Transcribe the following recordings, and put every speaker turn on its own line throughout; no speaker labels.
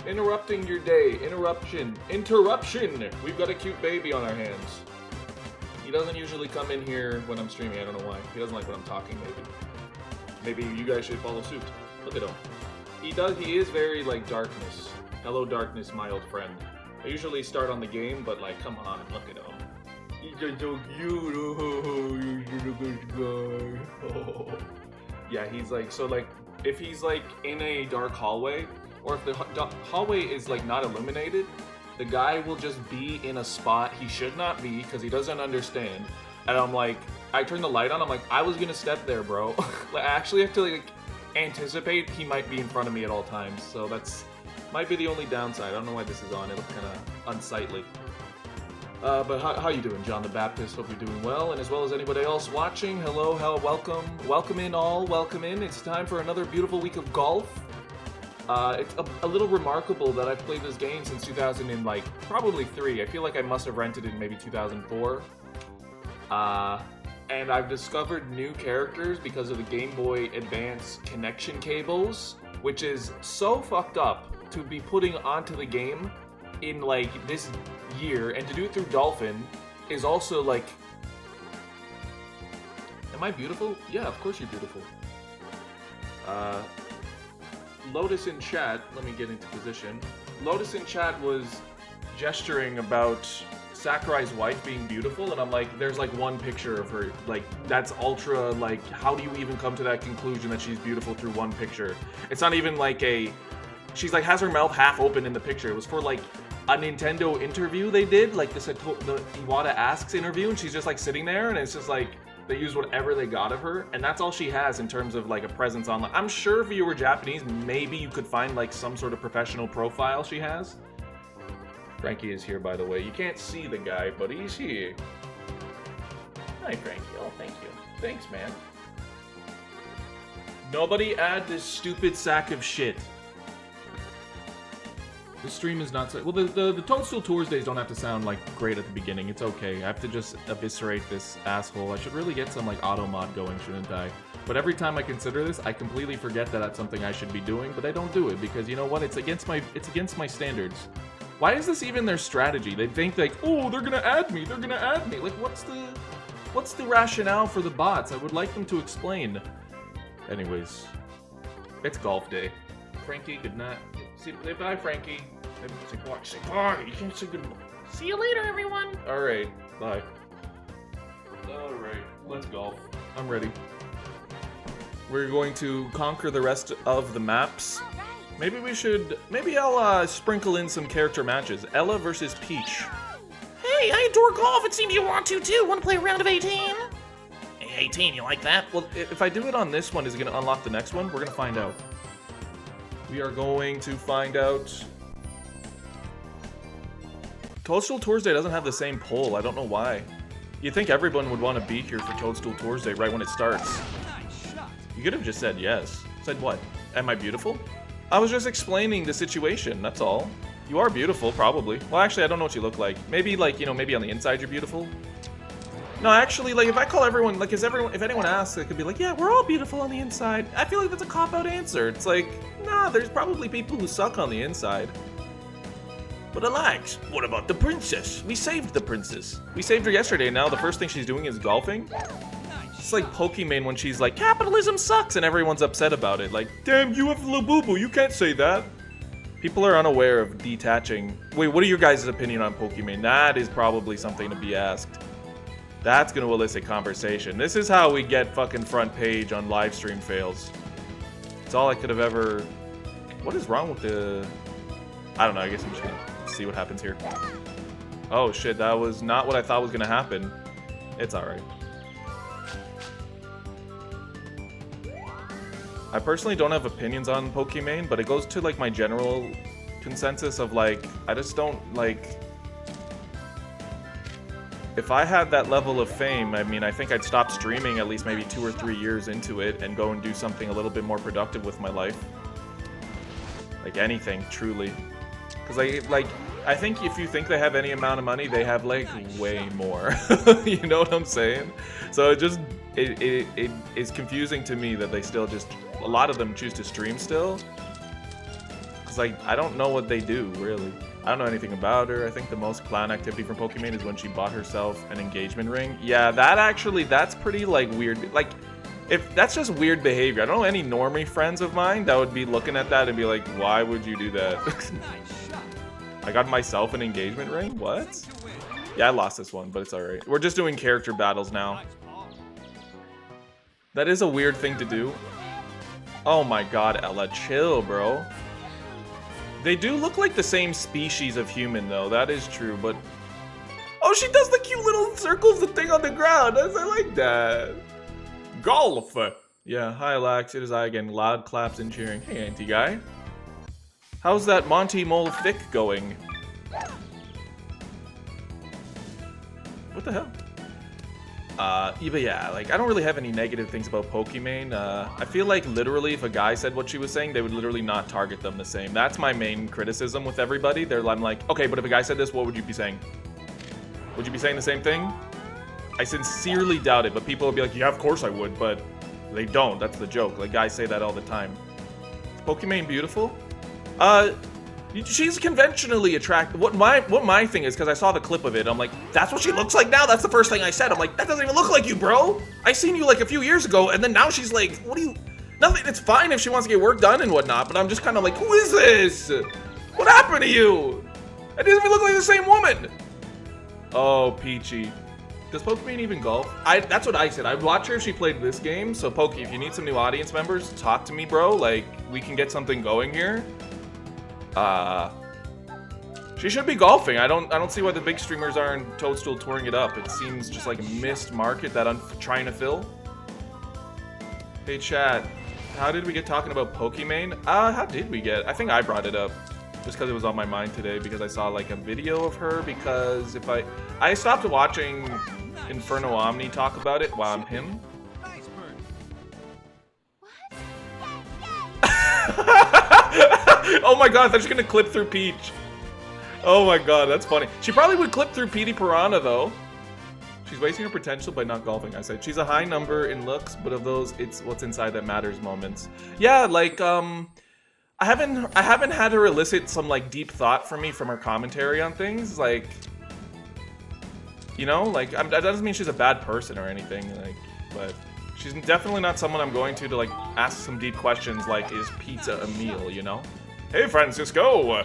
Interrupting your day. Interruption. We've got a cute baby on our hands. He doesn't usually come in here when I'm streaming. I don't know why. He doesn't like when I'm talking, maybe. Maybe you guys should follow suit. Look at him. He is very, like, darkness. Hello, darkness, my old friend. I usually start on the game, but, like, come on, look at him. He's just so cute. Oh, you're a good guy. Oh. Yeah, he's like, so, like, if he's, like, in a dark hallway, or if the hallway is, like, not illuminated, the guy will just be in a spot he should not be because he doesn't understand. And I'm like, I turn the light on, I'm like, I was gonna step there, bro. Like, I actually have to, like, anticipate he might be in front of me at all times. So that's, might be the only downside. I don't know why this is on, it looks kind of unsightly. But how you doing, John the Baptist? Hope you're doing well, and as well as anybody else watching, hello, welcome. Welcome in all, welcome in. It's time for another beautiful week of golf. It's a little remarkable that I've played this game since 2000 and, like, probably 3. I feel like I must have rented it in maybe 2004. And I've discovered new characters because of the Game Boy Advance connection cables, which is so fucked up to be putting onto the game in, like, this year, and to do it through Dolphin is also, like... Am I beautiful? Yeah, of course you're beautiful. Lotus in chat, let me get into position. Lotus in chat was gesturing about Sakurai's wife being beautiful, and I'm like, there's like one picture of her, like, that's ultra, like, how do you even come to that conclusion that she's beautiful through one picture? It's not even like she's like, has her mouth half open in the picture. It was for like a Nintendo interview they did, like the Iwata Asks interview, and she's just like sitting there, and it's just like, they use whatever they got of her, and that's all she has in terms of like a presence online. I'm sure if you were Japanese, maybe you could find like some sort of professional profile she has. Frankie is here, by the way. You can't see the guy, but he's here. Hi, Frankie. Oh, thank you. Thanks, man. Nobody add this stupid sack of shit. The stream is not... Well, the Toadstool Toursdays don't have to sound, like, great at the beginning. It's okay. I have to just eviscerate this asshole. I should really get some, like, auto mod going, shouldn't I? But every time I consider this, I completely forget that that's something I should be doing, but I don't do it because, you know what? It's against my standards. Why is this even their strategy? They think, like, oh, they're gonna add me. They're gonna add me. Like, what's the rationale for the bots? I would like them to explain. Anyways, it's golf day. Frankie, good night. Say bye, Frankie. Say bye. Say bye. You can't say goodbye.
See you later, everyone.
All right. Bye. All right. Let's golf. I'm ready. We're going to conquer the rest of the maps. Maybe I'll sprinkle in some character matches. Ella versus Peach.
Hey, I adore golf. It seems you want to, too. Want to play a round of 18? Hey, 18, you like that?
Well, if I do it on this one, is it going to unlock the next one? We're going to find out. We are going to find out. Toadstool Toursday doesn't have the same poll. I don't know why. You'd think everyone would want to be here for Toadstool Toursday right when it starts. You could have just said yes. Said what? Am I beautiful? I was just explaining the situation, that's all. You are beautiful, probably. Well, actually, I don't know what you look like. Maybe, like, you know, maybe on the inside you're beautiful. No, actually, like, if I call everyone, like, if anyone asks, it could be like, yeah, we're all beautiful on the inside. I feel like that's a cop-out answer. It's like, nah, there's probably people who suck on the inside. But relax, what about the princess? We saved the princess. We saved her yesterday, and now the first thing she's doing is golfing? It's like Pokemon when she's like, capitalism sucks, and everyone's upset about it. Like, damn, you have a little boo-boo, you can't say that. People are unaware of detaching. Wait, what are your guys' opinion on Pokemon? That is probably something to be asked. That's gonna elicit conversation. This is how we get fucking front page on live stream fails. It's all I could have ever... What is wrong with the... I don't know, I guess I'm just gonna see what happens here. Oh shit, that was not what I thought was gonna happen. It's alright. I personally don't have opinions on Pokemon, but it goes to like my general consensus of like, I just don't like... If I had that level of fame, I mean, I think I'd stop streaming at least maybe 2 or 3 years into it and go and do something a little bit more productive with my life. Like anything, truly. Because I think if you think they have any amount of money, they have like way more. You know what I'm saying? So it is confusing to me that they still just, a lot of them choose to stream still. Because, like, I don't know what they do, really. I don't know anything about her. I think the most clown activity from Pokimane is when she bought herself an engagement ring. Yeah, that's pretty, like, weird. Like, if that's just weird behavior. I don't know any normie friends of mine that would be looking at that and be like, why would you do that? I got myself an engagement ring? What? Yeah, I lost this one, but it's alright. We're just doing character battles now. That is a weird thing to do. Oh my god, Ella, chill, bro. They do look like the same species of human, though. That is true, but... Oh, she does the cute little circles, the thing on the ground. I like that. Golf! Yeah, hi, Lax. It is I again. Loud claps and cheering. Hey, Auntie Guy. How's that Monty Mole Thick going? What the hell? But yeah, like, I don't really have any negative things about Pokimane. I feel like literally if a guy said what she was saying, they would literally not target them the same. That's my main criticism with everybody. I'm like, okay, but if a guy said this, what would you be saying? Would you be saying the same thing? I sincerely doubt it, but people will be like, yeah, of course I would, but they don't. That's the joke. Like, guys say that all the time. Is Pokimane beautiful? She's conventionally attractive. What my thing is, because I saw the clip of it, I'm like, that's what she looks like now? That's the first thing I said. I'm like, that doesn't even look like you, bro. I seen you like a few years ago, and then now she's like, what do you... Nothing, it's fine if she wants to get work done and whatnot, but I'm just kind of like, who is this? What happened to you? It doesn't even look like the same woman. Oh, Peachy. Does Pokimane even golf? That's what I said. I'd watch her if she played this game. So, Pokey, if you need some new audience members, talk to me, bro. Like, we can get something going here. She should be golfing. I don't see why the big streamers aren't Toadstool touring it up. It seems just like a missed market that I'm trying to fill. Hey, chat. How did we get talking about Pokimane? How did we get? I think I brought it up. Just because it was on my mind today, because I saw like a video of her, because if I stopped watching Inferno Omni talk about it while I'm him. Oh my god, I thought she was gonna clip through Peach. Oh my god, that's funny. She probably would clip through Petey Piranha though. She's wasting her potential by not golfing, I said. She's a high number in looks, but of those, it's what's inside that matters moments. Yeah, like, I haven't had her elicit some like deep thought from me from her commentary on things, like, you know, like that doesn't mean she's a bad person or anything, like, but she's definitely not someone I'm going to like ask some deep questions like, is pizza a meal, you know? Hey, Francisco.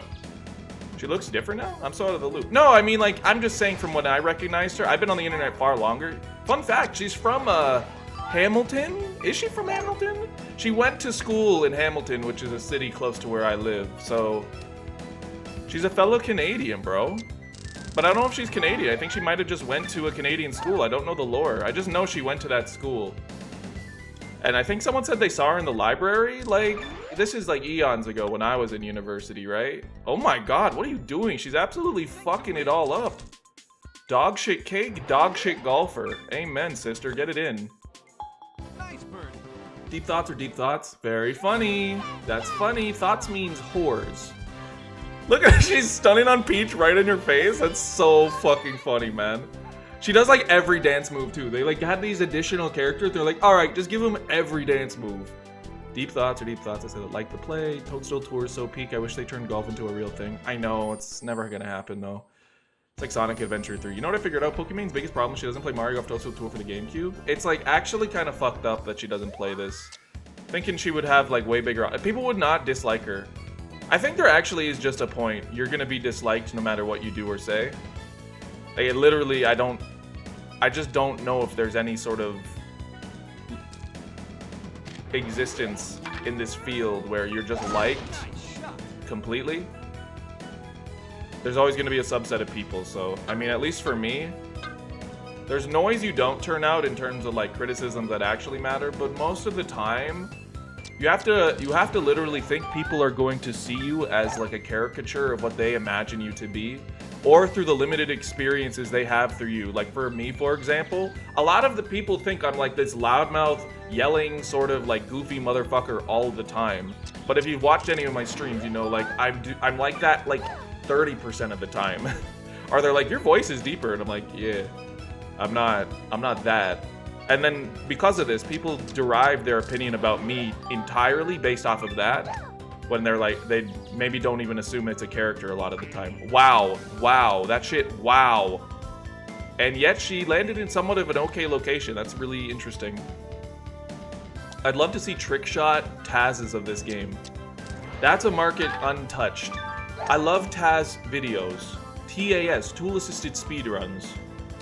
She looks different now? I'm so out of the loop. No, I mean, like, I'm just saying from when I recognized her. I've been on the internet far longer. Fun fact, she's from Hamilton? Is she from Hamilton? She went to school in Hamilton, which is a city close to where I live, so... She's a fellow Canadian, bro. But I don't know if she's Canadian. I think she might have just went to a Canadian school. I don't know the lore. I just know she went to that school. And I think someone said they saw her in the library. Like, this is like eons ago when I was in university, right? Oh my god, what are you doing? She's absolutely fucking it all up. Dog shit cake, dog shit golfer. Amen, sister. Get it in. Nice bird. Deep thoughts or deep thoughts? Very funny. That's funny. Thoughts means whores. Look at her. She's stunning on Peach right in your face. That's so fucking funny, man. She does like every dance move too. They like had these additional characters. They're like, all right, just give them every dance move. Deep thoughts or deep thoughts. I said, like the play. Toadstool Tour is so peak. I wish they turned golf into a real thing. I know, it's never gonna happen though. It's like Sonic Adventure 3. You know what I figured out? Pokimane's biggest problem, she doesn't play Mario Golf Toadstool Tour for the GameCube. It's like actually kind of fucked up that she doesn't play this. Thinking she would have like way bigger... People would not dislike her. I think there actually is just a point. You're gonna be disliked no matter what you do or say. Like, it literally, I just don't know if there's any sort of existence in this field where you're just liked completely. There's always going to be a subset of people, so I mean, at least for me, there's noise you don't turn out in terms of like criticisms that actually matter, but most of the time you have to literally think people are going to see you as like a caricature of what they imagine you to be, or through the limited experiences they have through you. Like for me, for example, a lot of the people think I'm like this loudmouth, yelling, sort of like goofy motherfucker all the time. But if you've watched any of my streams, you know, like I'm like that like 30% of the time. Or they're like, your voice is deeper, and I'm like, yeah, I'm not that. And then because of this, people derive their opinion about me entirely based off of that. when they're like, they maybe don't even assume it's a character a lot of the time. Wow, wow, that shit, wow. And yet she landed in somewhat of an okay location. That's really interesting. I'd love to see trick shot Taz's of this game. That's a market untouched. I love Taz videos. TAS, tool assisted speedruns.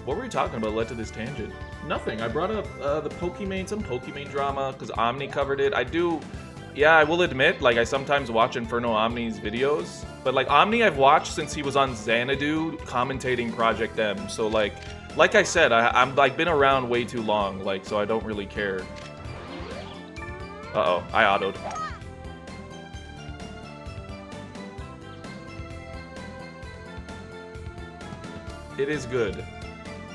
What were we talking about led to this tangent? Nothing. I brought up the Pokimane, some Pokimane drama, because Omni covered it. Yeah, I will admit, like, I sometimes watch Inferno Omni's videos, but, like, Omni I've watched since he was on Xanadu commentating Project M, so, like I said, I'm, like, been around way too long, like, so I don't really care. Uh-oh, I autoed. It is good.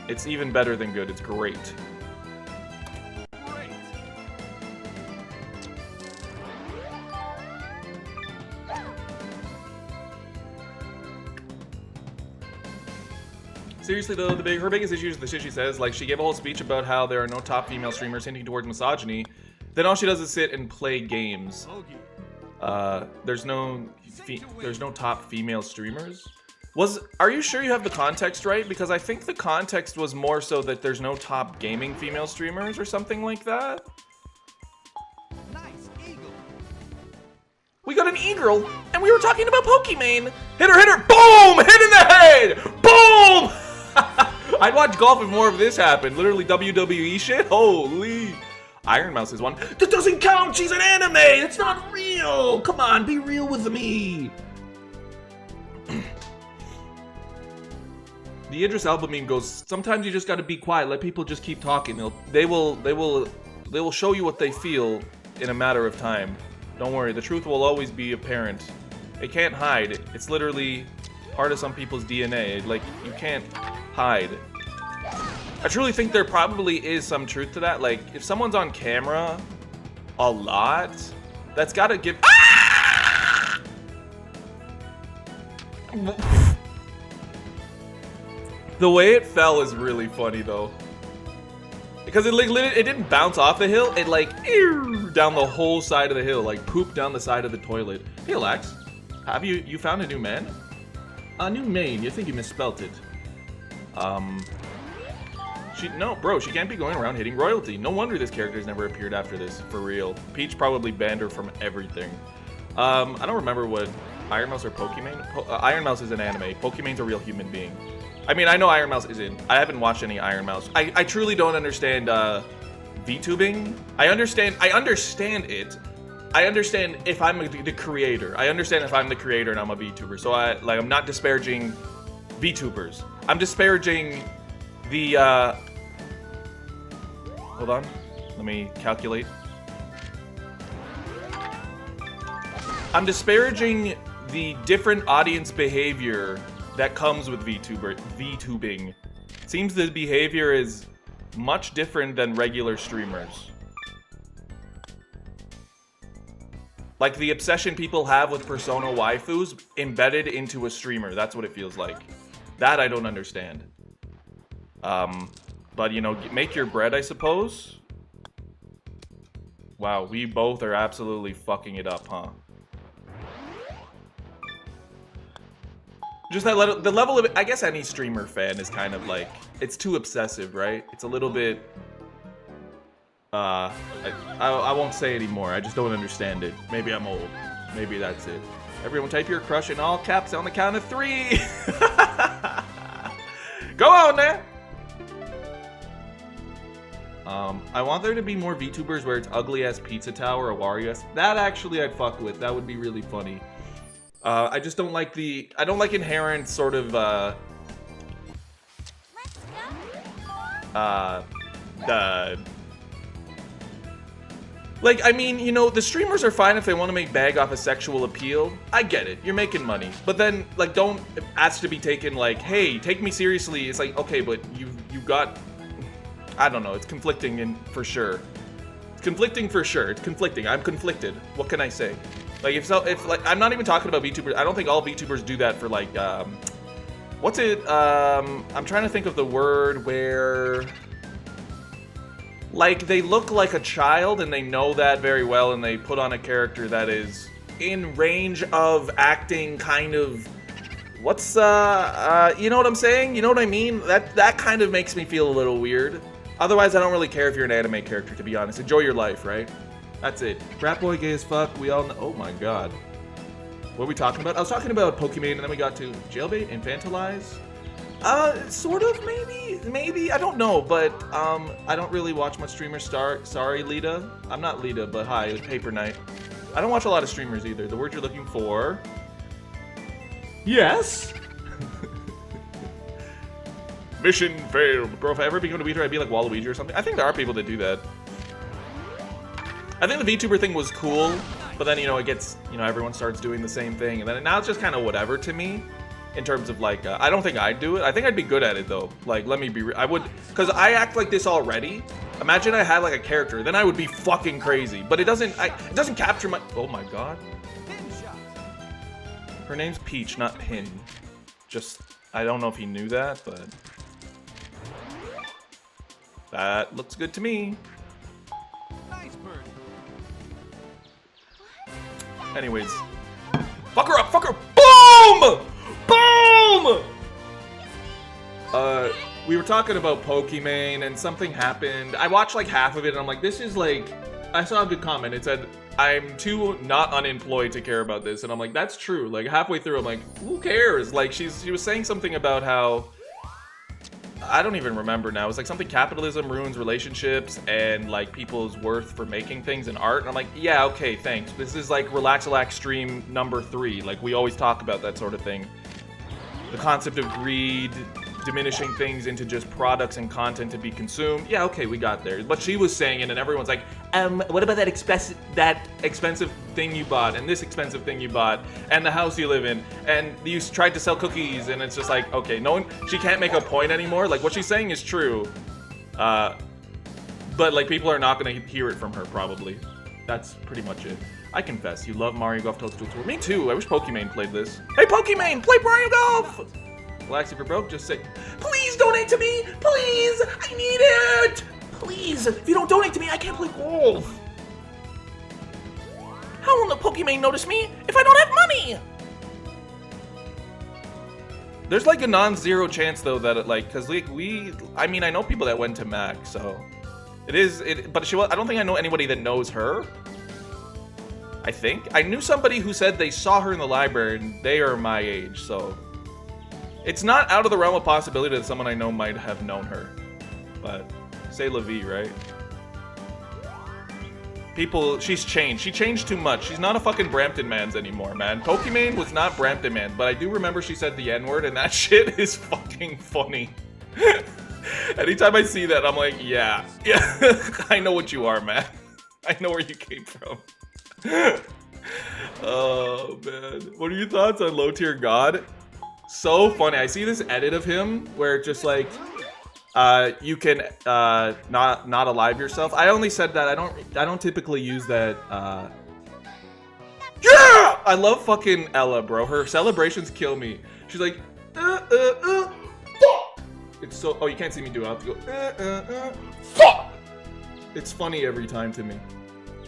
It's even better than good, it's great. Seriously though, her biggest issue is the shit she says. Like, she gave a whole speech about how there are no top female streamers hinting towards misogyny. Then all she does is sit and play games. There's no top female streamers. Are you sure you have the context right? Because I think the context was more so that there's no top gaming female streamers or something like that.
Nice eagle.
We got an eagle, and we were talking about Pokimane. Hit her, boom! Hit in the head! Boom! I'd watch golf if more of this happened. Literally WWE shit. Holy. Iron Mouse is one. That doesn't count. She's an anime. It's not real. Come on, be real with me. The Idris Elba meme goes, sometimes you just gotta be quiet. Let people just keep talking. They will show you what they feel in a matter of time. Don't worry. The truth will always be apparent. They can't hide. It's literally part of some people's DNA. Like, you can't hide. I truly think there probably is some truth to that. Like, if someone's on camera a lot, that's gotta give... Ah! The way it fell is really funny, though. Because it didn't bounce off the hill. It, like, down the whole side of the hill. Like, pooped down the side of the toilet. Hey, Lex. Have you found a new man? A new main. You think you misspelt it. No, bro, she can't be going around hitting royalty. No wonder this character's never appeared after this, for real. Peach probably banned her from everything. I don't remember what Iron Mouse or Pokimane. Iron Mouse is an anime. Pokimane's a real human being. I mean, I know Iron Mouse isn't. I haven't watched any Iron Mouse. I truly don't understand VTubing. I understand it. I understand if I'm the creator. I understand if I'm the creator and I'm a VTuber. So I'm not disparaging VTubers. I'm disparaging the hold on. Let me calculate. I'm disparaging the different audience behavior that comes with VTubing. Seems the behavior is much different than regular streamers. Like the obsession people have with persona waifus embedded into a streamer. That's what it feels like. That I don't understand. But you know, make your bread, I suppose. Wow, we both are absolutely fucking it up, huh? Just that the level of it, I guess any streamer fan is kind of like, it's too obsessive, right? It's a little bit, I won't say anymore. I just don't understand it. Maybe I'm old. Maybe that's it. Everyone type your crush in all caps on the count of 3. Go on there. I want there to be more VTubers where it's ugly ass Pizza Tower or Wario. That actually I'd fuck with. That would be really funny. I just don't like I don't like inherent sort of, like, I mean, you know, the streamers are fine if they want to make bag off a sexual appeal. I get it. You're making money. But then, like, don't ask to be taken like, hey, take me seriously. It's like, okay, but you got, I don't know. It's conflicting for sure. It's conflicting for sure. It's conflicting. I'm conflicted. What can I say? Like, if like, I'm not even talking about VTubers. I don't think all VTubers do that for, like, what's it? I'm trying to think of the word where, like, they look like a child and they know that very well and they put on a character that is in range of acting kind of, what's, you know what I'm saying? You know what I mean? That kind of makes me feel a little weird. Otherwise, I don't really care if you're an anime character, to be honest. Enjoy your life, right? That's it. Rat boy, gay as fuck, we all know. Oh my god. What are we talking about? I was talking about Pokemon, and then we got to jailbait, infantilize. Sort of, maybe, I don't know, but, I don't really watch much streamers. Sorry, Lita. I'm not Lita, but hi, Paper Knight. I don't watch a lot of streamers either. The word you're looking for... Yes? Mission failed. Bro, if I ever become a VTuber, I'd be like Waluigi or something. I think there are people that do that. I think the VTuber thing was cool, but then, you know, it gets, you know, everyone starts doing the same thing, and then now it's just kind of whatever to me. In terms of like, I don't think I'd do it. I think I'd be good at it though. Like, let me be I would, because I act like this already. Imagine I had like a character, then I would be fucking crazy. But it doesn't capture my, oh my god. Her name's Peach, not Pin. Just, I don't know if he knew that, but. That looks good to me.
Nice bird.
Anyways. Fuck her up, fuck her, boom! Boom! We were talking about Pokemon and something happened. I watched like half of it and I'm like, this is like, I saw a good comment. It said, I'm too not unemployed to care about this. And I'm like, that's true. Like halfway through, I'm like, who cares? Like she was saying something about how, I don't even remember now. It was like something capitalism ruins relationships and like people's worth for making things in art. And I'm like, yeah, okay, thanks. This is like RELAXALAX stream number 3. Like we always talk about that sort of thing. The concept of greed, diminishing things into just products and content to be consumed. Yeah, okay, we got there. But she was saying it and everyone's like, what about that expensive thing you bought and this expensive thing you bought and the house you live in and you tried to sell cookies, and it's just like, okay, no one, she can't make a point anymore. Like what she's saying is true. But like people are not gonna hear it from her probably. That's pretty much it. I confess, you love Mario Golf Toadstool Tour. Me too, I wish Pokemon played this. Hey Pokemon, play Mario Golf! Relax, if you're broke, just say, please donate to me! Please! I need it! Please! If you don't donate to me, I can't play golf!
How will the Pokemon notice me if I don't have money?
There's like a non-zero chance though that it like, cause like I mean, I know people that went to MAC, so but I don't think I know anybody that knows her. I think. I knew somebody who said they saw her in the library and they are my age, so it's not out of the realm of possibility that someone I know might have known her. But say la vie, right? People, she's changed. She changed too much. She's not a fucking Brampton Mans anymore, man. Pokemon was not Brampton Mans, but I do remember she said the N-word, and that shit is fucking funny. Anytime I see that, I'm like, yeah, I know what you are, man. I know where you came from. Oh, man. What are your thoughts on Low Tier God? So funny. I see this edit of him where it's just like, you can not alive yourself. I only said that. I don't typically use that. Yeah! I love fucking Ella, bro. Her celebrations kill me. She's like, fuck! It's so. Oh, you can't see me do it. I have to go, fuck! It's funny every time to me.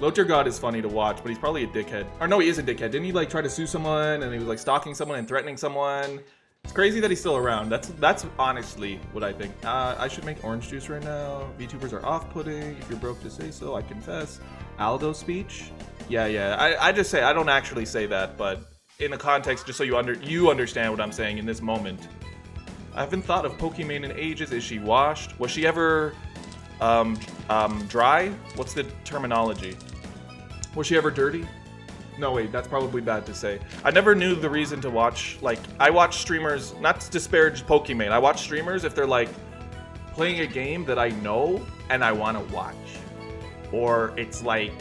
Low Tier God is funny to watch, but he's probably a dickhead. Or no, he is a dickhead. Didn't he like try to sue someone and he was like stalking someone and threatening someone? It's crazy that he's still around. That's honestly what I think. I should make orange juice right now. VTubers are off-putting. If you're broke to say so, I confess. Aldo speech? Yeah. I just say, I don't actually say that, but in the context, just so you understand what I'm saying in this moment. I haven't thought of Pokemon in ages. Is she washed? Was she ever dry? What's the terminology? Was she ever dirty? No, wait, that's probably bad to say. I never knew the reason to watch, like, I watch streamers, not to disparage Pokemon, I watch streamers if they're, like, playing a game that I know and I want to watch. Or it's like,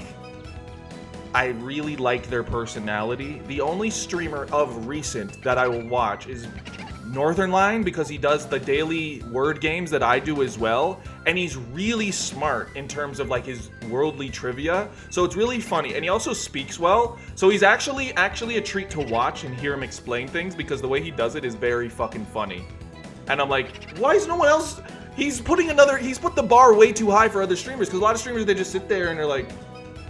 I really like their personality. The only streamer of recent that I will watch is Northern Line, because he does the daily word games that I do as well, and he's really smart in terms of like his worldly trivia, so it's really funny, and he also speaks well, so he's actually a treat to watch and hear him explain things, because the way he does it is very fucking funny. And I'm like, why is no one else? He's put the bar way too high for other streamers, because a lot of streamers, they just sit there and they're like,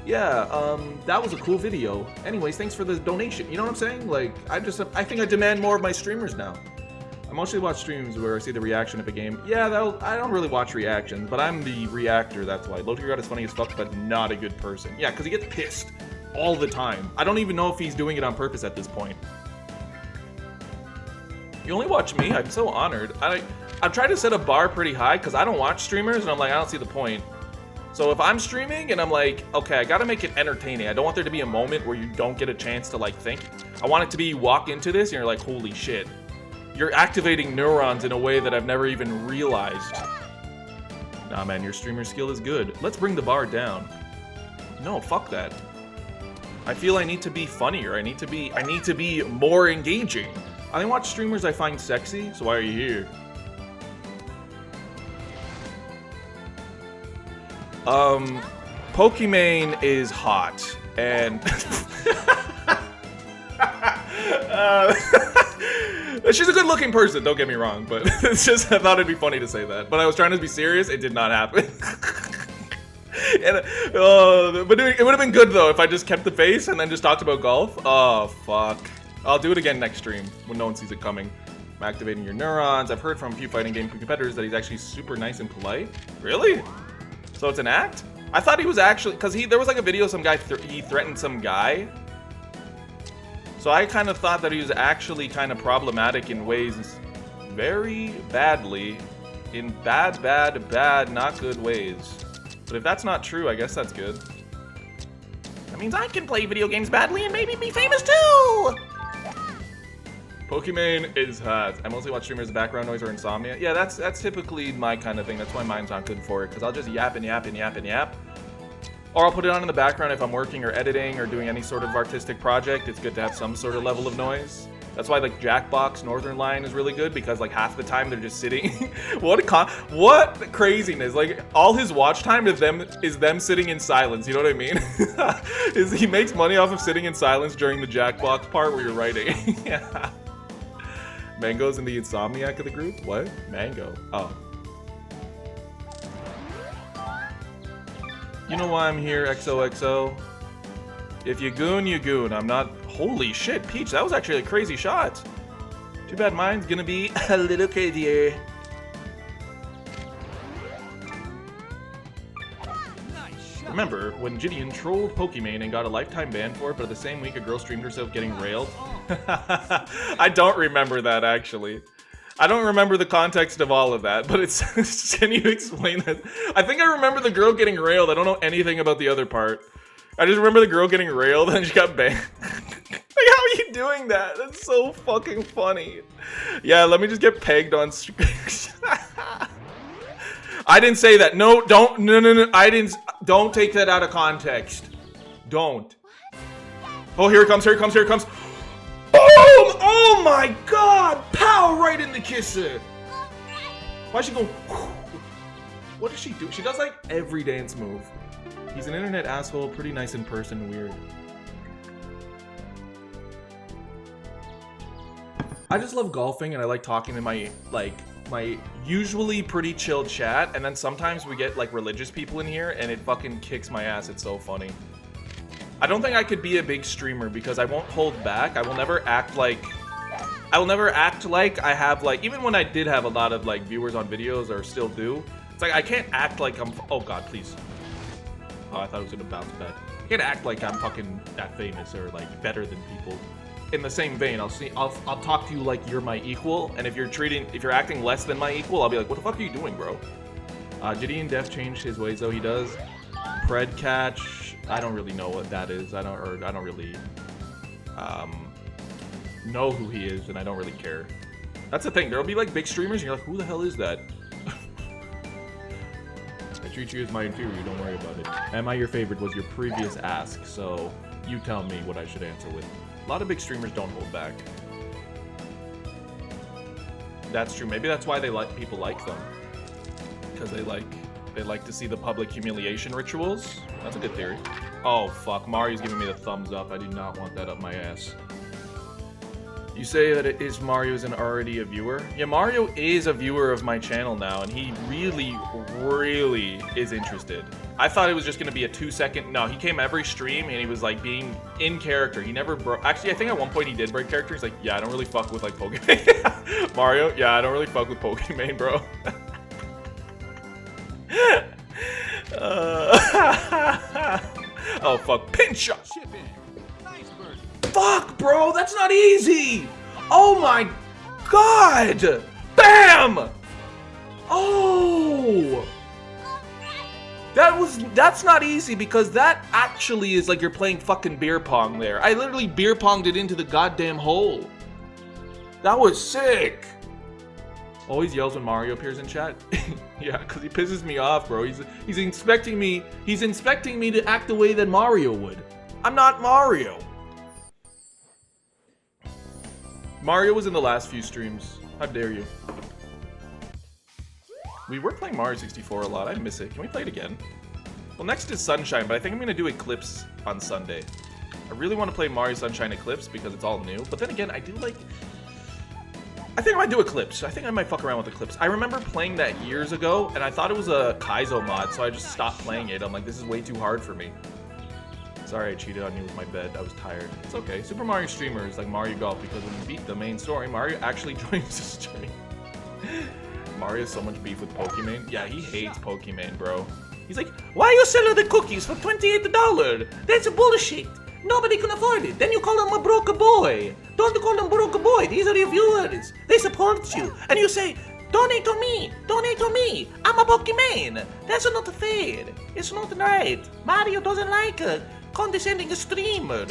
yeah, that was a cool video. Anyways, thanks for the donation. You know what I'm saying? Like, I think I demand more of my streamers now. I mostly watch streams where I see the reaction of a game. Yeah, I don't really watch reactions, but I'm the reactor, that's why. LoToGod is funny as fuck, but not a good person. Yeah, because he gets pissed all the time. I don't even know if he's doing it on purpose at this point. You only watch me? I'm so honored. I've tried to set a bar pretty high because I don't watch streamers, and I'm like, I don't see the point. So if I'm streaming and I'm like, okay, I gotta make it entertaining. I don't want there to be a moment where you don't get a chance to like think. I want it to be you walk into this and you're like, holy shit. You're activating neurons in a way that I've never even realized. Nah, man, your streamer skill is good. Let's bring the bar down. No, fuck that. I feel I need to be funnier. I need to be more engaging. I only watch streamers I find sexy, so why are you here? Pokimane is hot, and she's a good-looking person, don't get me wrong, but it's just, I thought it'd be funny to say that. But I was trying to be serious, it did not happen. And, but it would have been good, though, if I just kept the face and then just talked about golf. Oh, fuck. I'll do it again next stream, when no one sees it coming. I'm activating your neurons. I've heard from a few fighting game competitors that he's actually super nice and polite. Really? So it's an act? I thought he was actually, because there was like a video some guy, he threatened some guy. So I kind of thought that he was actually kind of problematic in ways very badly. In bad, not good ways. But if that's not true, I guess that's good.
That means I can play video games badly and maybe be famous too!
Pokimane is hot. I mostly watch streamers with background noise or insomnia. Yeah, that's typically my kind of thing. That's why mine's not good for it, because I'll just yap and yap and yap and yap. Or I'll put it on in the background if I'm working or editing or doing any sort of artistic project. It's good to have some sort of level of noise. That's why like Jackbox Northern Line is really good, because like half the time they're just sitting. What craziness! Like all his watch time is them sitting in silence. You know what I mean? He makes money off of sitting in silence during the Jackbox part where you're writing. Yeah. Mango's in the insomniac of the group? What? Mango. Oh. You know why I'm here, XOXO? If you goon, you goon. I'm not... Holy shit, Peach, that was actually a crazy shot. Too bad mine's gonna be a little crazier. Remember when Gideon trolled Pokimane and got a lifetime ban for it, but the same week a girl streamed herself getting railed? I don't remember that, actually. I don't remember the context of all of that, but it's... Can you explain that? I think I remember the girl getting railed. I don't know anything about the other part. I just remember the girl getting railed and she got banned. Like, how are you doing that? That's so fucking funny. Yeah, let me just get pegged on stream. I didn't say that. No, don't. No. I didn't. Don't take that out of context. Don't. Oh, here it comes. Here it comes. Here it comes. Boom! Oh my god! Pow! Right in the kisser. Why's she going? What does she do? She does like every dance move. He's an internet asshole. Pretty nice in person. Weird. I just love golfing and I like talking to my usually pretty chill chat, and then sometimes we get like religious people in here and it fucking kicks my ass. It's so funny. I don't think I could be a big streamer because I won't hold back. I will never act like I have like, even when I did have a lot of like viewers on videos or still do, it's like I can't act like I'm, oh god, please. Oh, I thought it was gonna bounce back. I can't act like I'm fucking that famous or like better than people. In the same vein, I'll talk to you like you're my equal, and if you're acting less than my equal, I'll be like, what the fuck are you doing, bro? Gideon Def changed his ways though. He does. Pred catch. I don't really know what that is. I don't really know who he is, and I don't really care. That's the thing. There'll be like big streamers, and you're like, who the hell is that? I treat you as my inferior. Don't worry about it. Am I your favorite? Was your previous ask, so you tell me what I should answer with. A lot of big streamers don't hold back. That's true. Maybe that's why people like them, because they like to see the public humiliation rituals. That's a good theory. Oh fuck, Mario's giving me the thumbs up. I do not want that up my ass. You say that it is Mario isn't already a viewer? Yeah, Mario is a viewer of my channel now, and he really, really is interested. I thought it was just gonna be a 2-second. No, he came every stream and he was like being in character. He never broke. Actually, I think at one point he did break character. He's like, yeah, I don't really fuck with like Pokemon. Mario, yeah, I don't really fuck with Pokemon, bro. Oh fuck, pinch shot.
Chip in. Nice bird.
Fuck, bro, that's not easy. Oh my god. Bam. Oh. That's not easy because that actually is like you're playing fucking beer pong there. I literally beer ponged it into the goddamn hole. That was sick. Always yells when Mario appears in chat. Yeah, because he pisses me off, bro. He's inspecting me. He's inspecting me to act the way that Mario would. I'm not Mario. Mario was in the last few streams. How dare you? We were playing Mario 64 a lot. I miss it. Can we play it again? Well, next is Sunshine, but I think I'm going to do Eclipse on Sunday. I really want to play Mario Sunshine Eclipse because it's all new. But then again, I do like... I think I might do Eclipse. I think I might fuck around with Eclipse. I remember playing that years ago, and I thought it was a Kaizo mod, so I just stopped playing it. I'm like, this is way too hard for me. Sorry I cheated on you with my bed. I was tired. It's okay. Super Mario streamer is like Mario Golf because when you beat the main story, Mario actually joins the stream. Mario has so much beef with Pokemon. Yeah, he hates Pokemon, bro. He's like, why you selling the cookies for $28? That's bullshit. Nobody can afford it. Then you call him a broke boy. Don't call him broke boy. These are your viewers. They support you. And you say, donate to me. Donate to me. I'm a Pokemon. That's not fair. It's not right. Mario doesn't like a condescending streamer.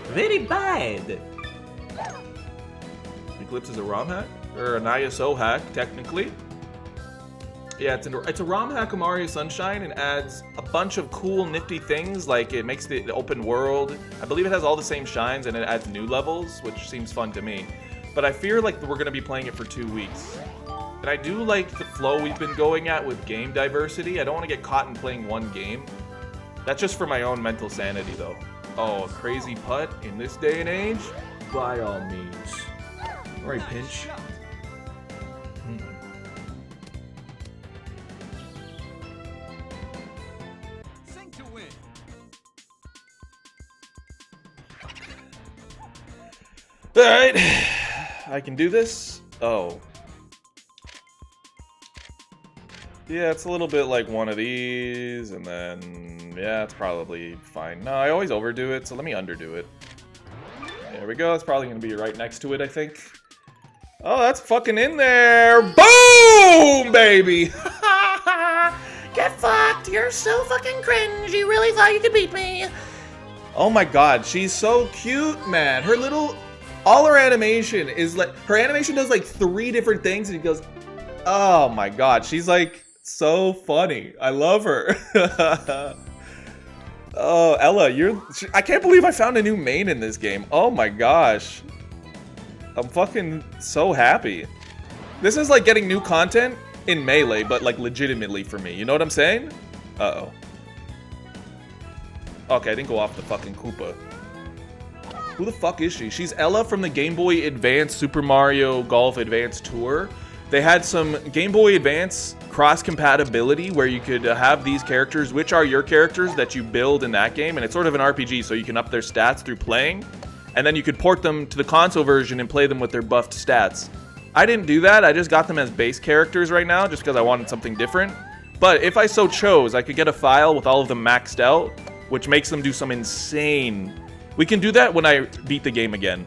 Very bad. Eclipse is a ROM hack? Or an ISO hack, technically. Yeah, it's a ROM hack of Mario Sunshine and adds a bunch of cool, nifty things, like it makes the open world. I believe it has all the same shines and it adds new levels, which seems fun to me. But I fear like we're going to be playing it for 2 weeks. And I do like the flow we've been going at with game diversity. I don't want to get caught in playing one game. That's just for my own mental sanity, though. Oh, a crazy putt in this day and age? By all means. All right, pinch.
Sing to win.
Alright. I can do this. Oh. Yeah, it's a little bit like one of these, and then, yeah, it's probably fine. No, I always overdo it, so let me underdo it. There we go. It's probably going to be right next to it, I think. Oh, that's fucking in there. Boom, baby.
Get fucked! You're so fucking cringe. You really thought you could beat me?
Oh my god, she's so cute, man. Her little... All her animation is like... Her animation does like 3 different things, and it goes... Oh my god, she's like... So funny. I love her. Oh, Ella, I can't believe I found a new main in this game. Oh my gosh. I'm fucking so happy. This is like getting new content in Melee, but like legitimately for me. You know what I'm saying? Uh-oh. Okay, I didn't go off the fucking Koopa. Who the fuck is she? She's Ella from the Game Boy Advance Super Mario Golf Advance Tour. They had some Game Boy Advance cross-compatibility where you could have these characters, which are your characters that you build in that game, and it's sort of an RPG, so you can up their stats through playing, and then you could port them to the console version and play them with their buffed stats. I didn't do that. I just got them as base characters right now, just because I wanted something different. But if I so chose, I could get a file with all of them maxed out, which makes them do some insane... We can do that when I beat the game again.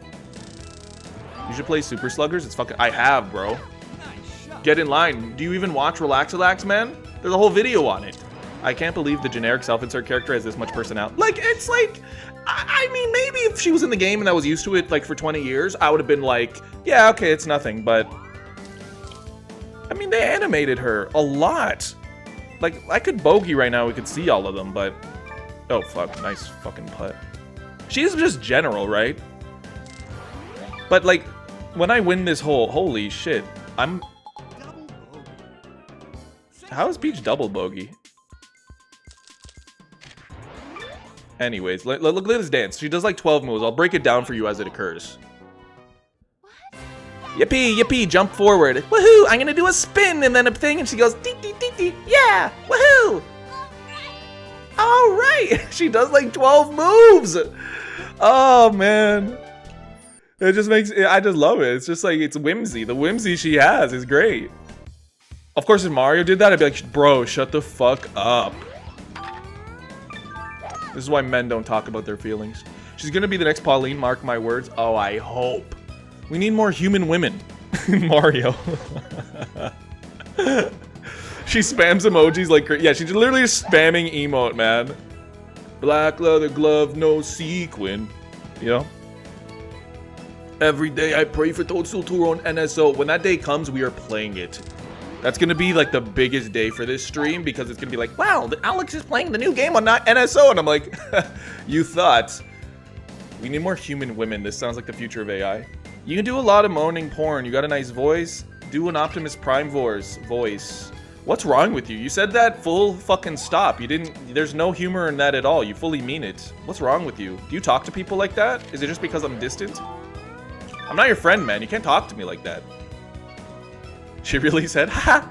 You should play Super Sluggers. It's fucking... I have, bro. Get in line. Do you even watch RELAXALAX, man? There's a whole video on it. I can't believe the generic self-insert character has this much personality. Like, it's like... I mean, maybe if she was in the game and I was used to it, like, for 20 years, I would have been like, yeah, okay, it's nothing, but... I mean, they animated her a lot. Like, I could bogey right now, we could see all of them, but... Oh, fuck. Nice fucking putt. She's just general, right? But, like, when I win this hole, holy shit, I'm... How is Peach double bogey? Anyways, look at this dance. She does like 12 moves. I'll break it down for you as it occurs.
Yippee, yippee, jump forward. Woohoo, I'm gonna do a spin and then a thing, and she goes, dee, dee, dee, dee. Yeah, woohoo. All right, she does like 12 moves. Oh, man. It just makes, I just love it. It's just like, it's whimsy. The whimsy she has is great. Of course, if Mario did that, I'd be like, bro, shut the fuck up. This is why men don't talk about their feelings. She's gonna be the next Pauline, mark my words. Oh, I hope. We need more human women in Mario. She spams emojis like crazy. Yeah, she's literally spamming emote, man. Black leather glove, no sequin. You know? Every day I pray for Toadstool Tour on NSO. When that day comes, we are playing it. That's gonna be like the biggest day for this stream because it's gonna be like, wow, Alex is playing the new game on NSO. And I'm like, you thought. We need more human women. This sounds like the future of AI. You can do a lot of moaning porn. You got a nice voice. Do an Optimus Prime voice. What's wrong with you? You said that full fucking stop. You didn't, there's no humor in that at all. You fully mean it. What's wrong with you? Do you talk to people like that? Is it just because I'm distant? I'm not your friend, man. You can't talk to me like that. She really said, ha,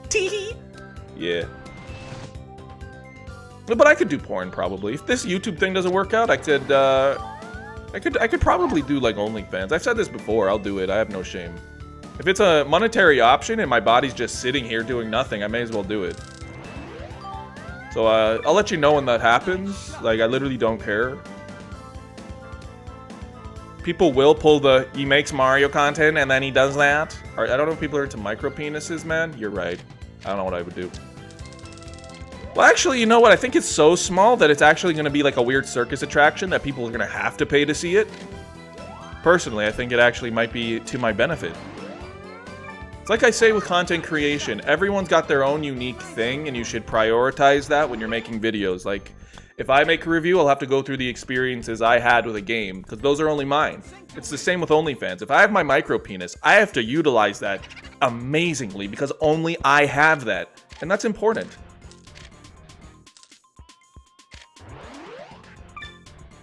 tee. Yeah. But I could do porn probably. If this YouTube thing doesn't work out, I could probably do like OnlyFans. I've said this before. I'll do it. I have no shame. If it's a monetary option and my body's just sitting here doing nothing, I may as well do it. So I'll let you know when that happens. Like, I literally don't care. People will pull the, he makes Mario content and then he does that. I don't know if people are into micro penises, man. You're right. I don't know what I would do. Well, actually, you know what? I think it's so small that it's actually going to be like a weird circus attraction that people are going to have to pay to see it. Personally, I think it actually might be to my benefit. It's like I say with content creation, everyone's got their own unique thing and you should prioritize that when you're making videos. Like, if I make a review, I'll have to go through the experiences I had with a game, because those are only mine. It's the same with OnlyFans. If I have my micro penis, I have to utilize that amazingly, because only I have that. And that's important.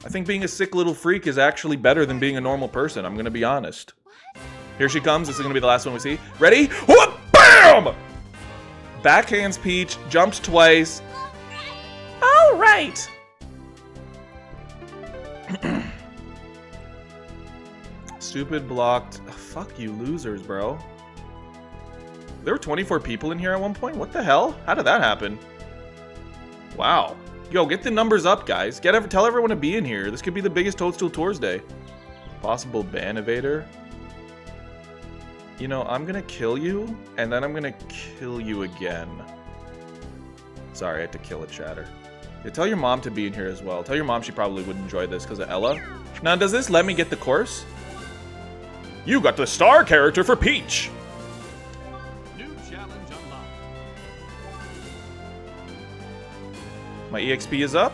I think being a sick little freak is actually better than being a normal person, I'm gonna be honest. Here she comes, this is gonna be the last one we see. Ready? Whoop! BAM! Backhands Peach, jumps twice. All right. Stupid blocked. Oh, fuck you losers, bro. There were 24 people in here at one point? What the hell? How did that happen? Wow. Yo, get the numbers up, guys. Tell everyone to be in here. This could be the biggest Toadstool Toursday. Possible ban evader. You know, I'm gonna kill you, and then I'm gonna kill you again. Sorry, I had to kill a chatter. Yeah, tell your mom to be in here as well. Tell your mom she probably would enjoy this because of Ella. Now, does this let me get the course? You got the star character for Peach!
New challenge unlocked.
My EXP is up?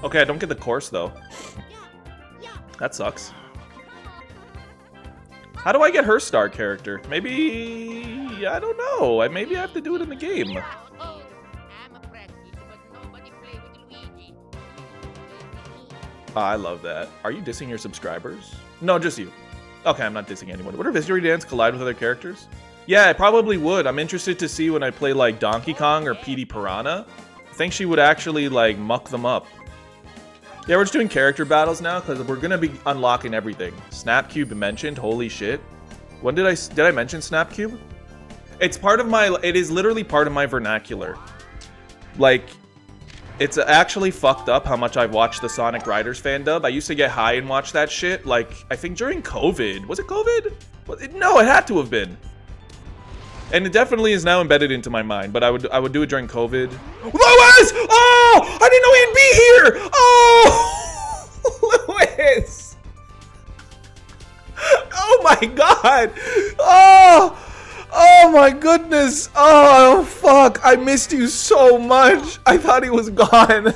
Okay, I don't get the course though. That sucks. How do I get her star character? Maybe... I don't know. Maybe I have to do it in the game. I love that. Are you dissing your subscribers? No, just you. Okay, I'm not dissing anyone. Would her Victory Dance collide with other characters? Yeah, it probably would. I'm interested to see when I play like Donkey Kong or Petey Piranha. I think she would actually like muck them up. Yeah, we're just doing character battles now because we're gonna be unlocking everything. Snapcube mentioned. Holy shit! When did I mention Snapcube? It's part of my. It is literally part of my vernacular. Like, it's actually fucked up how much I've watched the Sonic Riders fan dub. I used to get high and watch that shit. Like, I think during COVID. Was it COVID? No, it had to have been. And it definitely is now embedded into my mind. But I would do it during COVID. Louis! Oh! I didn't know he'd be here! Oh! Louis! Oh my god! Oh! Oh my goodness! Oh, fuck! I missed you so much! I thought he was gone.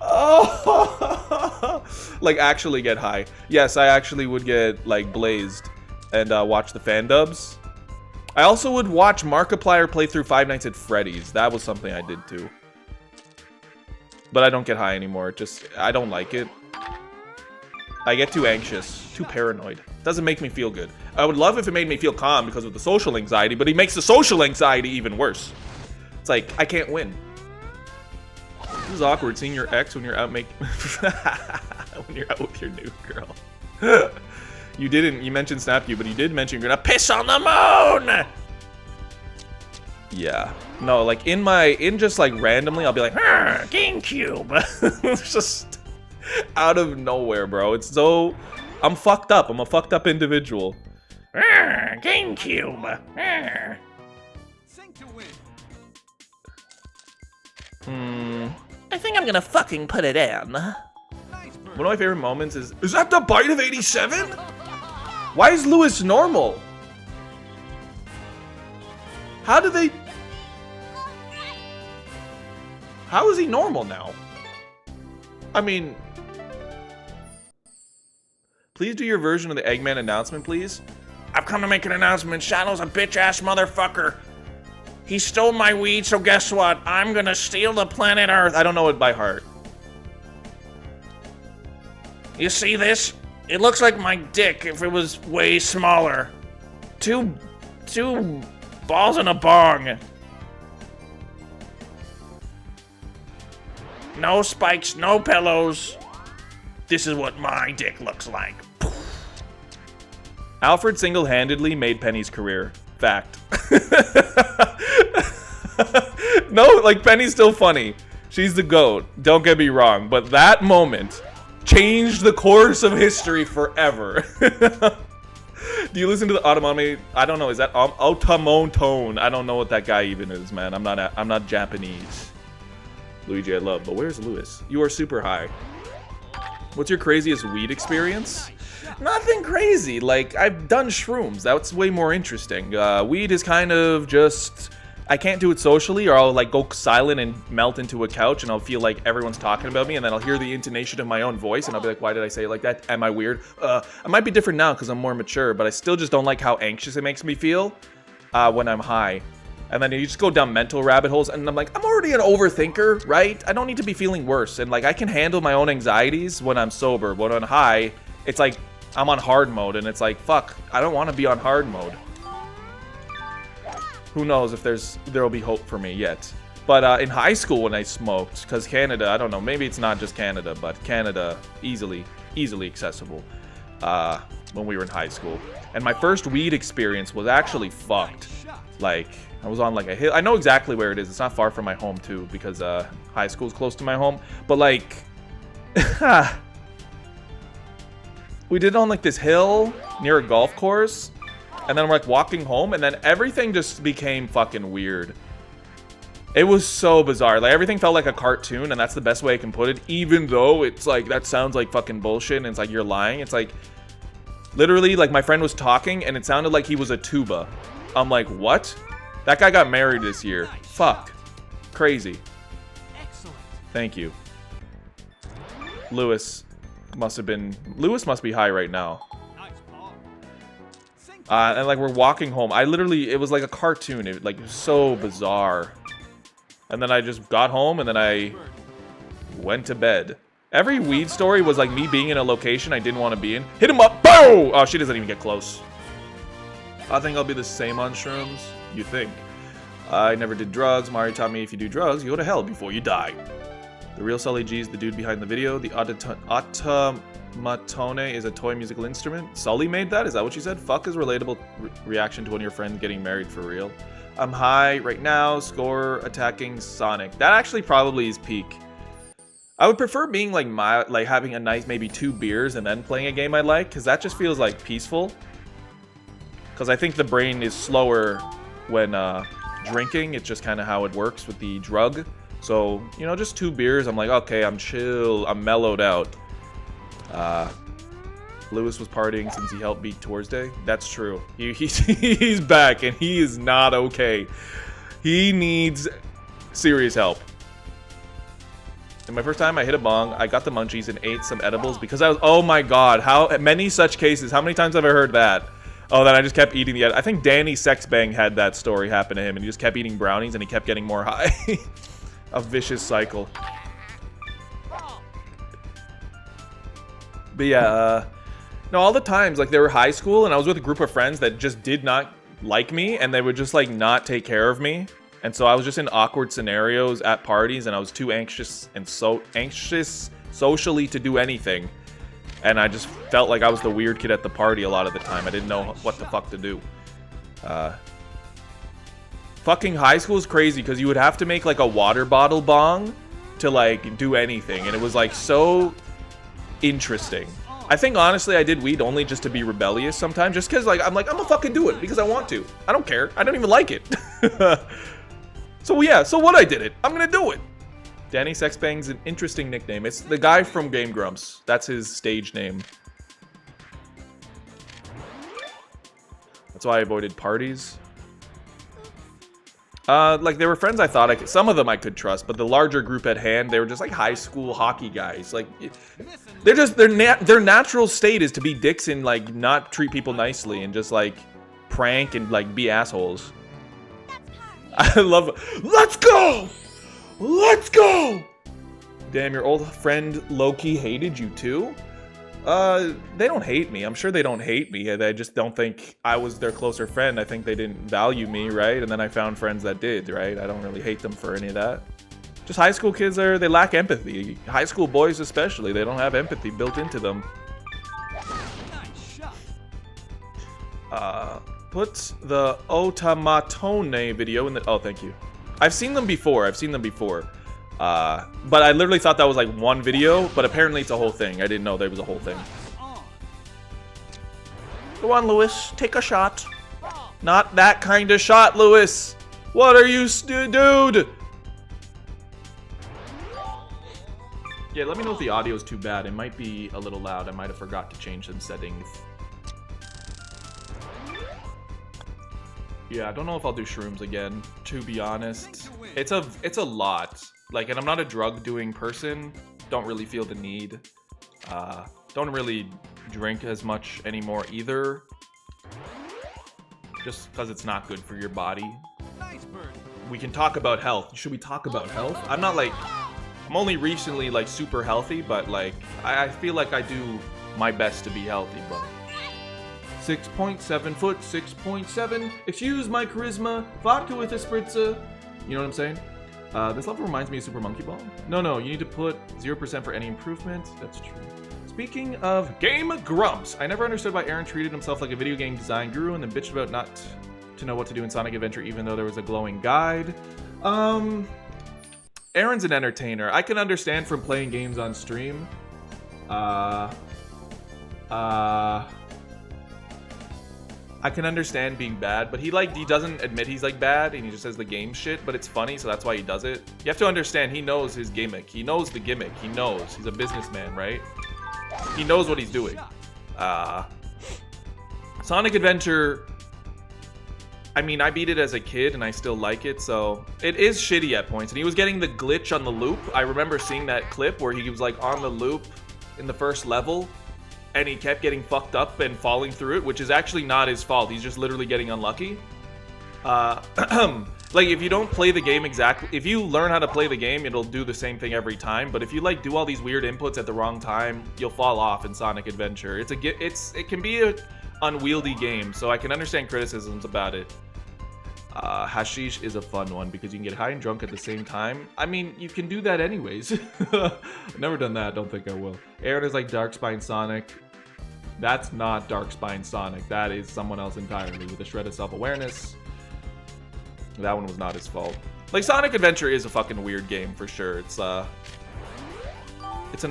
Oh! Like, actually get high. Yes, I actually would get, like, blazed and watch the fan dubs. I also would watch Markiplier play through Five Nights at Freddy's. That was something I did too. But I don't get high anymore. I don't like it. I get too anxious, too paranoid. Doesn't make me feel good. I would love if it made me feel calm because of the social anxiety, but he makes the social anxiety even worse. It's like, I can't win. This is awkward, seeing your ex when you're out when you're out with your new girl. You mentioned Snap You, but you did mention you're gonna piss on the moon! Yeah. No, like, in just, like, randomly, I'll be like, GameCube! It's just out of nowhere, bro. It's so... I'm fucked up. I'm a fucked up individual.
GameCube.
Sink to win.
I think I'm gonna fucking put it in.
Nice bird.
One of my favorite moments is that the bite of 87? Why is Lewis normal? How do they... How is he normal now? I mean... Please do your version of the Eggman announcement, please.
I've come to make an announcement. Shadow's a bitch-ass motherfucker. He stole my weed, so guess what? I'm gonna steal the planet Earth.
I don't know it by heart.
You see this? It looks like my dick if it was way smaller. Two balls in a bong. No spikes, no pillows. This is what my dick looks like.
Alfred single-handedly made Penny's career. Fact. No, like, Penny's still funny. She's the GOAT. Don't get me wrong. But that moment changed the course of history forever. Do you listen to the Otomami? I don't know. Is that Otamontone? I don't know what that guy even is, man. I'm not Japanese. Luigi, I love. But where's Lewis? You are super high. What's your craziest weed experience? Nothing crazy. Like, I've done shrooms. That's way more interesting. Weed is kind of just... I can't do it socially, or I'll, like, go silent and melt into a couch, and I'll feel like everyone's talking about me, and then I'll hear the intonation of my own voice, and I'll be like, why did I say it like that? Am I weird? I might be different now because I'm more mature, but I still just don't like how anxious it makes me feel when I'm high. And then you just go down mental rabbit holes, and I'm like, I'm already an overthinker, right? I don't need to be feeling worse. And, like, I can handle my own anxieties when I'm sober. But on high, it's like I'm on hard mode, and it's like, fuck, I don't want to be on hard mode. Who knows if there'll be hope for me yet. But in high school when I smoked, because Canada, I don't know, maybe it's not just Canada, but Canada, easily accessible when we were in high school. And my first weed experience was actually fucked. Like... I was on, like, a hill. I know exactly where it is. It's not far from my home, too, because high school's close to my home. But, like, we did it on, like, this hill near a golf course. And then I'm, like, walking home, and then everything just became fucking weird. It was so bizarre. Like, everything felt like a cartoon, and that's the best way I can put it. Even though it's, like, that sounds like fucking bullshit, and it's like you're lying. It's, like, literally, like, my friend was talking, and it sounded like he was a tuba. I'm like, what? That guy got married this year. Fuck. Crazy.
Excellent.
Thank you. Lewis must be high right now.
Nice ball. Sink
And like we're walking home. It was like a cartoon. It was so bizarre. And then I just got home and then I went to bed. Every weed story was like me being in a location I didn't want to be in. Hit him up. Boom! Oh, she doesn't even get close. I think I'll be the same on shrooms. You think? I never did drugs. Mario taught me if you do drugs, you go to hell before you die. The real Sully G is the dude behind the video. The automatone is a toy musical instrument. Sully made that? Is that what you said? Fuck is relatable reaction to one of your friends getting married for real. I'm high right now. Score attacking Sonic. That actually probably is peak. I would prefer being like having a nice maybe 2 beers and then playing a game I like, because that just feels like peaceful. Because I think the brain is slower when drinking. It's just kind of how it works with the drug. So, you know, just 2 beers, I'm like, okay, I'm chill, I'm mellowed out. Lewis was partying since he helped beat Toursday. That's true. He's back, and he is not okay. He needs serious help. And my first time I hit a bong, I got the munchies and ate some edibles because I was, oh my god, how many such cases, how many times have I heard that? Oh, then I just kept eating the... I think Danny Sexbang had that story happen to him, and he just kept eating brownies, and he kept getting more high. A vicious cycle. But yeah, no, all the times, like, they were high school, and I was with a group of friends that just did not like me, and they would just, like, not take care of me. And so I was just in awkward scenarios at parties, and I was too anxious and so anxious socially to do anything. And I just felt like I was the weird kid at the party a lot of the time. I didn't know what the fuck to do. Fucking high school is crazy because you would have to make like a water bottle bong to like do anything. And it was like so interesting. I think honestly I did weed only just to be rebellious sometimes. Just because like I'm gonna fucking do it because I want to. I don't care. I don't even like it. So yeah, so what, I did it. I'm gonna do it. Danny Sexbang's an interesting nickname. It's the guy from Game Grumps. That's his stage name. That's why I avoided parties. Like, they were friends I thought I could... Some of them I could trust, but the larger group at hand, they were just, like, high school hockey guys. Like, they're just... Their natural state is to be dicks and, like, not treat people nicely and just, like, prank and, like, be assholes. I love... Let's go! Let's go! Damn, your old friend Loki hated you too? They don't hate me. I'm sure they don't hate me. They just don't think I was their closer friend. I think they didn't value me, right? And then I found friends that did, right? I don't really hate them for any of that. Just high school kids they lack empathy. High school boys especially, they don't have empathy built into them.
Nice shot.
Put the Otamatone video in the... Oh, thank you. I've seen them before. But I literally thought that was like one video, but apparently it's a whole thing. I didn't know there was a whole thing. Go on, Lewis. Take a shot. Not that kind of shot, Lewis. What are you, dude? Yeah, let me know if the audio is too bad. It might be a little loud. I might have forgot to change some settings. Yeah, I don't know if I'll do shrooms again, to be honest. It's a lot. Like, and I'm not a drug-doing person. Don't really feel the need. Don't really drink as much anymore either. Just because it's not good for your body.
Nice bird.
We can talk about health. Should we talk about health? I'm only recently, like, super healthy, but, like, I feel like I do my best to be healthy, but... 6.7 foot, 6.7. Excuse my charisma. Vodka with a spritzer. You know what I'm saying? This level reminds me of Super Monkey Ball. No, you need to put 0% for any improvement. That's true. Speaking of Game Grumps, I never understood why Aaron treated himself like a video game design guru and then bitched about not to know what to do in Sonic Adventure even though there was a glowing guide. Aaron's an entertainer. I can understand from playing games on stream. I can understand being bad, but he doesn't admit he's like bad and he just says the game shit, but it's funny, so that's why he does it. You have to understand, he knows his gimmick. He knows the gimmick. He knows. He's a businessman, right? He knows what he's doing. Sonic Adventure, I mean, I beat it as a kid and I still like it, so it is shitty at points. And he was getting the glitch on the loop. I remember seeing that clip where he was like on the loop in the first level and he kept getting fucked up and falling through it, which is actually not his fault. He's just literally getting unlucky. Like, if you don't play the game exactly, if you learn how to play the game, it'll do the same thing every time. But if you, like, do all these weird inputs at the wrong time, you'll fall off in Sonic Adventure. It can be a unwieldy game, so I can understand criticisms about it. Hashish is a fun one because you can get high and drunk at the same time. I mean, you can do that anyways. I've never done that. Don't think I will. Aaron is like Darkspine Sonic. That's not Darkspine Sonic. That is someone else entirely with a shred of self-awareness. That one was not his fault. Like, Sonic Adventure is a fucking weird game for sure. It's an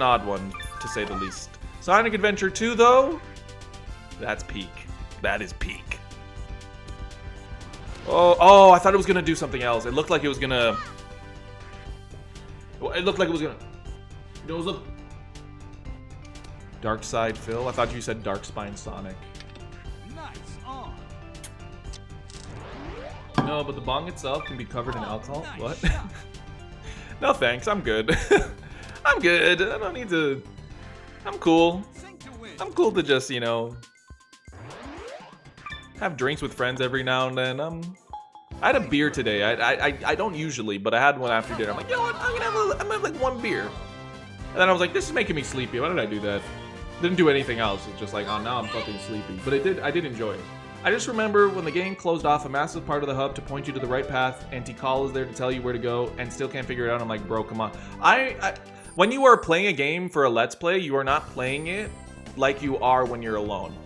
odd one to say the least. Sonic Adventure 2 though, that's peak. That is peak. Oh, I thought it was gonna do something else. It looked like it was gonna. It looked like it was gonna. It was a Dark Side Phil. I thought you said Darkspine Sonic.
Nice on.
No, but the bong itself can be covered in alcohol.
Nice
What?
shot.
No thanks. I'm good. I'm good. I don't need to. I'm cool.
Sink to win.
I'm cool to just, you know, have drinks with friends every now and then. I had a beer today. I don't usually, but I had one after dinner. I'm like, you know what? I'm gonna have like one beer. And then I was like, this is making me sleepy. Why did I do that? Didn't do anything else. It's just like, oh, now I'm fucking sleepy. But I did enjoy it. I just remember when the game closed off a massive part of the hub to point you to the right path, and Tikal is there to tell you where to go, and still can't figure it out. I'm like, bro, come on. When you are playing a game for a Let's Play, you are not playing it like you are when you're alone.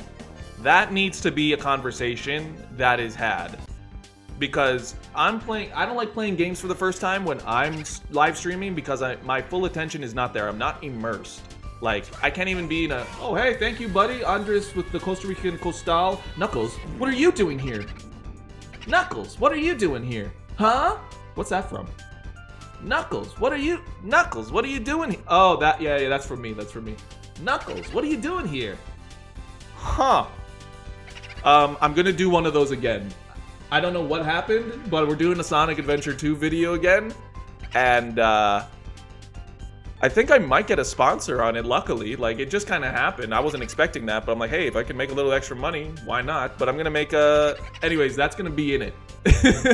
That needs to be a conversation that is had. Because I don't like playing games for the first time when I'm live streaming because my full attention is not there. I'm not immersed. Like, I can't even be in a, oh, hey, thank you, buddy. Andres with the Costa Rican Costal. Knuckles, what are you doing here? Knuckles, what are you doing here? Huh? What's that from? Knuckles, what are you doing here? Oh, yeah, that's for me, Knuckles, what are you doing here? Huh. I'm gonna do one of those again. I don't know what happened, but we're doing a Sonic Adventure 2 video again. And, I think I might get a sponsor on it, luckily. Like, it just kind of happened. I wasn't expecting that, but I'm like, hey, if I can make a little extra money, why not? But I'm gonna make a... Anyways, that's gonna be in it.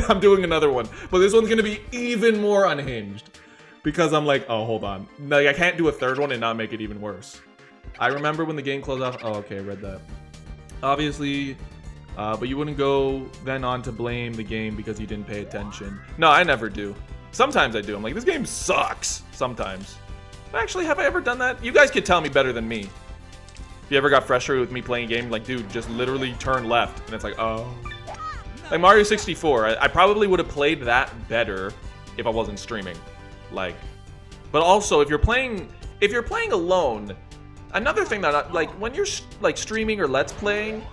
I'm doing another one. But this one's gonna be even more unhinged. Because I'm like, oh, hold on. Like, I can't do a third one and not make it even worse. I remember when the game closed off... Oh, okay, I read that. Obviously... but you wouldn't go then on to blame the game because you didn't pay attention. No, I never do. Sometimes I do. I'm like, this game sucks. Sometimes. Actually, have I ever done that? You guys could tell me better than me. If you ever got frustrated with me playing a game, like, dude, just literally turn left. And it's like, oh. Like Mario 64, I probably would have played that better if I wasn't streaming. Like, but also, if you're playing alone, another thing that, like, when you're, like, streaming or Let's Playing,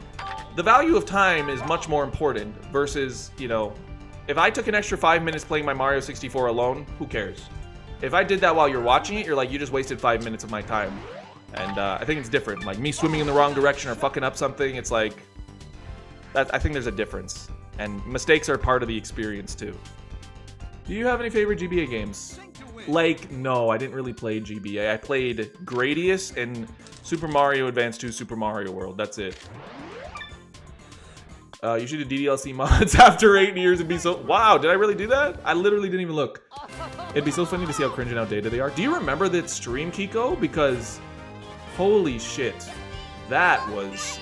the value of time is much more important versus, you know, if I took an extra 5 minutes playing my Mario 64 alone, who cares? If I did that while you're watching it, you're like, you just wasted 5 minutes of my time. And I think it's different. Like, me swimming in the wrong direction or fucking up something, it's like, I think there's a difference. And mistakes are part of the experience, too. Do you have any favorite GBA games? Like, no, I didn't really play GBA. I played Gradius and Super Mario Advance 2 Super Mario World. That's it. You should do DDLC mods after 8 years and be so... Wow, did I really do that? I literally didn't even look. It'd be so funny to see how cringe and outdated they are. Do you remember that stream, Kiko? Because, holy shit, that was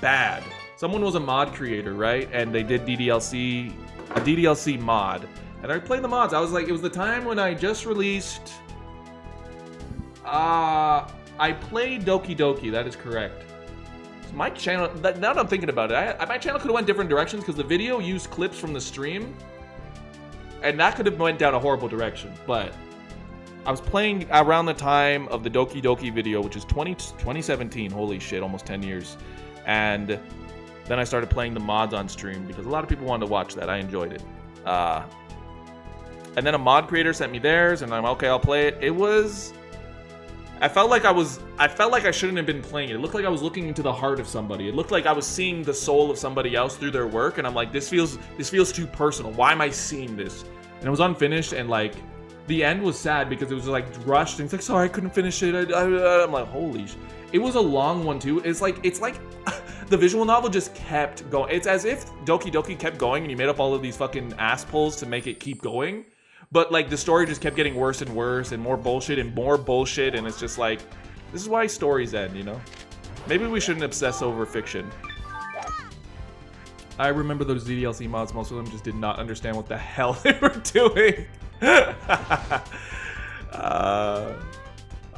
bad. Someone was a mod creator, right? And they did a DDLC mod. And I played the mods. I was like, it was the time when I just released... I played Doki Doki, that is correct. My channel, now that I'm thinking about it, my channel could have went different directions because the video used clips from the stream. And that could have went down a horrible direction. But I was playing around the time of the Doki Doki video, which is 2017. Holy shit, almost 10 years. And then I started playing the mods on stream because a lot of people wanted to watch that. I enjoyed it. And then a mod creator sent me theirs, and I'm okay, I'll play it. It was... I felt like I shouldn't have been playing it. It looked like I was looking into the heart of somebody. It looked like I was seeing the soul of somebody else through their work, and I'm like, this feels too personal. Why am I seeing this? And it was unfinished, and like the end was sad because it was like rushed, and it's like, sorry, I couldn't finish it. I'm like, holy sh... It was a long one too. It's like the visual novel just kept going. It's as if Doki Doki kept going, and you made up all of these fucking ass pulls to make it keep going. But, like, the story just kept getting worse and worse and more bullshit, and it's just like, this is why stories end, you know? Maybe we shouldn't obsess over fiction. I remember those DDLC mods, most of them just did not understand what the hell they were doing. I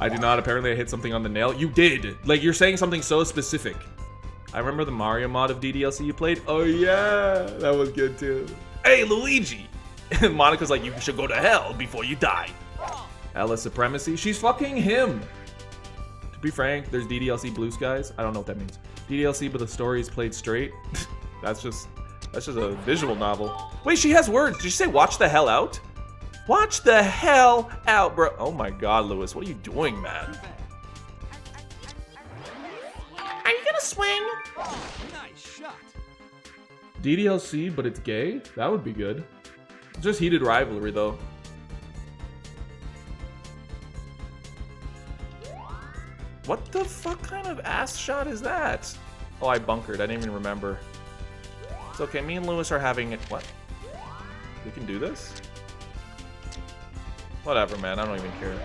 do not. Apparently I hit something on the nail. You did! Like, you're saying something so specific. I remember the Mario mod of DDLC you played. Oh, yeah! That was good, too. Hey, Luigi! Monica's like, you should go to hell before you die. Ella Supremacy? She's fucking him! To be frank, there's DDLC Blue Skies. I don't know what that means. DDLC, but the story is played straight. That's just a visual novel. Wait, she has words. Did you say watch the hell out? Watch the hell out, bro. Oh my god, Lewis. What are you doing, man? Are you gonna swing?
Nice shot.
DDLC, but it's gay? That would be good. Just heated rivalry, though. What the fuck kind of ass shot is that? Oh, I bunkered. I didn't even remember. It's okay. Me and Lewis are having it. What? We can do this? Whatever, man. I don't even care.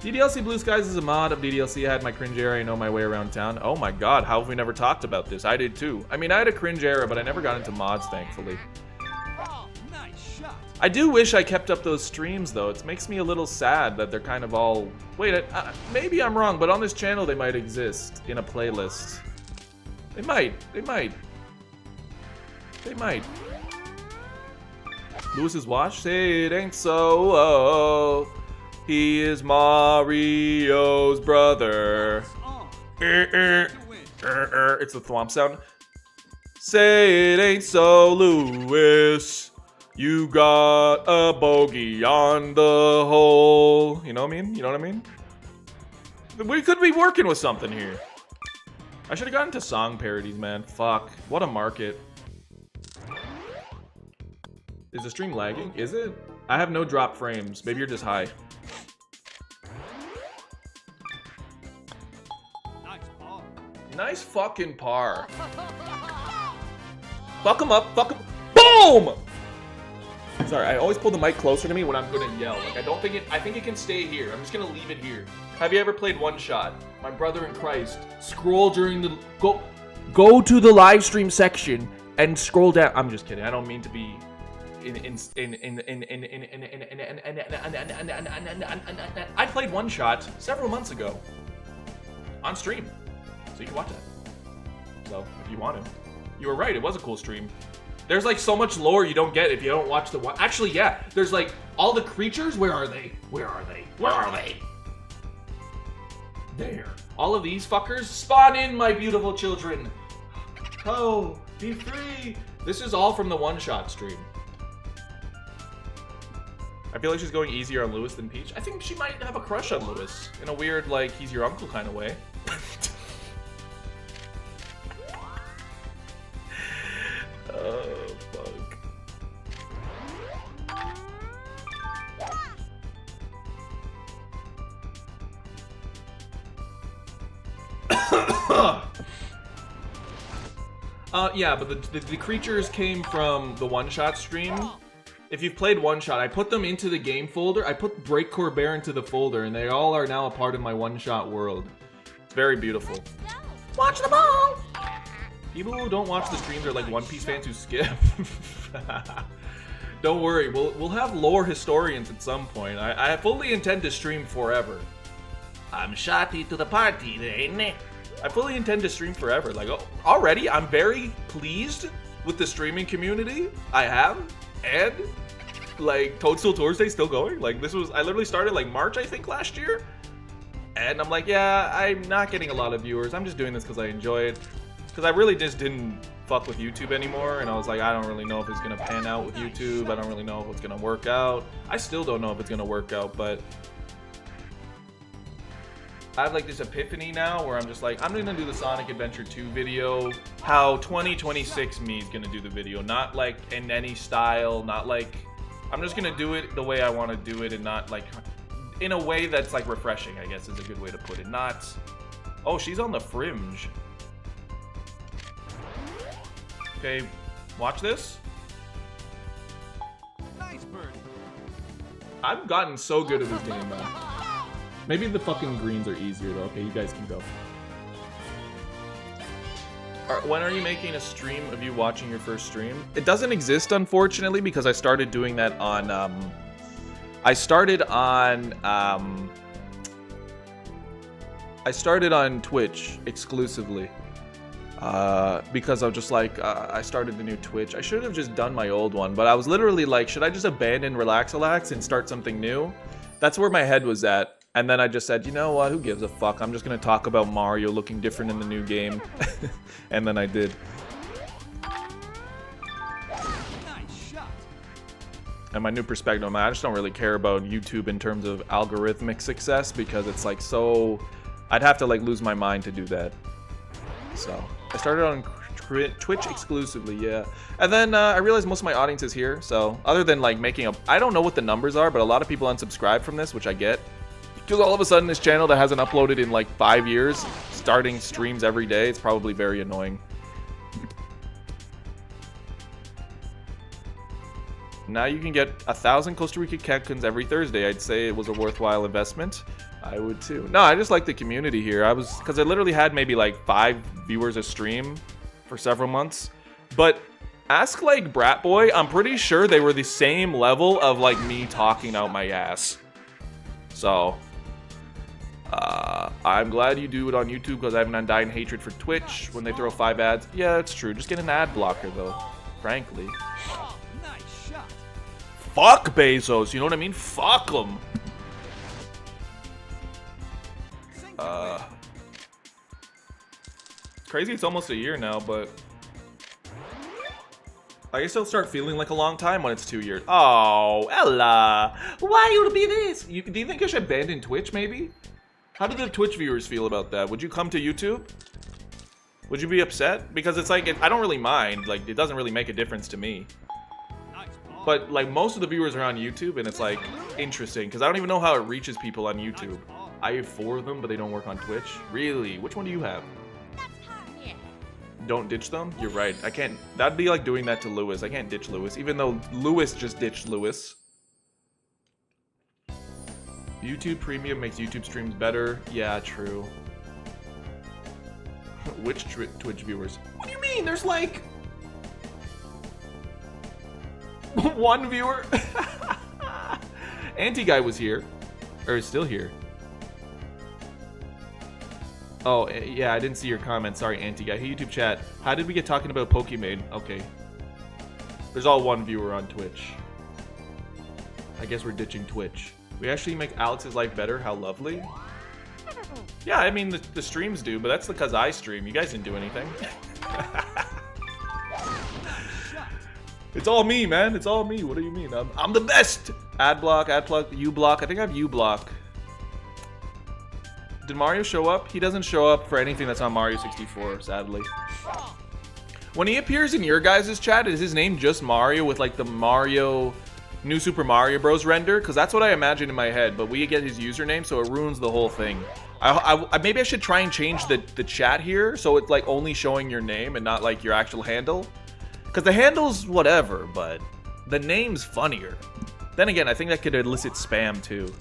DDLC Blue Skies is a mod of DDLC. I had my cringe era. I know my way around town. Oh my god, how have we never talked about this? I did too. I mean, I had a cringe era, but I never got into mods, thankfully.
Oh, nice shot.
I do wish I kept up those streams, though. It makes me a little sad that they're kind of all... Wait, maybe I'm wrong, but on this channel they might exist in a playlist. They might. They might. They might. Lewis's watch? Say it ain't so. Oh, he is Mario's brother. It's the thwomp sound. Say it ain't so, Lewis. You got a bogey on the hole. You know what I mean? You know what I mean? We could be working with something here. I should have gotten to song parodies, man. Fuck. What a market. Is the stream lagging? Is it? I have no drop frames. Maybe you're just high.
Nice ball.
Nice fucking par. Fuck him up. Fuck him. Boom! Sorry, I always pull the mic closer to me when I'm gonna yell. Like, I think it can stay here. I'm just gonna leave it here. Have you ever played One Shot? My brother in Christ. Scroll during the... Go to the live stream section and scroll down. I'm just kidding. I don't mean to be... I played One Shot several months ago. On stream. So you can watch that. So, if you want to. You were right, it was a cool stream. There's like so much lore you don't get if you don't watch the one. Actually, yeah. There's like all the creatures. Where are they? Where are they? Where are they? There. All of these fuckers spawn in, my beautiful children. Oh, be free. This is all from the One Shot stream. I feel like she's going easier on Lewis than Peach. I think she might have a crush on Lewis in a weird, like, he's your uncle kind of way. Oh, fuck. Yeah, but the creatures came from the One Shot stream. If you've played One Shot, I put them into the game folder. I put Breakcore Bear into the folder, and they all are now a part of my One Shot world. It's very beautiful. Watch the ball! People who don't watch the streams are like One Piece fans who skip. Don't worry, we'll have lore historians at some point. I fully intend to stream forever. I'm shotty to the party, ain't it? I fully intend to stream forever. Like, already, I'm very pleased with the streaming community I have. And, like, Toadstool Toursday still going. Like, I literally started, like, March, I think, last year. And I'm like, yeah, I'm not getting a lot of viewers. I'm just doing this because I enjoy it. Because I really just didn't fuck with YouTube anymore. And I was like, I don't really know if it's going to pan out with YouTube. I don't really know if it's going to work out. I still don't know if it's going to work out, but... I have like this epiphany now where I'm just like, I'm gonna do the Sonic Adventure 2 video, how 2026 me is gonna do the video, not like in any style, not like, I'm just gonna do it the way I want to do it and not like, in a way that's like refreshing, I guess is a good way to put it, not, oh, she's on the fringe. Okay, watch this.
Nice birdie.
I've gotten so good at this game, man. Maybe the fucking greens are easier though. Okay, you guys can go. When are you making a stream of you watching your first stream? It doesn't exist, unfortunately, because I started doing that on, I started on Twitch exclusively. Because I was just like, I started the new Twitch. I should have just done my old one, but I was literally like, should I just abandon RELAXALAX and start something new? That's where my head was at. And then I just said, you know what, who gives a fuck? I'm just going to talk about Mario looking different in the new game. And then I did.
Nice shot.
And my new perspective, I just don't really care about YouTube in terms of algorithmic success because it's like so... I'd have to like lose my mind to do that. So, I started on Twitch exclusively, yeah. And then I realized most of my audience is here, so other than like making a... I don't know what the numbers are, but a lot of people unsubscribe from this, which I get. Because all of a sudden this channel that hasn't uploaded in like 5 years, starting streams every day, it's probably very annoying. Now you can get 1,000 Costa Rica Cancun's every Thursday. I'd say it was a worthwhile investment. I would too. No, I just like the community here. Because I literally had maybe like 5 viewers a stream for several months. But ask like Brat Boy, I'm pretty sure they were the same level of like me talking out my ass. So, I'm glad you do it on YouTube because I have an undying hatred for Twitch when they throw 5 ads. Yeah, that's true. Just get an ad blocker though, frankly.
Oh, nice shot.
Fuck Bezos, you know what I mean? Fuck him. Crazy it's almost a year now, but I guess it'll start feeling like a long time when it's 2 years. Oh, Ella, why you be this? Do you think I should abandon Twitch maybe? How do the Twitch viewers feel about that? Would you come to YouTube? Would you be upset? Because it's like, I don't really mind. Like, it doesn't really make a difference to me.
Nice ball.
But like most of the viewers are on YouTube and it's like interesting because I don't even know how it reaches people on YouTube. I have 4 of them, but they don't work on Twitch. Really? Which one do you have? Don't ditch them? You're right. I can't. That'd be like doing that to Lewis. I can't ditch Lewis, even though Lewis just ditched Lewis. YouTube Premium makes YouTube streams better. Yeah, true. Which Twitch viewers? What do you mean? There's like 1 viewer. Anti-Guy was here, or is still here. Oh, yeah, I didn't see your comment. Sorry, Anti-Guy. Hey, YouTube chat. How did we get talking about Pokemon? Okay. There's all 1 viewer on Twitch. I guess we're ditching Twitch. We actually make Alex's life better. How lovely. Yeah, I mean, the streams do, but that's because I stream. You guys didn't do anything. It's all me, man. It's all me. What do you mean? I'm the best. Ad block, U block. I think I have U block. Did Mario show up? He doesn't show up for anything that's on Mario 64, sadly. When he appears in your guys' chat, is his name just Mario with like the Mario, New Super Mario Bros. Render? Because that's what I imagine in my head, but we get his username, so it ruins the whole thing. Maybe I should try and change the chat here, so it's like only showing your name and not like your actual handle. Because the handle's whatever, but the name's funnier. Then again, I think that could elicit spam too.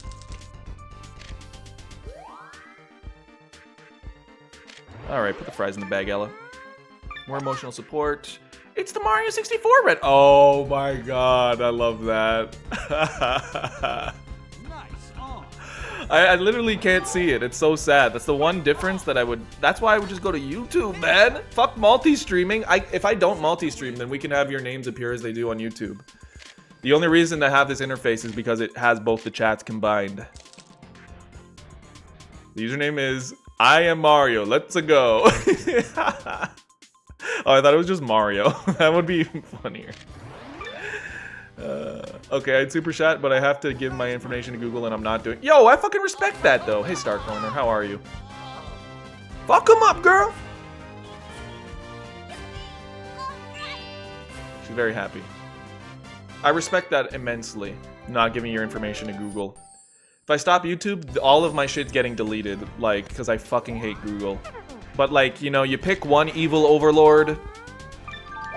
Alright, put the fries in the bag, Ella. More emotional support. It's the Mario 64 red. Oh my god, I love that.
Nice on.
I literally can't see it. It's so sad. That's the one difference that I would... That's why I would just go to YouTube, man. Fuck multi-streaming. If I don't multi-stream, then we can have your names appear as they do on YouTube. The only reason to have this interface is because it has both the chats combined. The username is... I am Mario. Let's go. Oh, I thought it was just Mario. That would be even funnier. Okay, I'd super chat, but I have to give my information to Google, and I'm not doing. Yo, I fucking respect that though. Hey, Star Corner, how are you? Fuck him up, girl. She's very happy. I respect that immensely. Not giving your information to Google. If I stop YouTube, all of my shit's getting deleted, like, because I fucking hate Google. But, like, you know, you pick one evil overlord,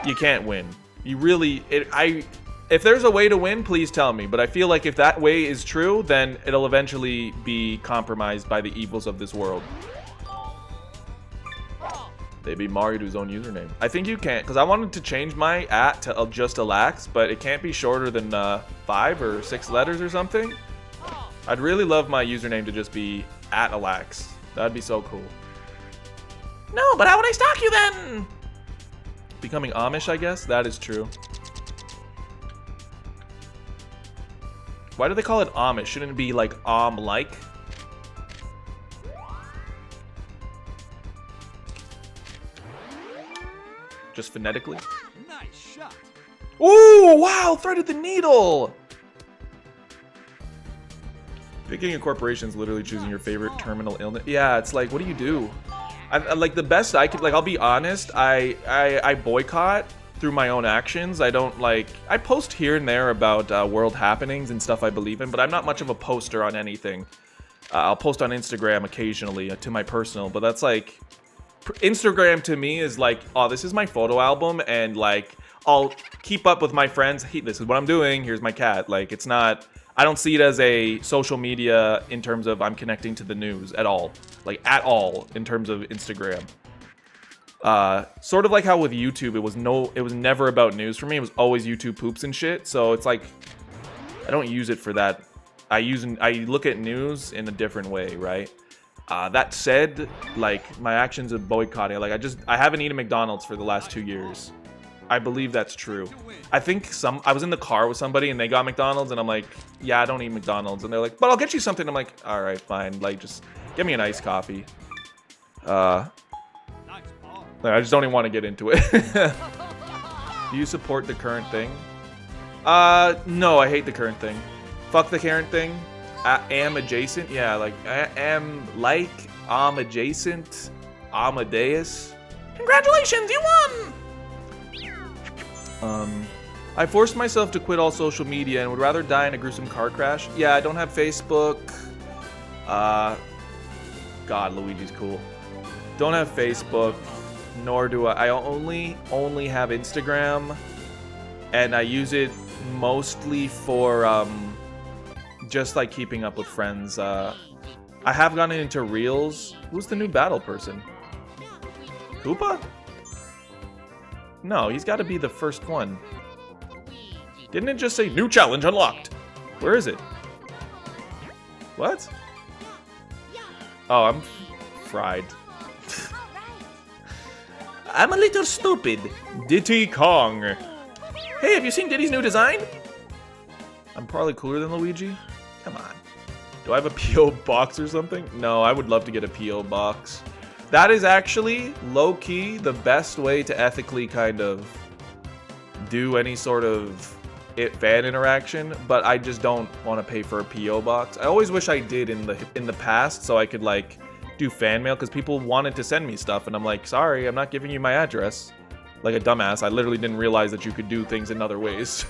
you can't win. You really... If there's a way to win, please tell me. But I feel like if that way is true, then it'll eventually be compromised by the evils of this world. They be Mario to his own username. I think you can't, because I wanted to change my @ to just Alax, but it can't be shorter than 5 or 6 letters or something. I'd really love my username to just be @Alax. That'd be so cool. No, but how would I stalk you then? Becoming Amish, I guess? That is true. Why do they call it Amish? Shouldn't it be like like? Just phonetically?
Nice shot.
Ooh, wow, threaded the needle! Picking a corporation is literally choosing your favorite terminal illness. Yeah, it's like, what do you do? I like, the best I could, like, I'll be honest, I boycott through my own actions. I don't, like, I post here and there about world happenings and stuff I believe in, but I'm not much of a poster on anything. I'll post on Instagram occasionally to my personal, but that's like, Instagram to me is like, oh, this is my photo album, and like, I'll keep up with my friends. Hey, this is what I'm doing. Here's my cat. Like, it's not, I don't see it as a social media in terms of I'm connecting to the news at all. Like, at all, in terms of Instagram. Sort of like how with YouTube, it was never about news for me. It was always YouTube poops and shit. So it's like, I don't use it for that. I look at news in a different way, right? That said, like, my actions of boycotting, like, I haven't eaten McDonald's for the last 2 years. I believe that's true. I think I was in the car with somebody and they got McDonald's and I'm like, yeah, I don't eat McDonald's. And they're like, but I'll get you something. I'm like, all right, fine. Like, just get me an iced coffee. I just don't even want to get into it. Do you support the current thing? No, I hate the current thing. Fuck the current thing. I am adjacent. Yeah, like, I am like, I'm adjacent. Amadeus. Congratulations, you won! I forced myself to quit all social media and would rather die in a gruesome car crash. Yeah, I don't have Facebook. God, Luigi's cool. Don't have Facebook, nor do I only have Instagram, and I use it mostly for just like keeping up with friends. I have gotten into Reels. Who's the new battle person? Koopa? No, he's got to be the first one. Didn't it just say new challenge unlocked? Where is it? What? Oh, I'm fried. I'm a little stupid. Diddy Kong. Hey, have you seen Diddy's new design? I'm probably cooler than Luigi. Come on. Do I have a P.O. box or something? No, I would love to get a P.O. box. That is actually, low-key, the best way to ethically kind of do any sort of fan interaction, but I just don't want to pay for a P.O. box. I always wish I did in the past so I could, like, do fan mail, because people wanted to send me stuff, and I'm like, sorry, I'm not giving you my address. Like a dumbass, I literally didn't realize that you could do things in other ways.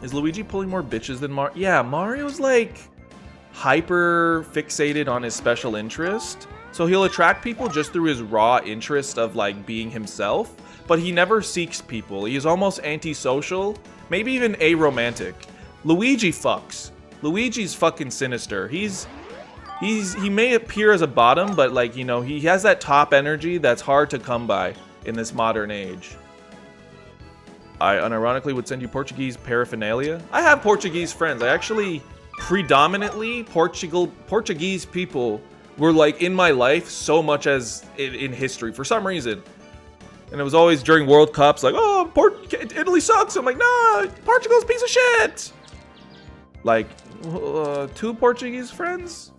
Is Luigi pulling more bitches than Mario? Yeah, Mario's, like, hyper fixated on his special interest, so he'll attract people just through his raw interest of like being himself, but he never seeks people. He is almost antisocial, maybe even aromantic. Luigi fucks. Luigi's fucking sinister. He may appear as a bottom, but like, you know, he has that top energy that's hard to come by in this modern age. I unironically would send you Portuguese paraphernalia. I have Portuguese friends. I actually predominantly Portuguese people were like in my life so much as in history for some reason, and it was always during World Cups, like, oh, Italy sucks. I'm like, nah, Portugal's a piece of shit. Like 2 Portuguese friends.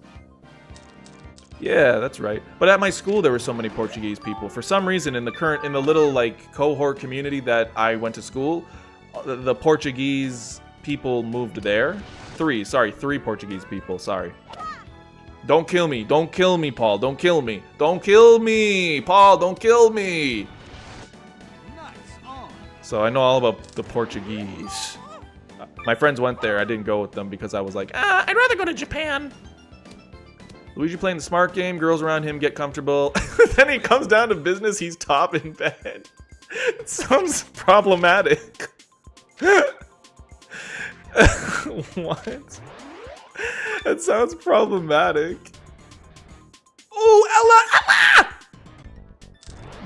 Yeah, that's right. But at my school there were so many Portuguese people for some reason. In the little like cohort community that I went to school, the Portuguese people moved there. 3 Portuguese people, sorry. Don't kill me, Paul, don't kill me. Don't kill me, Paul, don't kill me. So I know all about the Portuguese. My friends went there, I didn't go with them because I was like, I'd rather go to Japan. Luigi playing the smart game, girls around him get comfortable. Then he comes down to business, he's top in bed. It sounds problematic. What? That sounds problematic. Oh, Ella!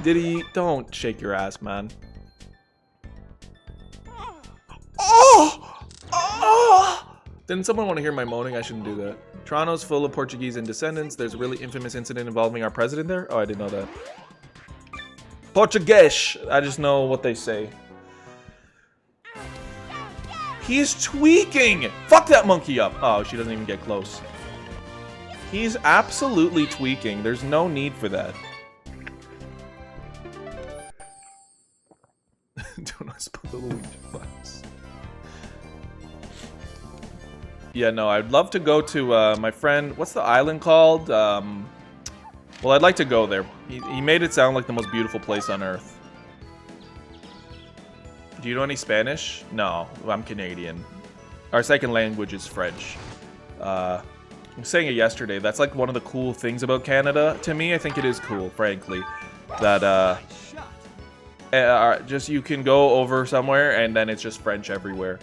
Did he? Don't shake your ass, man. Oh! Didn't someone want to hear my moaning? I shouldn't do that. Toronto's full of Portuguese and descendants. There's a really infamous incident involving our president there. Oh, I didn't know that. Portuguese. I just know what they say. He's tweaking! Fuck that monkey up! Oh, she doesn't even get close. He's absolutely tweaking. There's no need for that. Do not spell the Luigi box. Yeah, no, I'd love to go to my friend. What's the island called? Well, I'd like to go there. He made it sound like the most beautiful place on Earth. Do you know any Spanish? No, I'm Canadian. Our second language is French. I was saying it yesterday. That's like one of the cool things about Canada. To me, I think it is cool, frankly. That, Just you can go over somewhere and then it's just French everywhere.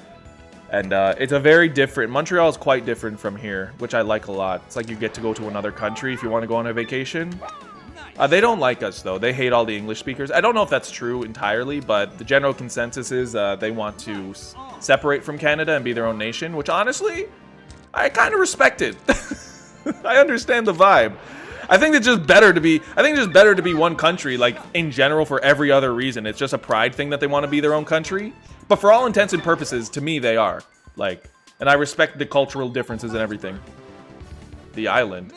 And it's a very different... Montreal is quite different from here, which I like a lot. It's like you get to go to another country if you want to go on a vacation. They don't like us, though. They hate all the English speakers. I don't know if that's true entirely, but the general consensus is they want to separate from Canada and be their own nation, which honestly, I kind of respect it. I understand the vibe. I think it's just better to be... I think it's just better to be one country, like, in general, for every other reason. It's just a pride thing that they want to be their own country. But for all intents and purposes, to me, they are. Like, and I respect the cultural differences and everything. The island.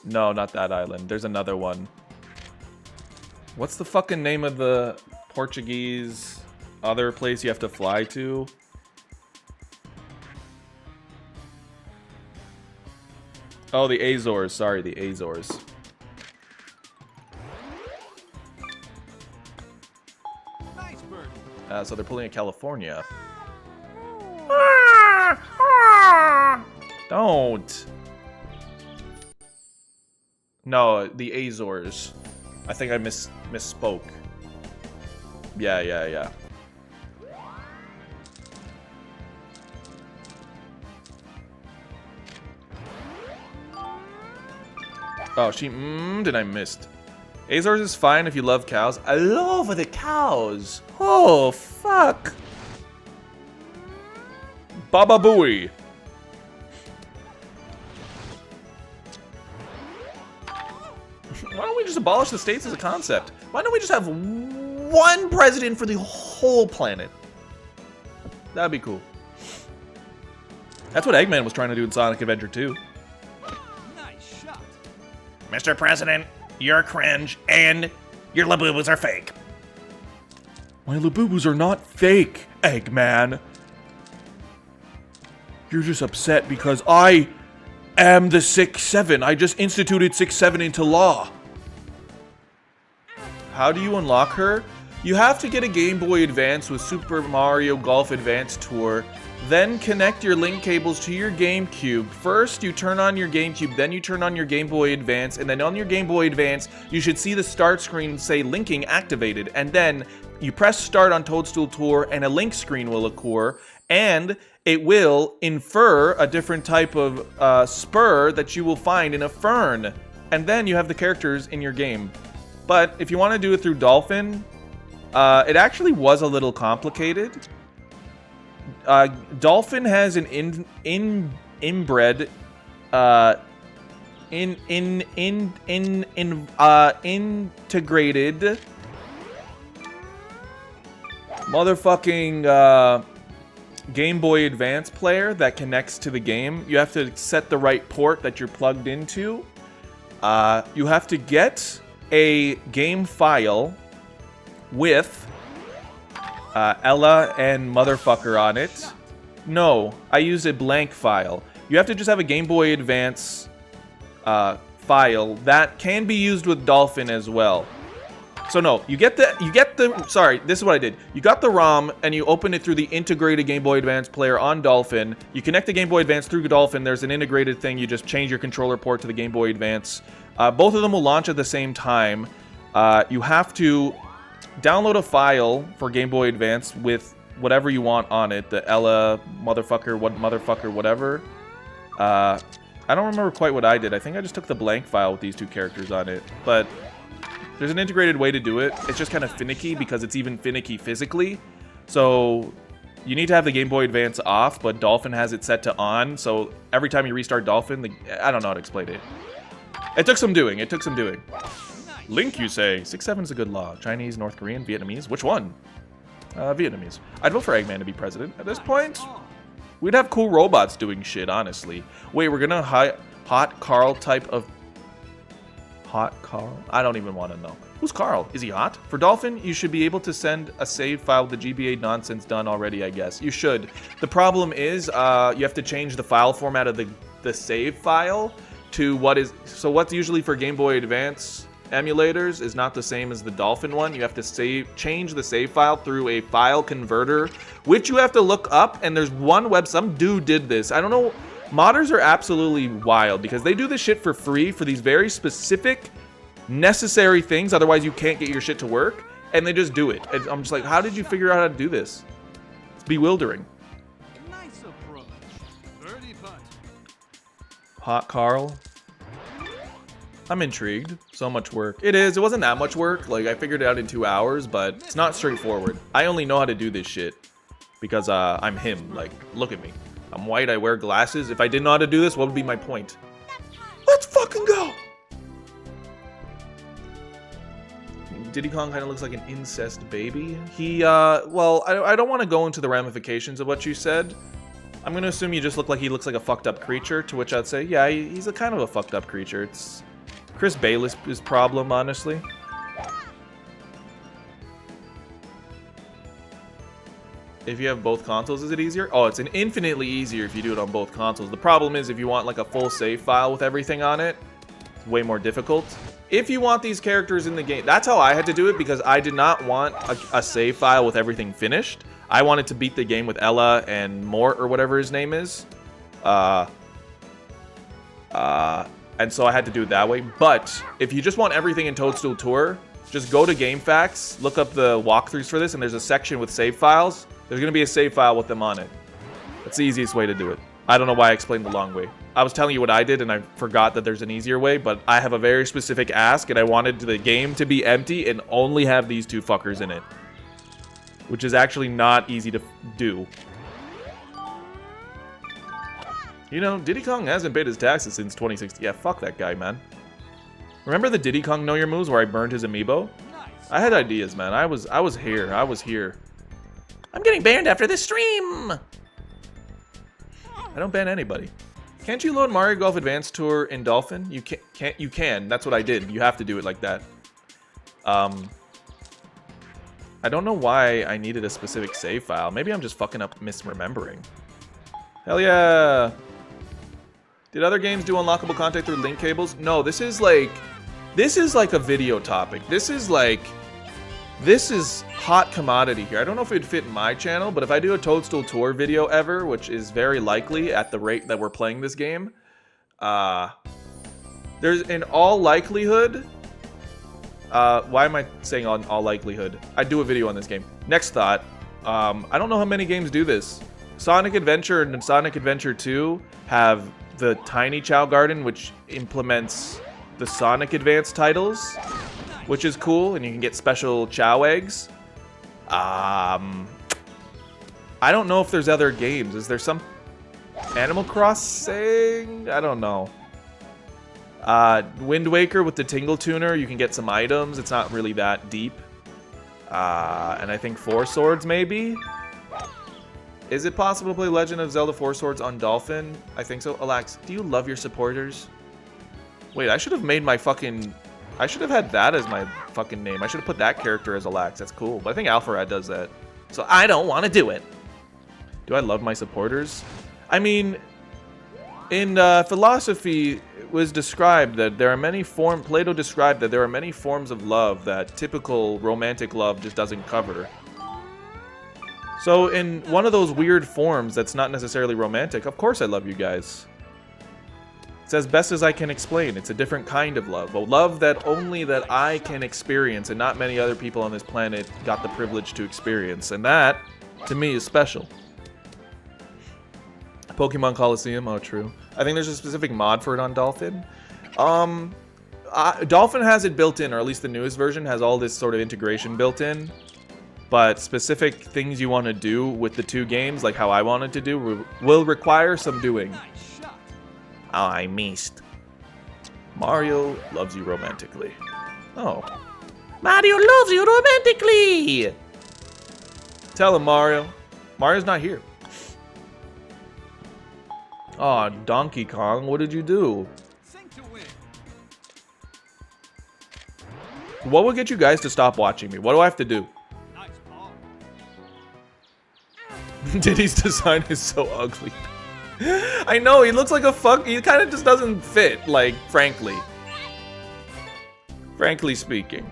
No, not that island. There's another one. What's the fucking name of the Portuguese other place you have to fly to? Oh, the Azores. Sorry, the Azores.
Nice bird.
So they're pulling at California. Don't. No, the Azores. I think I misspoke. Yeah. Oh, did I missed? Azores is fine if you love cows. I love the cows. Oh, fuck. Baba Booey. Why don't we just abolish the states as a concept? Why don't we just have one president for the whole planet? That'd be cool. That's what Eggman was trying to do in Sonic Adventure 2.
Nice shot.
Mr. President, you're cringe, and your Labubu's are fake.
My Labubus are not fake, Eggman. You're just upset because I am the 6-7. I just instituted 6-7 into law. How do you unlock her? You have to get a Game Boy Advance with Super Mario Golf Advance Tour, then connect your link cables to your GameCube. First, you turn on your GameCube, then you turn on your Game Boy Advance, and then on your Game Boy Advance, you should see the start screen say linking activated, and then you press start on Toadstool Tour, and a link screen will occur, and it will infer a different type of spur that you will find in a fern, and then you have the characters in your game. But if you want to do it through Dolphin, it actually was a little complicated. Dolphin has an inbred integrated motherfucking Game Boy Advance player that connects to the game. You have to set the right port that you're plugged into. You have to get a game file with Ella and motherfucker on it. No, I used a blank file. You have to just have a Game Boy Advance file that can be used with Dolphin as well. So no, sorry, this is what I did. You got the ROM and you open it through the integrated Game Boy Advance player on Dolphin. You connect the Game Boy Advance through Dolphin. There's an integrated thing. You just change your controller port to the Game Boy Advance. Both of them will launch at the same time. You have to download a file for Game Boy Advance with whatever you want on it. The Ella, motherfucker, whatever. I don't remember quite what I did. I think I just took the blank file with these two characters on it. But there's an integrated way to do it. It's just kind of finicky because it's even finicky physically. So you need to have the Game Boy Advance off, but Dolphin has it set to on. So every time you restart Dolphin, I don't know how to explain it. It took some doing. Link, you say? 6-7 is a good law. Chinese, North Korean, Vietnamese? Which one? Vietnamese. I'd vote for Eggman to be president. At this point, we'd have cool robots doing shit, honestly. Wait, we're gonna hot Carl type of... Hot Carl? I don't even want to know. Who's Carl? Is he hot? For Dolphin, you should be able to send a save file with the GBA nonsense done already, I guess. You should. The problem is, you have to change the file format of the save file to what is... So what's usually for Game Boy Advance emulators is not the same as the Dolphin one. You have to change the save file through a file converter, which you have to look up, and there's one web... Some dude did this. I don't know... Modders are absolutely wild because they do this shit for free for these very specific, necessary things. Otherwise, you can't get your shit to work. and they just do it. And I'm just like, how did you figure out how to do this? It's bewildering.
Nice approach. Birdie putt.
Hot Carl. I'm intrigued. So much work. It is. It wasn't that much work. Like, I figured it out in 2 hours, but it's not straightforward. I only know how to do this shit because I'm him. Like, look at me. I'm white. I wear glasses. If I didn't know how to do this, what would be my point? Let's fucking go! Diddy Kong kind of looks like an incest baby. He, well, I don't want to go into the ramifications of what you said. I'm going to assume you just look like he looks like a fucked up creature, to which I'd say, yeah, he's a kind of a fucked up creature. It's Chris Bayless's problem, honestly. If you have both consoles, is it easier? Oh, it's infinitely easier if you do it on both consoles. The problem is if you want like a full save file with everything on it, it's way more difficult. If you want these characters in the game, that's how I had to do it because I did not want a save file with everything finished. I wanted to beat the game with Ella and Mort or whatever his name is. And so I had to do it that way. But if you just want everything in Toadstool Tour, just go to GameFAQs, look up the walkthroughs for this, and there's a section with save files. There's going to be a save file with them on it. That's the easiest way to do it. I don't know why I explained the long way. I was telling you what I did, and I forgot that there's an easier way, but I have a very specific ask, and I wanted the game to be empty and only have these two fuckers in it. Which is actually not easy to do. You know, Diddy Kong hasn't paid his taxes since 2016. Yeah, fuck that guy, man. Remember the Diddy Kong Know Your Moves where I burned his amiibo? I had ideas, man. I was here. I was here. I'm getting banned after this stream! I don't ban anybody. Can't you load Mario Golf Advance Tour in Dolphin? You can't. You can. That's what I did. You have to do it like that. I don't know why I needed a specific save file. Maybe I'm just fucking up misremembering. Hell yeah! Did other games do unlockable content through link cables? No, this is like a video topic. This is hot commodity here. I don't know if it'd fit in my channel, but if I do a Toadstool Tour video ever, which is very likely at the rate that we're playing this game, there's in all likelihood, why am I saying on all likelihood? I'd do a video on this game. Next thought, I don't know how many games do this. Sonic Adventure and Sonic Adventure 2 have the Tiny Chow Garden, which implements the Sonic Advance titles, which is cool, and you can get special Chow eggs. I don't know if there's other games. Is there some Animal Crossing? I don't know. Wind Waker with the Tingle Tuner, you can get some items. It's not really that deep. And I think Four Swords, maybe? Is it possible to play Legend of Zelda Four Swords on Dolphin? I think so. Alax, do you love your supporters? Wait, I should have made my fucking... I should have had that as my fucking name. I should have put that character as Alax. That's cool. But I think Alpharad does that. So I don't want to do it. Do I love my supporters? I mean, in philosophy, it was described that there are many forms... Plato described that there are many forms of love that typical romantic love just doesn't cover. So in one of those weird forms that's not necessarily romantic, of course I love you guys. It's as best as I can explain. It's a different kind of love. A love that only that I can experience and not many other people on this planet got the privilege to experience. And that, to me, is special. Pokemon Coliseum, oh true. I think there's a specific mod for it on Dolphin. Dolphin has it built in, or at least the newest version has all this sort of integration built in. But specific things you want to do with the two games, like how I wanted to do, will require some doing. Oh, I missed. Mario loves you romantically. Oh. Mario loves you romantically! Tell him, Mario. Mario's not here. Aw, oh, Donkey Kong, what did you do? What would get you guys to stop watching me? What do I have to do? Diddy's design is so ugly. I know, he looks like a fuck. He kind of just doesn't fit, like, frankly. Frankly speaking.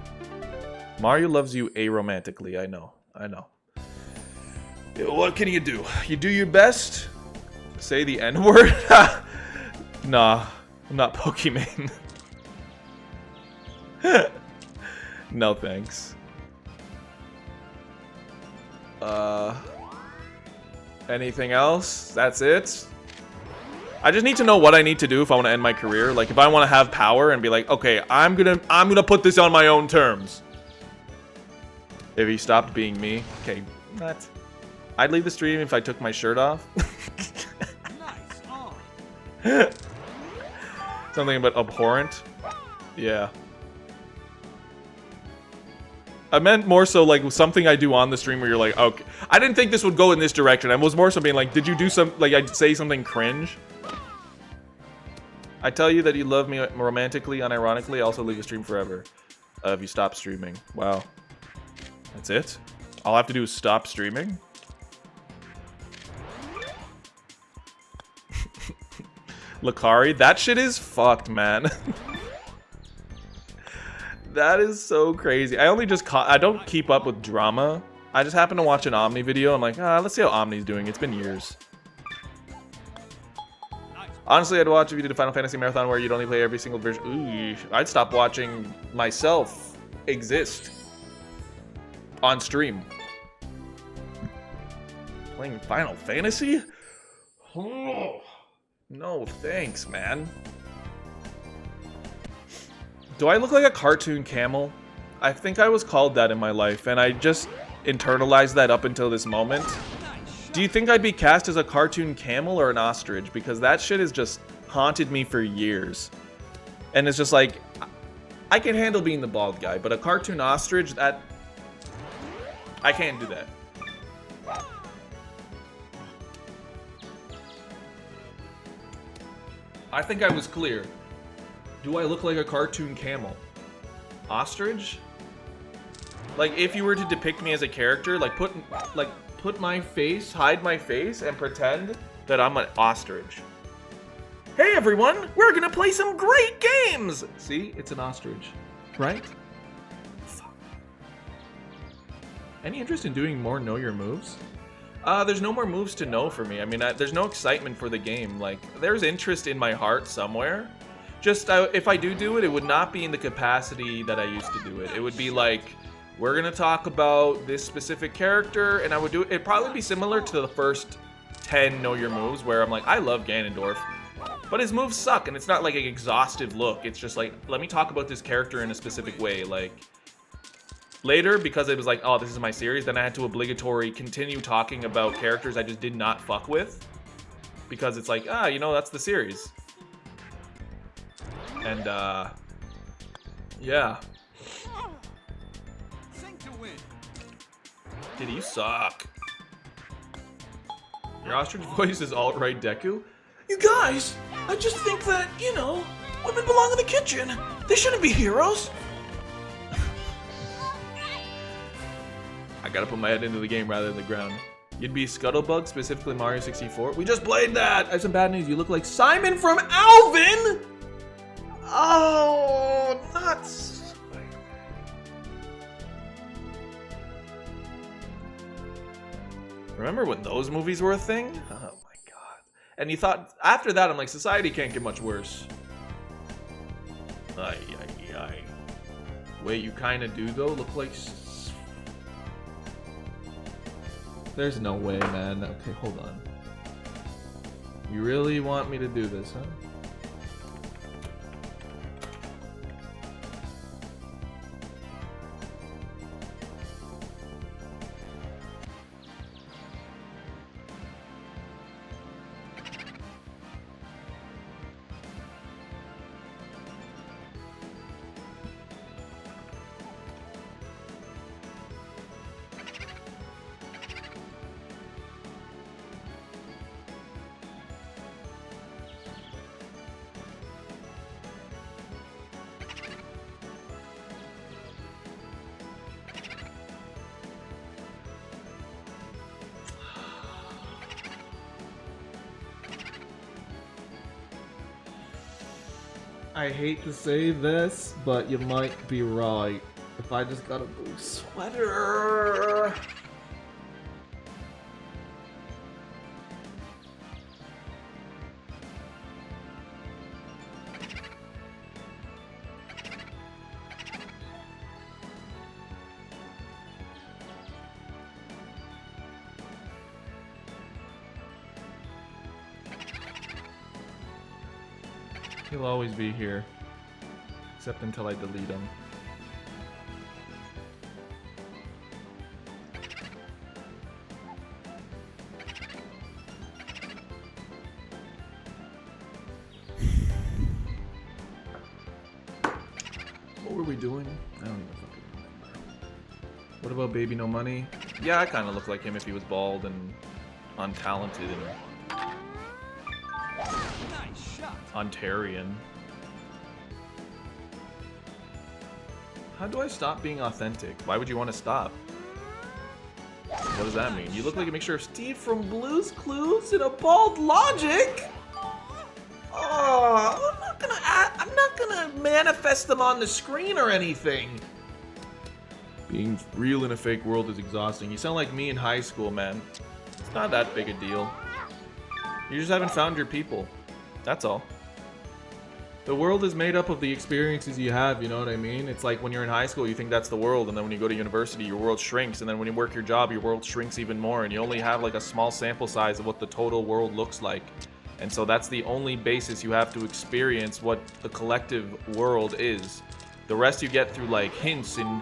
Mario loves you aromantically, I know. I know. What can you do? You do your best. Say the N-word? Nah, I'm not Pokemon. No thanks. Anything else? That's it? I just need to know what I need to do if I want to end my career. Like, if I want to have power and be like, okay, I'm gonna put this on my own terms. If he stopped being me. Okay, what? I'd leave the stream if I took my shirt off.
Nice on.
Something about abhorrent. Yeah. I meant more so like something I do on the stream where you're like, okay. I didn't think this would go in this direction. I was more so being like, did you do some, like I'd say something cringe? I tell you that you love me romantically, unironically, I also leave the stream forever. If you stop streaming. Wow. That's it? All I have to do is stop streaming? Lakari, that shit is fucked, man. That is so crazy. I only just I don't keep up with drama. I just happened to watch an Omni video. I'm like, let's see how Omni's doing. It's been years. Honestly, I'd watch if you did a Final Fantasy marathon where you'd only play every single version. Ooh, I'd stop watching myself exist on stream. Playing Final Fantasy? Oh, no, thanks, man. Do I look like a cartoon camel? I think I was called that in my life, and I just internalized that up until this moment. Do you think I'd be cast as a cartoon camel or an ostrich? Because that shit has just haunted me for years. And it's just like, I can handle being the bald guy, but a cartoon ostrich, that... I can't do that. I think I was clear. Do I look like a cartoon camel? Ostrich? Like, if you were to depict me as a character, like put my face, hide my face, and pretend that I'm an ostrich. Hey everyone, we're gonna play some great games! See, it's an ostrich, right? Any interest in doing more Know Your Moves? There's no more moves to know for me. I mean, there's no excitement for the game. Like, there's interest in my heart somewhere. Just, if I do it, it would not be in the capacity that I used to do it. It would be like, we're gonna talk about this specific character, and I would do it. It'd probably be similar to the first 10 Know Your Moves, where I'm like, I love Ganondorf, but his moves suck, and it's not like an exhaustive look. It's just like, let me talk about this character in a specific way. Like, later, because it was like, oh, this is my series, then I had to obligatory continue talking about characters I just did not fuck with, because it's like, you know, that's the series. And, yeah.
Sing to win.
Did you suck? Your ostrich voice is alt-right Deku? You guys, I just think that, you know, women belong in the kitchen. They shouldn't be heroes. I gotta put my head into the game rather than the ground. You'd be Scuttlebug, specifically Mario 64. We just played that! I have some bad news. You look like Simon from Alvin! Oh, nuts! Remember when those movies were a thing? Oh my god. And you thought, after that, I'm like, society can't get much worse. Ay, ay, ay. Wait, you kinda do though? Look like... There's no way, man. Okay, hold on. You really want me to do this, huh? I hate to say this, but you might be right. If I just got a blue sweater. He'll always be here. Except until I delete him. What were we doing? I don't even fucking remember. What about Baby No Money? Yeah, I kind of look like him if he was bald and untalented and
Nice shot.
Ontarian. How do I stop being authentic? Why would you want to stop? What does that mean? You look like a mixture of Steve from Blue's Clues and a bald Logic? Oh, I'm not gonna manifest them on the screen or anything. Being real in a fake world is exhausting. You sound like me in high school, man. It's not that big a deal. You just haven't found your people. That's all. The world is made up of the experiences you have, you know what I mean? It's like when you're in high school, you think that's the world, and then when you go to university, your world shrinks, and then when you work your job, your world shrinks even more, and you only have like a small sample size of what the total world looks like. And so that's the only basis you have to experience what the collective world is. The rest you get through like hints and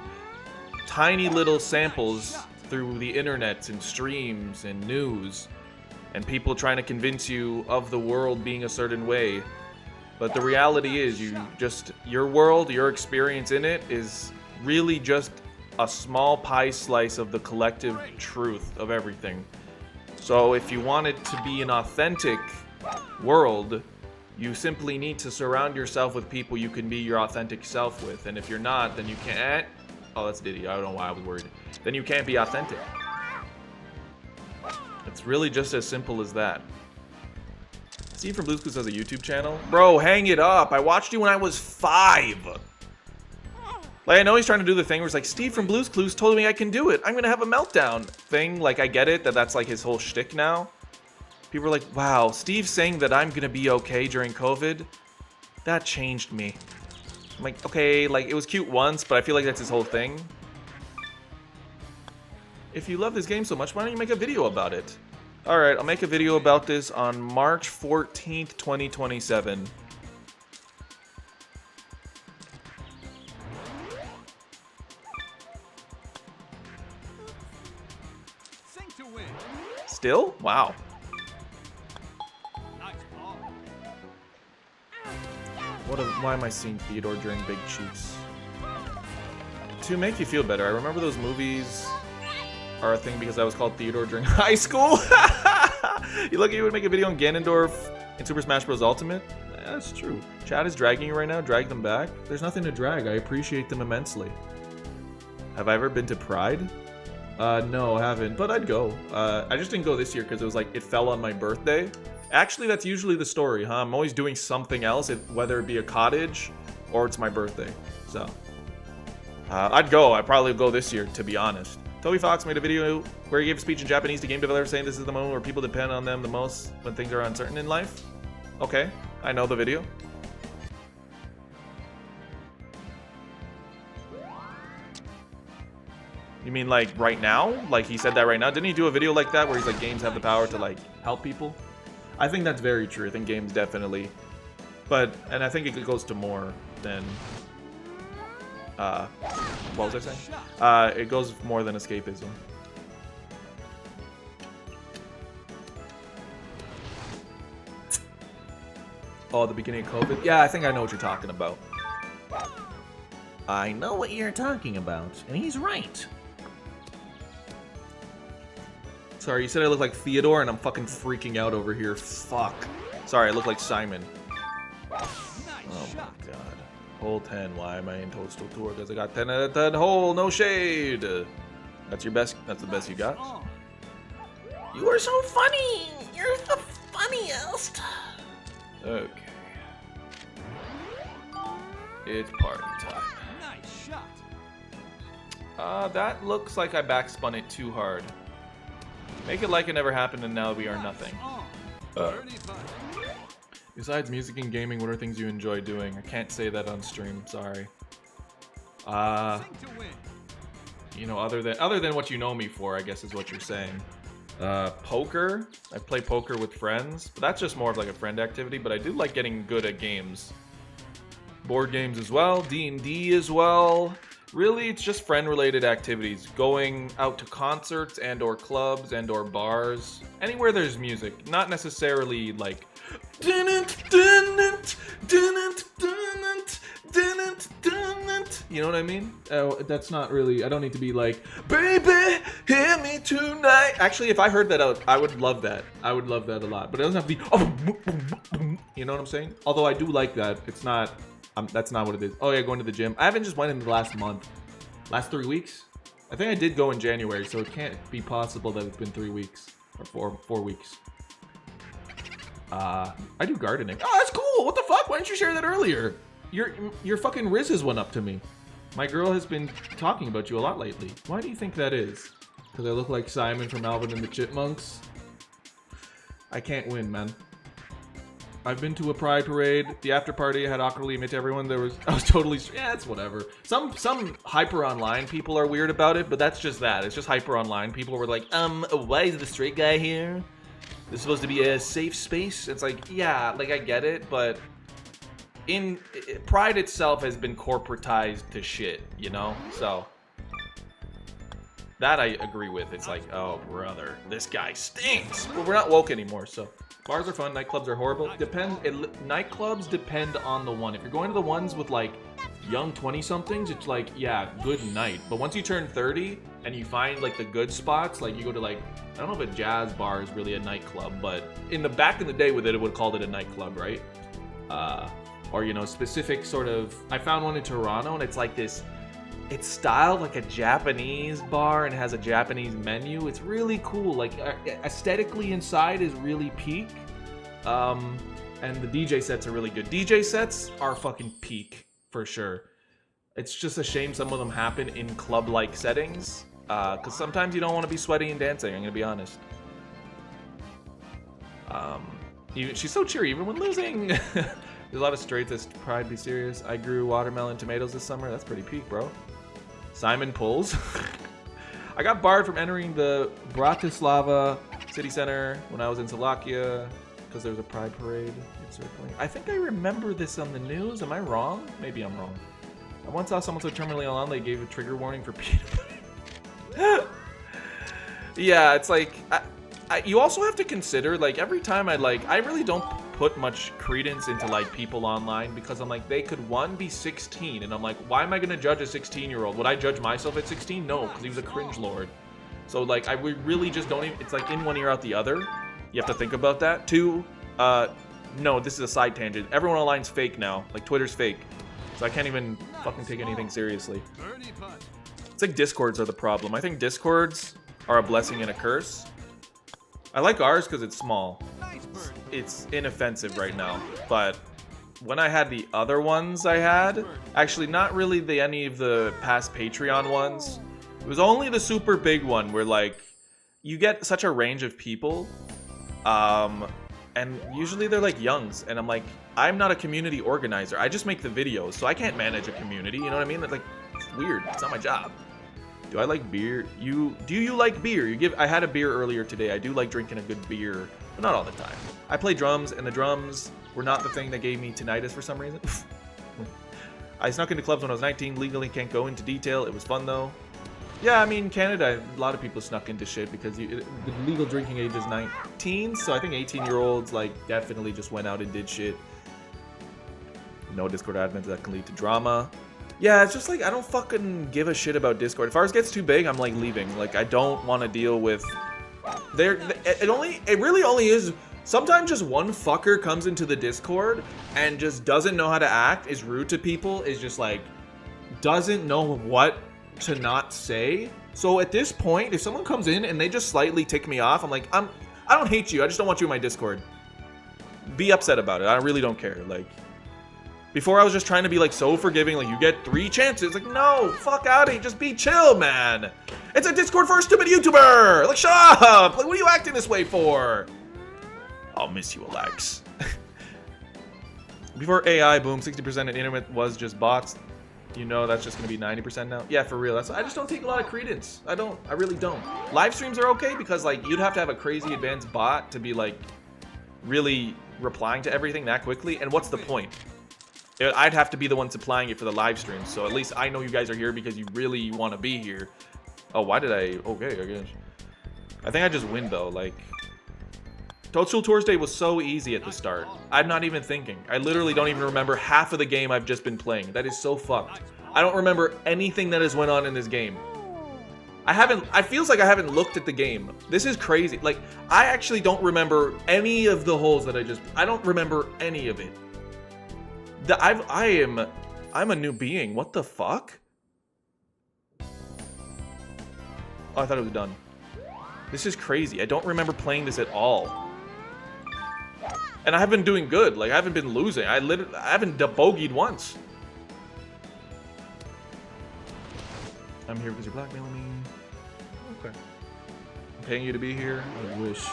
tiny little samples through the internet and streams and news and people trying to convince you of the world being a certain way. But the reality is your world, your experience in it is really just a small pie slice of the collective truth of everything. So if you want it to be an authentic world, you simply need to surround yourself with people you can be your authentic self with. And if you're not, then you can't. Oh, that's Diddy. I don't know why I was worried. Then you can't be authentic. It's really just as simple as that. Steve from Blue's Clues has a YouTube channel. Bro, hang it up. I watched you when I was 5. Like, I know he's trying to do the thing where it's like, Steve from Blue's Clues told me I can do it. I'm going to have a meltdown thing. Like, I get it that that's like his whole shtick now. People are like, wow, Steve's saying that I'm going to be okay during COVID. That changed me. I'm like, okay, like, it was cute once, but I feel like that's his whole thing. If you love this game so much, why don't you make a video about it? Alright, I'll make a video about this on March 14th, 2027.
Sink to win.
Still? Wow.
Nice ball.
Why am I seeing Theodore during Big Chiefs? To make you feel better, I remember those movies are a thing because I was called Theodore during high school. You look, you would make a video on Ganondorf in Super Smash Bros. Ultimate? Yeah, that's true. Chad is dragging you right now. Drag them back. There's nothing to drag. I appreciate them immensely. Have I ever been to Pride? No, I haven't, but I'd go. I just didn't go this year because it was like, it fell on my birthday. Actually, that's usually the story, huh? I'm always doing something else, whether it be a cottage or it's my birthday. So, I'd go. I'd probably go this year, to be honest. Toby Fox made a video where he gave a speech in Japanese to game developers saying this is the moment where people depend on them the most when things are uncertain in life. Okay, I know the video. You mean like right now? Like he said that right now? Didn't he do a video like that where he's like, games have the power to like help people? I think that's very true. I think games definitely. And I think it goes to more than... what was I saying? It goes more than escapism. Oh, the beginning of COVID? Yeah, I think I know what you're talking about. I know what you're talking about, and he's right. Sorry, you said I look like Theodore, and I'm fucking freaking out over here. Fuck. Sorry, I look like Simon. Oh my god. Hole 10. Why am I in Toadstool Tour? Because I got 10 out of 10 hole. No shade. That's your best. That's the best you got. You are so funny. You're the funniest. Okay. It's party time.
Nice shot.
That looks like I backspun it too hard. Make it like it never happened and now we are nothing. Besides music and gaming, what are things you enjoy doing? I can't say that on stream, sorry. You know, other than what you know me for, I guess is what you're saying. Poker. I play poker with friends, but that's just more of like a friend activity. But I do like getting good at games. Board games as well. D&D as well. Really, it's just friend-related activities. Going out to concerts and or clubs and or bars. Anywhere there's music. Not necessarily like... You know what I mean? Oh, that's not really... I don't need to be like, baby, hear me tonight. Actually, if I heard that out, I would love that. I would love that a lot. But it doesn't have to be... You know what I'm saying? Although I do like that. It's not... that's not what it is. Oh yeah, going to the gym. I haven't just went in the last month. Last 3 weeks? I think I did go in January, so it can't be possible that it's been 3 weeks. Or 4 weeks. I do gardening. Oh, that's cool! What the fuck? Why didn't you share that earlier? Your fucking Riz has went up to me. My girl has been talking about you a lot lately. Why do you think that is? Because I look like Simon from Alvin and the Chipmunks? I can't win, man. I've been to a pride parade. The after party I had awkwardly admit to everyone I was totally... Yeah, it's whatever. Some hyper online people are weird about it, but that's just that. It's just hyper online. People were like, why is the straight guy here? This is supposed to be a safe space? It's like, yeah, like I get it, but... Pride itself has been corporatized to shit, you know? So... That I agree with. It's like, oh, brother, this guy stinks. But we're not woke anymore, so... Bars are fun, nightclubs are horrible. Nightclubs depend on the one. If you're going to the ones with like young 20-somethings, it's like, yeah, good night. But once you turn 30 and you find like the good spots, like you go to like, I don't know if a jazz bar is really a nightclub, but back in the day with it would have called it a nightclub, right? Or, you know, specific sort of, I found one in Toronto and it's like this, it's styled like a Japanese bar and has a Japanese menu. It's really cool. Like aesthetically inside is really peak. And the DJ sets are really good. DJ sets are fucking peak for sure. It's just a shame some of them happen in club-like settings. Because sometimes you don't want to be sweaty and dancing, I'm gonna be honest. She's so cheery even when losing. There's a lot of straights that pride be serious. I grew watermelon tomatoes this summer. That's pretty peak, bro. Simon pulls. I got barred from entering the Bratislava city center when I was in Slovakia because there was a pride parade circling. I think I remember this on the news. Am I wrong? Maybe I'm wrong. I once saw someone so terminally on they gave a trigger warning for peanut butter. Yeah, it's like you also have to consider like every time I really don't put much credence into like people online because I'm like they could be 16 and I'm like why am I gonna judge a 16-year-old? Would I judge myself at 16? No, because he was a cringe lord. So like we really just don't even. It's like in one ear out the other. You have to think about that. 2, no, this is a side tangent. Everyone online's fake now. Like Twitter's fake, so I can't even fucking take anything seriously. It's like Discords are the problem. I think Discords are a blessing and a curse. I like ours because it's small. It's inoffensive right now, but when I had the other ones I had, actually not really any of the past Patreon ones, it was only the super big one where like you get such a range of people, and usually they're like youngs, and I'm like, I'm not a community organizer, I just make the videos, so I can't manage a community, you know what I mean? It's like, it's weird, it's not my job. Do I like beer? Do you like beer? I had a beer earlier today. I do like drinking a good beer, but not all the time. I play drums, and the drums were not the thing that gave me tinnitus for some reason. I snuck into clubs when I was 19. Legally can't go into detail. It was fun though. Yeah, I mean Canada, a lot of people snuck into shit because the legal drinking age is 19. So I think 18-year-olds like definitely just went out and did shit. No Discord admins that can lead to drama. Yeah, it's just like, I don't fucking give a shit about Discord. If ours gets too big, I'm like leaving. Like, I don't want to deal with... It really only is... Sometimes just one fucker comes into the Discord and just doesn't know how to act, is rude to people, is just like... Doesn't know what to not say. So at this point, if someone comes in and they just slightly tick me off, I'm like, I don't hate you, I just don't want you in my Discord. Be upset about it, I really don't care, like... Before I was just trying to be like so forgiving, like you get 3 chances. Like, no, fuck out of here, just be chill, man. It's a Discord for a stupid YouTuber. Like, shut up. Like, what are you acting this way for? I'll miss you, Alex. Before AI boom, 60% of the internet was just bots. You know that's just gonna be 90% now? Yeah, for real. I just don't take a lot of credence. I really don't. Live streams are okay because like you'd have to have a crazy advanced bot to be like really replying to everything that quickly. And what's the point? I'd have to be the one supplying it for the live stream. So at least I know you guys are here because you really want to be here. Oh, why did I? Okay, I guess. I think I just win though. Like Toadstool Toursday was so easy at the start. I'm not even thinking. I literally don't even remember half of the game I've just been playing. That is so fucked. I don't remember anything that has went on in this game. I feels like I haven't looked at the game. This is crazy. Like, I actually don't remember any of the holes that I don't remember any of it. I'm a new being. What the fuck? Oh, I thought it was done. This is crazy. I don't remember playing this at all. And I have been doing good. Like, I haven't been losing. I haven't bogeyed once. I'm here because you're blackmailing me. Okay. I'm paying you to be here. I wish.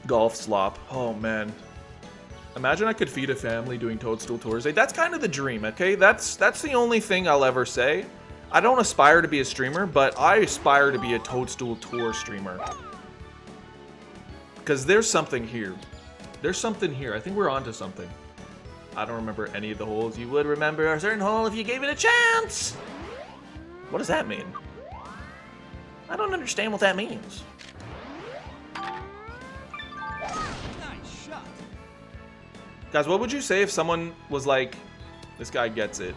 Golf slop. Oh, man. Imagine I could feed a family doing Toadstool Toursday. That's kind of the dream, okay? That's the only thing I'll ever say. I don't aspire to be a streamer, but I aspire to be a Toadstool Tour streamer. Because there's something here. There's something here. I think we're onto something. I don't remember any of the holes. You would remember a certain hole if you gave it a chance. What does that mean? I don't understand what that means.
Nice shot.
Guys, what would you say if someone was like, this guy gets it?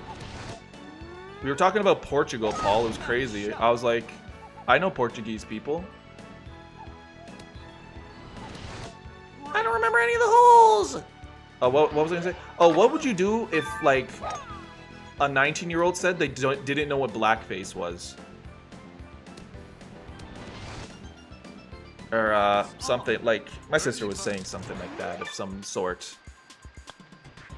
We were talking about Portugal, Paul. It was crazy. I was like, I know Portuguese people. I don't remember any of the holes. Oh, what was I gonna say? Oh, what would you do if, like, a 19-year-old said they didn't know what blackface was? Or, something, like, my sister was saying something like that of some sort.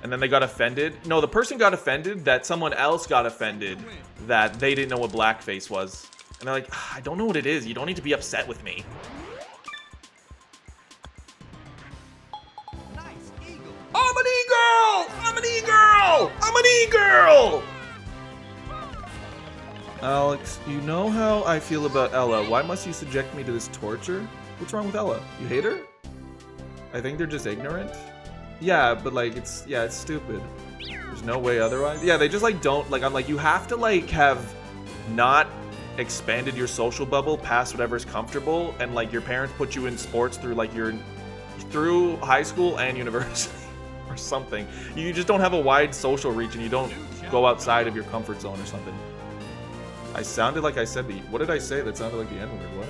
And then they got offended. No, the person got offended that someone else got offended that they didn't know what blackface was. And they're like, I don't know what it is. You don't need to be upset with me. I'm an e-girl! I'm an e-girl! I'm an e-girl! Alex, you know how I feel about Ella. Why must you subject me to this torture? What's wrong with Ella? You hate her? I think they're just ignorant. Yeah, but like, it's stupid. There's no way otherwise. Yeah, they just like don't, like, I'm like, you have to like have not expanded your social bubble past whatever's comfortable, and like your parents put you in sports through like through high school and university. Or something. You just don't have a wide social reach and you don't go outside of your comfort zone or something. I sounded like I said the... What did I say that sounded like the N-word? What?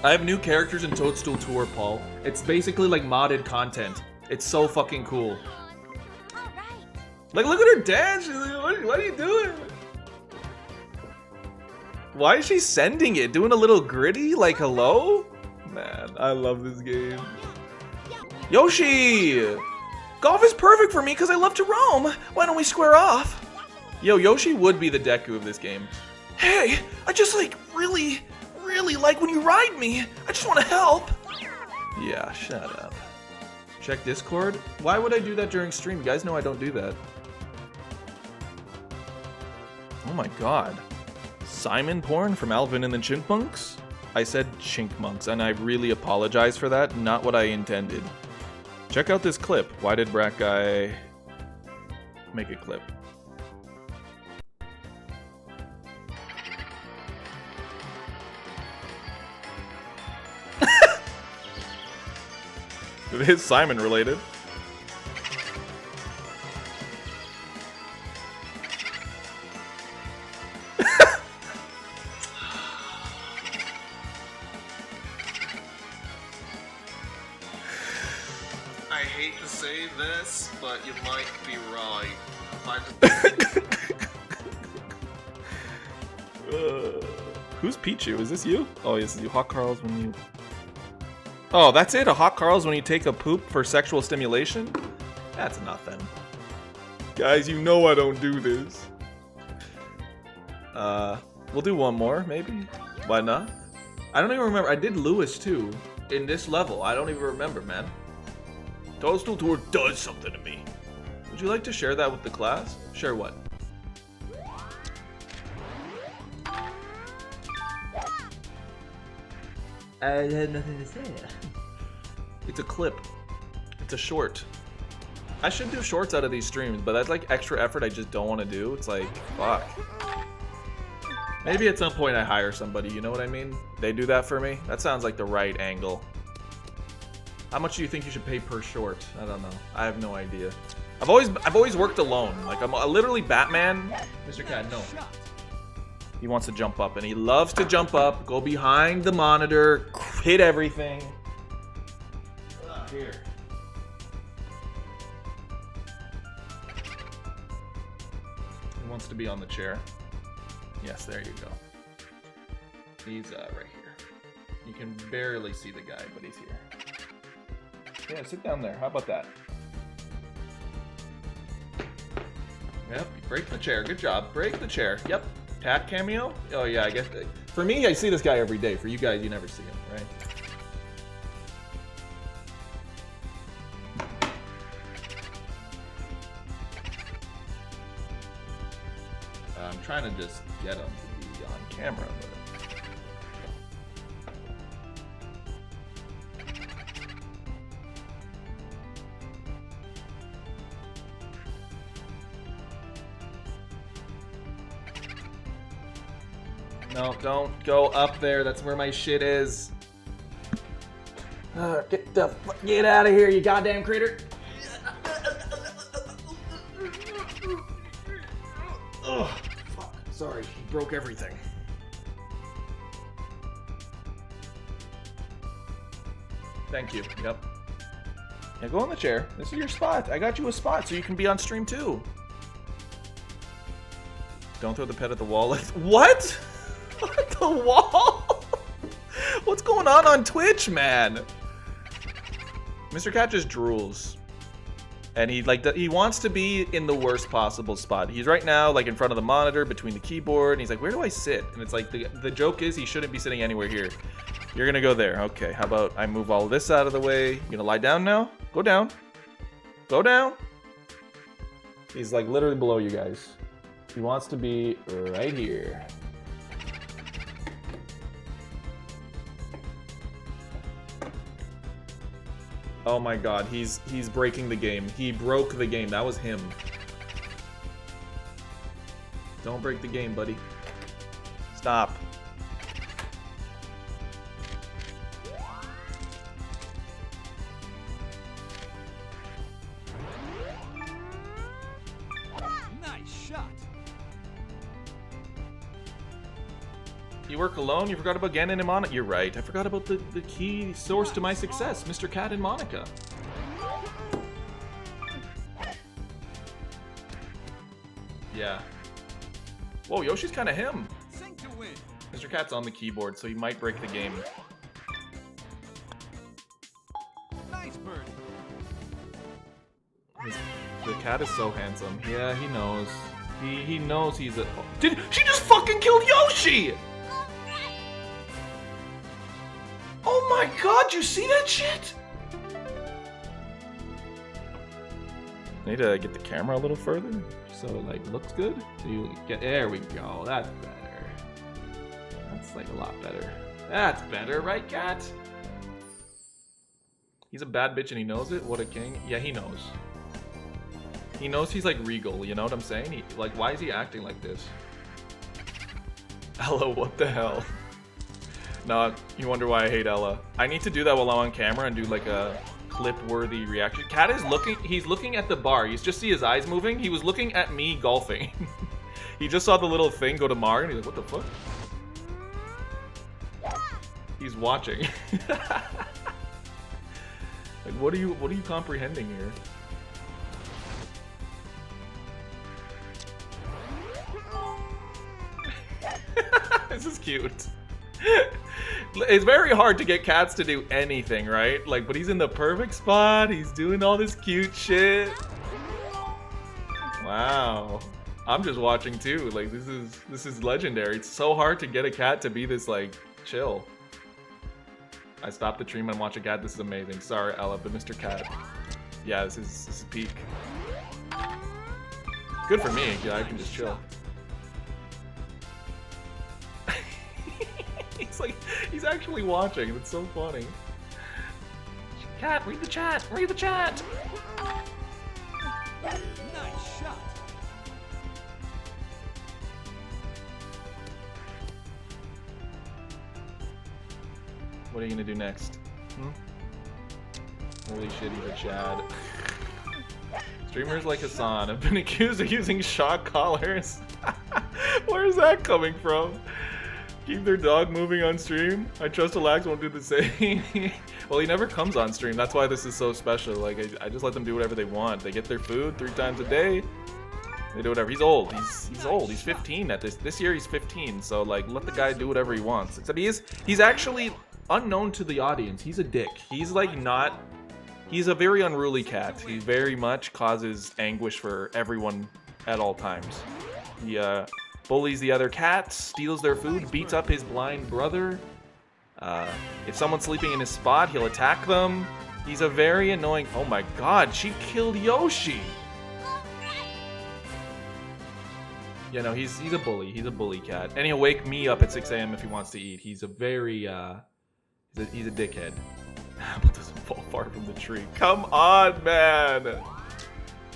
I have new characters in Toadstool Tour, Paul. It's basically like modded content. It's so fucking cool. Like, look at her dance. She's like, what are you doing? Why is she sending it? Doing a little gritty? Like, hello? Man, I love this game. Yoshi! Golf is perfect for me because I love to roam. Why don't we square off? Yo, Yoshi would be the Deku of this game. Hey, I just like really like when you ride me. I just want to help. Yeah, shut up. Check Discord? Why would I do that during stream? You guys know I don't do that. Oh my god. Simon porn from Alvin and the Chipmunks? I said chinkmunks, and I really apologize for that. Not what I intended. Check out this clip. Why did Brat Guy make a clip? It is Simon related.
I hate to say this, but you might be right.
Who's Pichu? Is this you? Oh, yes, you. Hot Carl's when you... Oh, that's it? A hot Carl's when you take a poop for sexual stimulation? That's nothing. Guys, you know I don't do this. We'll do one more, maybe? Why not? I don't even remember. I did Lewis, too. in this level? I don't even remember, man. Toadstool Tour does something to me. Would you like to share that with the class? Share what?
I had nothing to say.
It's a clip. It's a short. I should do shorts out of these streams, but that's like extra effort I just don't want to do. It's like, fuck. Maybe at some point I hire somebody, you know what I mean? They do that for me. That sounds like the right angle. How much do you think you should pay per short? I don't know. I have no idea. I've always worked alone. Like I'm literally Batman. Mr. Cat, no. He wants to jump up and he loves to jump up, go behind the monitor, hit everything. Here. He wants to be on the chair. Yes, there you go. He's right here. You can barely see the guy, but he's here. Yeah, sit down there. How about that? Yep, break the chair. Good job. Break the chair. Yep. Cat cameo? Oh yeah, I guess. For me, I see this guy every day. For you guys, you never see him, right? I'm trying to just get him to be on camera, but... No, don't go up there. That's where my shit is. Get out of here, you goddamn critter. Ugh, fuck. Sorry, he broke everything. Thank you. Yep. Yeah, go on the chair. This is your spot. I got you a spot so you can be on stream too. Don't throw the pet at the wall. What? At the wall? What's going on Twitch, man? Mr. Cat just drools. And he wants to be in the worst possible spot. He's right now like in front of the monitor between the keyboard and he's like, where do I sit? And it's like the joke is he shouldn't be sitting anywhere here. You're gonna go there. Okay, how about I move all this out of the way? You gonna lie down now? Go down. Go down. He's like literally below you guys. He wants to be right here. Oh my god, he's breaking the game. He broke the game. That was him. Don't break the game, buddy. Stop.
Nice shot.
You work alone? You forgot about Ganon and Monica? You're right. I forgot about the key source to my success, Mr. Cat and Monica. Yeah. Whoa, Yoshi's kind of him.
Sing to win.
Mr. Cat's on the keyboard, so he might break the game.
Nice birdie.
The cat is so handsome. Yeah, he knows. He knows he's a... Did she just fucking killed Yoshi? Oh my god, you see that shit? Need to get the camera a little further so it like looks good. So you get, there we go. That's better. That's like a lot better. That's better, right, cat? He's a bad bitch and he knows it. What a king. Yeah, he knows. He knows he's like regal, you know what I'm saying? Like, why is he acting like this? Ella, what the hell? No, you wonder why I hate Ella. I need to do that while I'm on camera and do like a clip-worthy reaction. Cat is looking, he's looking at the bar. You just see his eyes moving. He was looking at me golfing. He just saw the little thing go to Mar and he's like, what the fuck? He's watching. Like, what are you comprehending here? This is cute. It's very hard to get cats to do anything, right? Like, but he's in the perfect spot. He's doing all this cute shit. Wow. I'm just watching too. Like, this is legendary. It's so hard to get a cat to be this like chill.
I stopped the stream and watch a cat. This is amazing. Sorry, Ella, but Mr. Cat. Yeah, this is peak. Good for me. Yeah, I can just chill. He's actually watching. It's so funny. Cat, read the chat. Read the chat.
Nice shot.
What are you gonna do next? Holy shit, he's a Chad. Streamers like Hassan have been accused of using shock collars. Where is that coming from? Keep their dog moving on stream? I trust Relax won't do the same. Well, he never comes on stream. That's why this is so special. Like, I just let them do whatever they want. They get their food 3 times a day. They do whatever. He's old. He's old. He's 15 at this year. He's 15. So like, let the guy do whatever he wants. Except he's actually unknown to the audience. He's a dick. He's like not. He's a very unruly cat. He very much causes anguish for everyone at all times. He bullies the other cats, steals their food, beats up his blind brother. If someone's sleeping in his spot, he'll attack them. He's a very annoying. Oh my god, she killed Yoshi. Yeah, no, he's a bully. He's a bully cat, and he'll wake me up at 6 a.m. if he wants to eat. He's a very he's a dickhead. Apple doesn't fall far from the tree. Come on, man.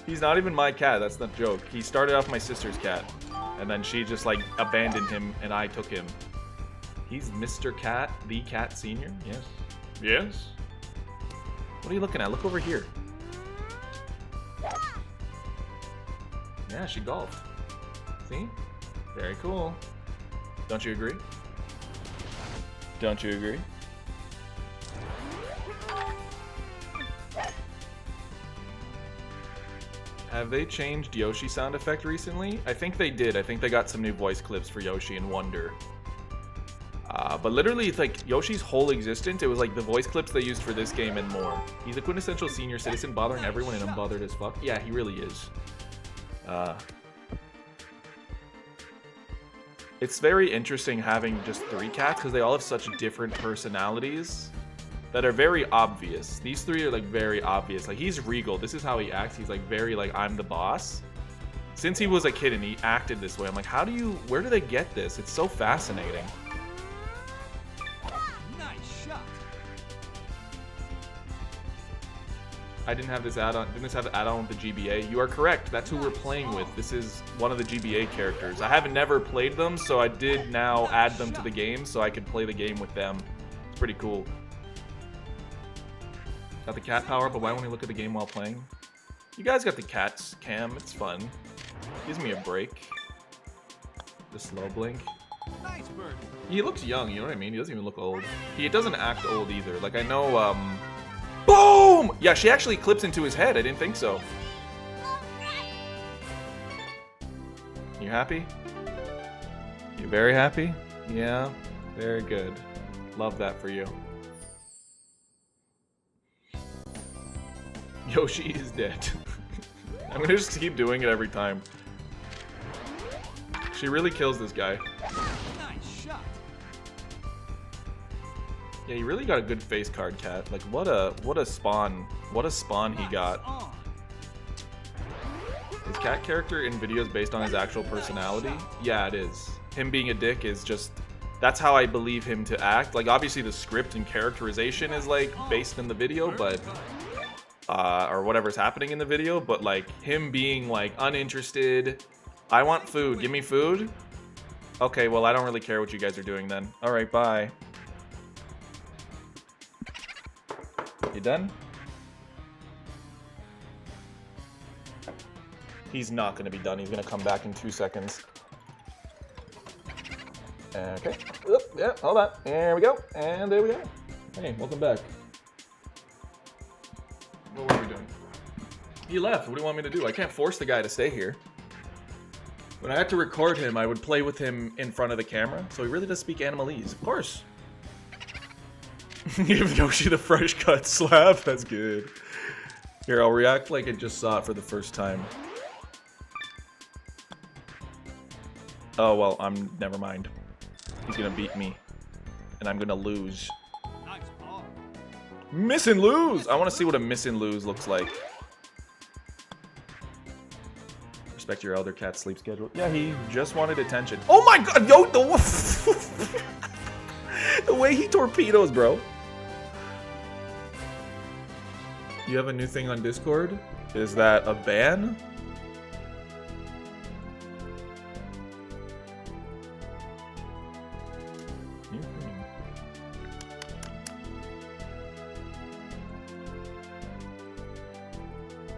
He's not even my cat. That's not a joke. He started off my sister's cat, and then she just like abandoned him, and I took him. He's Mr. Cat, the Cat Senior. Yes. Yes. What are you looking at? Look over here. Yeah, she golfed. See? Very cool. Don't you agree? Don't you agree? Have they changed Yoshi sound effect recently? I think they did. I think they got some new voice clips for Yoshi and Wonder. But literally, it's like Yoshi's whole existence, it was like the voice clips they used for this game and more. He's a quintessential senior citizen, bothering everyone and unbothered as fuck. Yeah, he really is. It's very interesting having just 3 cats because they all have such different personalities that are very obvious. These 3 are like very obvious. Like, he's regal. This is how he acts. He's like very like, I'm the boss. Since he was a kid and he acted this way, I'm like, where do they get this? It's so fascinating.
Nice shot.
I didn't have this add-on. Didn't this have the add-on with the GBA? You are correct. That's who we're playing with. This is one of the GBA characters. I haven't never played them, so I did now add them to the game so I could play the game with them. It's pretty cool. Got the cat power, but why won't he look at the game while playing? You guys got the cat's cam. It's fun. Gives me a break. The slow blink.
Nice bird.
He looks young, you know what I mean? He doesn't even look old. He doesn't act old either. Like, I know, boom! Yeah, she actually clips into his head. I didn't think so. You happy? You very happy? Yeah, very good. Love that for you. Yoshi is dead. I'm gonna just keep doing it every time. She really kills this guy.
Nice shot.
Yeah, he really got a good face card, cat. Like, what a spawn he got.
On.
His cat character in videos based on his actual personality? Yeah, it is. Him being a dick is just, that's how I believe him to act. Like, obviously the script and characterization is like based in the video, but or whatever's happening in the video, but like him being like uninterested. I want food. Give me food. Okay, well, I don't really care what you guys are doing then. All right, bye. You done? He's not going to be done. He's going to come back in 2 seconds. Okay. Oop, yeah, hold on. There we go. And there we go. Hey, welcome back. What were we doing? He left. What do you want me to do? I can't force the guy to stay here. When I had to record him, I would play with him in front of the camera. So he really does speak Animalese. Of course. Give Yoshi the fresh cut slap. That's good. Here, I'll react like I just saw it for the first time. Oh, well, never mind. He's gonna beat me. And I'm gonna lose.
Nice ball.
Miss and lose. I want to see what a miss and lose looks like. Respect your elder cat's sleep schedule. Yeah, he just wanted attention. Oh my god, yo, the way he torpedoes, bro. You have a new thing on Discord? Is that a ban? New thing.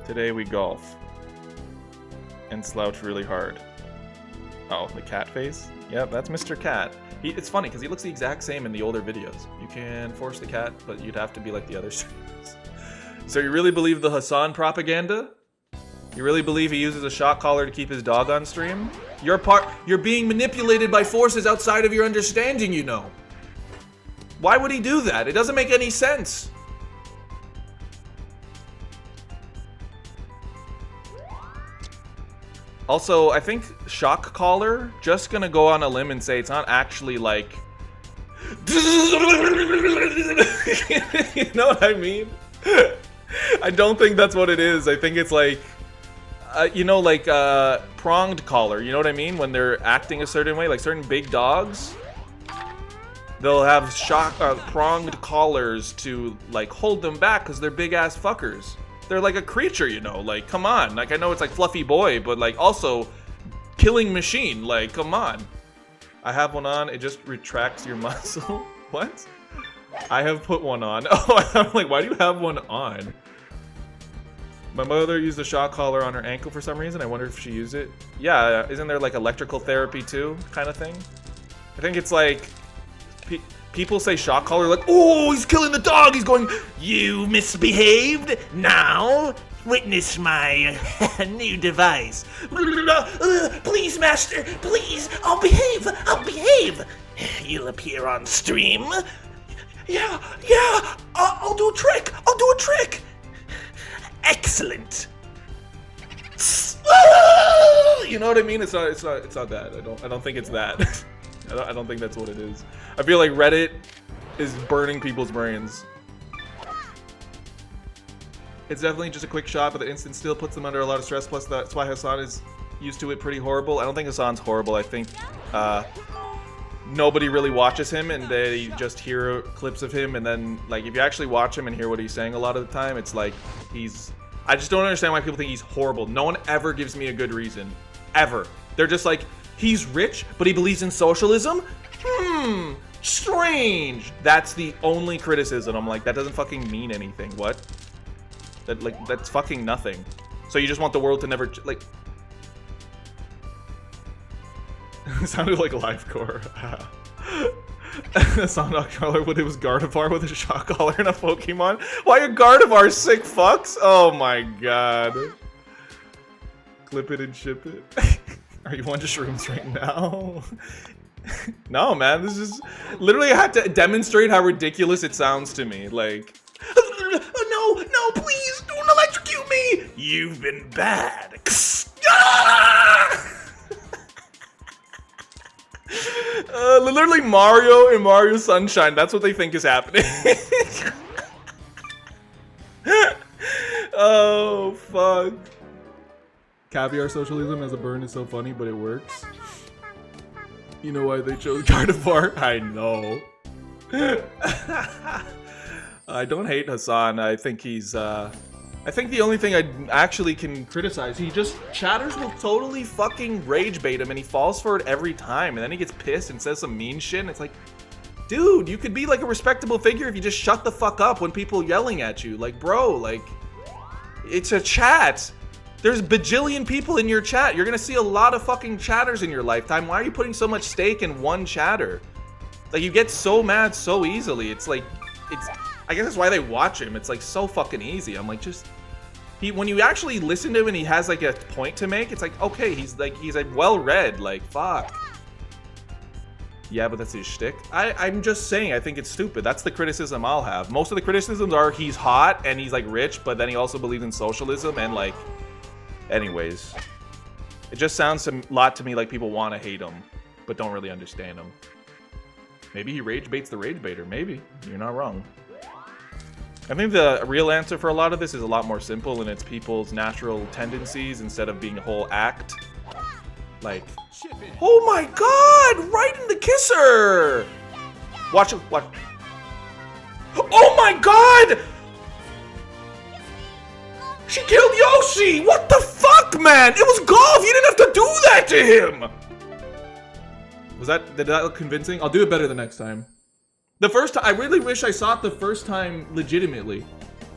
Today we golf. And slouch really hard. Oh, the cat face? Yep, that's Mr. Cat. It's funny because he looks the exact same in the older videos. You can force the cat, but you'd have to be like the other streamers. So you really believe the Hassan propaganda? You really believe he uses a shock collar to keep his dog on stream? You're being manipulated by forces outside of your understanding, you know. Why would he do that? It doesn't make any sense. Also, I think shock collar, just gonna go on a limb and say it's not actually like... You know what I mean? I don't think that's what it is. I think it's like, you know, like pronged collar. You know what I mean? When they're acting a certain way, like certain big dogs, they'll have pronged collars to like hold them back because they're big ass fuckers. They're like a creature, you know. Like, come on. Like, I know it's like fluffy boy, but like also killing machine. Like, come on. I have one on. It just retracts your muscle. What? I have put one on. Oh, I'm like, why do you have one on? My mother used a shock collar on her ankle for some reason. I wonder if she used it. Yeah, isn't there like electrical therapy too, kind of thing? I think it's like people say shock collar like, oh, he's killing the dog. He's going, you misbehaved. Now witness my new device. Please, master. Please, I'll behave. I'll behave. You'll appear on stream. Yeah, I'll do a trick. I'll do a trick. Excellent. You know what I mean? It's not that. I don't think it's that. I don't think that's what it is. I feel like Reddit is burning people's brains. It's definitely just a quick shot, but the instant still puts them under a lot of stress. Plus, that's why Hassan is used to it pretty horrible. I don't think Hassan's horrible. I think nobody really watches him, and they just hear clips of him. And then, like, if you actually watch him and hear what he's saying a lot of the time, it's like I just don't understand why people think he's horrible. No one ever gives me a good reason. Ever. They're just like, he's rich, but he believes in socialism? Strange. That's the only criticism. I'm like, that doesn't fucking mean anything. What? That's fucking nothing. So you just want the world to never, like... It sounded like Livecore. Sonic collar when it was Gardevoir with a shock collar and a Pokemon. Why are Gardevoir sick fucks? Oh my god. Clip it and ship it. Are you on to shrooms right now? No, man. This is literally, I had to demonstrate how ridiculous it sounds to me. Like, no, please don't electrocute me. You've been bad. Literally Mario and Mario Sunshine. That's what they think is happening. Oh, fuck. Caviar socialism as a burn is so funny, but it works. You know why they chose Gardevoir? I know. I don't hate Hassan. I think he's, I think the only thing I actually can criticize, he just, chatters will totally fucking rage bait him and he falls for it every time. And then he gets pissed and says some mean shit and it's like, dude, you could be like a respectable figure if you just shut the fuck up when people yelling at you. Like, bro, like, it's a chat. There's bajillion people in your chat. You're gonna see a lot of fucking chatters in your lifetime. Why are you putting so much stake in one chatter? Like, you get so mad so easily. It's like, I guess that's why they watch him. It's like so fucking easy. I'm like, just, when you actually listen to him and he has like a point to make, it's like, okay, he's like well read. Like, fuck. Yeah, but that's his shtick. I'm just saying, I think it's stupid. That's the criticism I'll have. Most of the criticisms are he's hot and he's like rich, but then he also believes in socialism and like, anyways. It just sounds a lot to me like people want to hate him, but don't really understand him. Maybe he rage baits the rage baiter. Maybe. You're not wrong. I think the real answer for a lot of this is a lot more simple, and it's people's natural tendencies instead of being a whole act. Like,
Chip in.
oh my god! Right in the kisser! Watch it, watch. Oh my god! She killed Yoshi! What the fuck, man? It was golf! You didn't have to do that to him! Did that look convincing? I'll do it better the next time. The first time, I really wish I saw it the first time legitimately.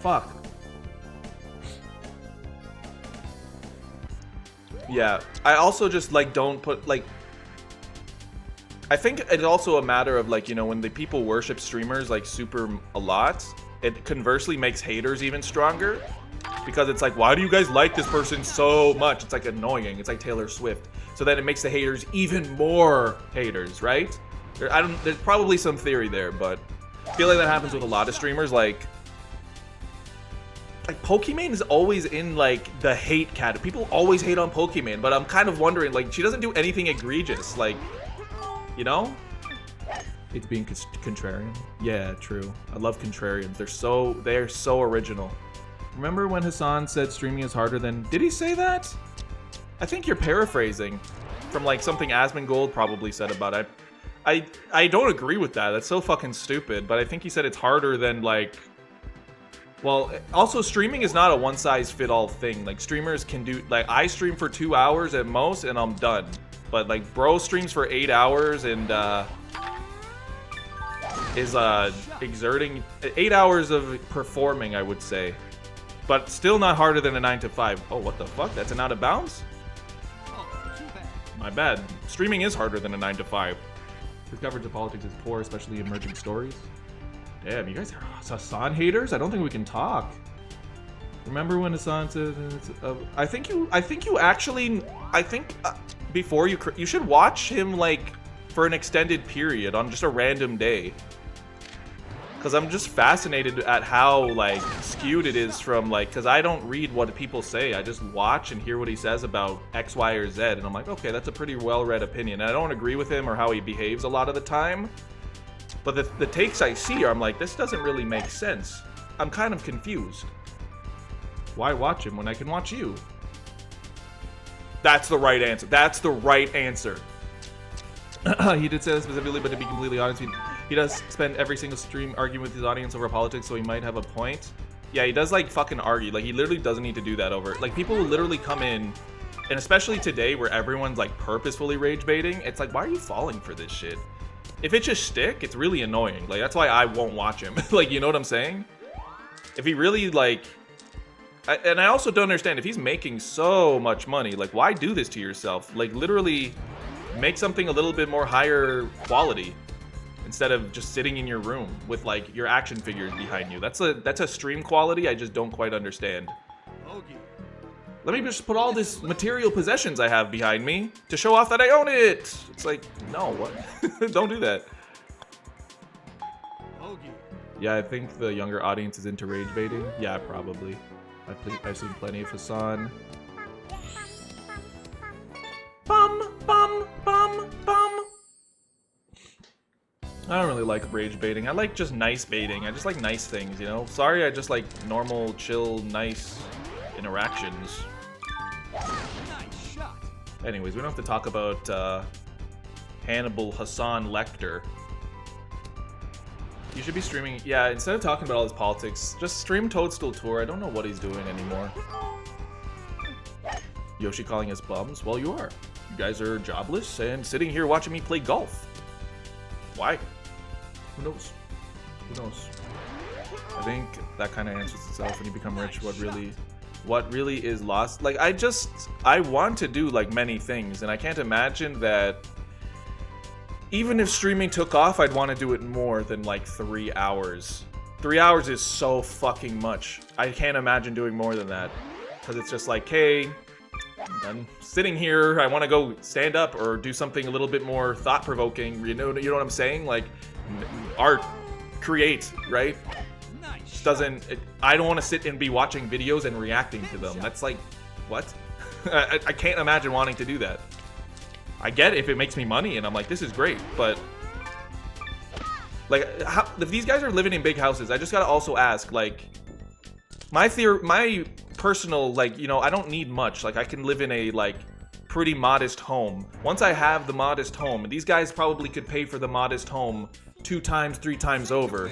Fuck. Yeah, I also just like don't put like. I think it's also a matter of like, you know, when the people worship streamers like super a lot, it conversely makes haters even stronger. Because it's like, why do you guys like this person so much? It's like annoying. It's like Taylor Swift. So then it makes the haters even more haters, right? There's probably some theory there, but I feel like that happens with a lot of streamers. Like Pokimane is always in like the hate category. People always hate on Pokimane, but I'm kind of wondering, like, she doesn't do anything egregious, like, you know? It's being contrarian. Yeah, true. I love contrarians. They're so original. Remember when Hassan said streaming is harder than... Did he say that? I think you're paraphrasing from like something Asmongold probably said about it. I don't agree with that. That's so fucking stupid. But I think he said it's harder than like... Well, also streaming is not a one-size-fit-all thing. Like streamers can do... Like I stream for 2 hours at most and I'm done. But like bro streams for 8 hours and is exerting 8 hours of performing, I would say. But still not harder than a 9 to 5. Oh, what the fuck? That's an out of bounds?
Oh, too bad.
My bad. Streaming is harder than a 9 to 5. His coverage of politics is poor, especially emerging stories. Damn, you guys are Hassan haters? I don't think we can talk. Remember when Hassan said... I think you actually... before you should watch him, like, for an extended period on just a random day. Because I'm just fascinated at how, like, skewed it is from, like... Because I don't read what people say. I just watch and hear what he says about X, Y, or Z. And I'm like, okay, that's a pretty well-read opinion. And I don't agree with him or how he behaves a lot of the time. But the takes I see are, I'm like, this doesn't really make sense. I'm kind of confused. Why watch him when I can watch you? That's the right answer. That's the right answer. He did say that specifically, but to be completely honest, he does spend every single stream arguing with his audience over politics, so he might have a point. Yeah, he does, like, fucking argue. Like, he literally doesn't need to do that over... Like, people will literally come in, and especially today where everyone's, like, purposefully rage baiting, it's like, why are you falling for this shit? If it's just shtick, it's really annoying. Like, that's why I won't watch him. Like, you know what I'm saying? If he really, like... And I also don't understand, if he's making so much money, like, why do this to yourself? Like, literally make something a little bit more higher quality instead of just sitting in your room with, like, your action figures behind you. That's a stream quality I just don't quite understand.
Bogey.
Let me just put all this material possessions I have behind me to show off that I own it. It's like, no, what? Don't do that.
Bogey.
Yeah, I think the younger audience is into rage baiting. Yeah, probably. I've seen plenty of Hassan. Bum, bum, bum, bum. I don't really like rage baiting. I like just nice baiting. I just like nice things, you know? Sorry, I just like normal, chill, nice interactions.
Nice shot.
Anyways, we don't have to talk about Hannibal Hassan Lecter. You should be streaming... Yeah, instead of talking about all his politics, just stream Toadstool Tour. I don't know what he's doing anymore. Yoshi calling us bums? Well, you are. You guys are jobless and sitting here watching me play golf. Why? Who knows? Who knows? I think that kind of answers itself. When you become rich, what really is lost? Like, I want to do, like, many things, and I can't imagine that... Even if streaming took off, I'd want to do it more than, like, 3 hours. 3 hours is so fucking much. I can't imagine doing more than that. Because it's just like, hey, I'm sitting here, I want to go stand up or do something a little bit more thought-provoking. You know what I'm saying? Like, art, create, right?
Nice.
I don't want to sit and be watching videos and reacting to them. That's like, what? I can't imagine wanting to do that. I get it if it makes me money and I'm like, this is great, but Like, if these guys are living in big houses, I just gotta also ask, like, my personal, like, you know, I don't need much. Like, I can live in a, like, pretty modest home. Once I have the modest home, these guys probably could pay for the modest home 2 times, 3 times over.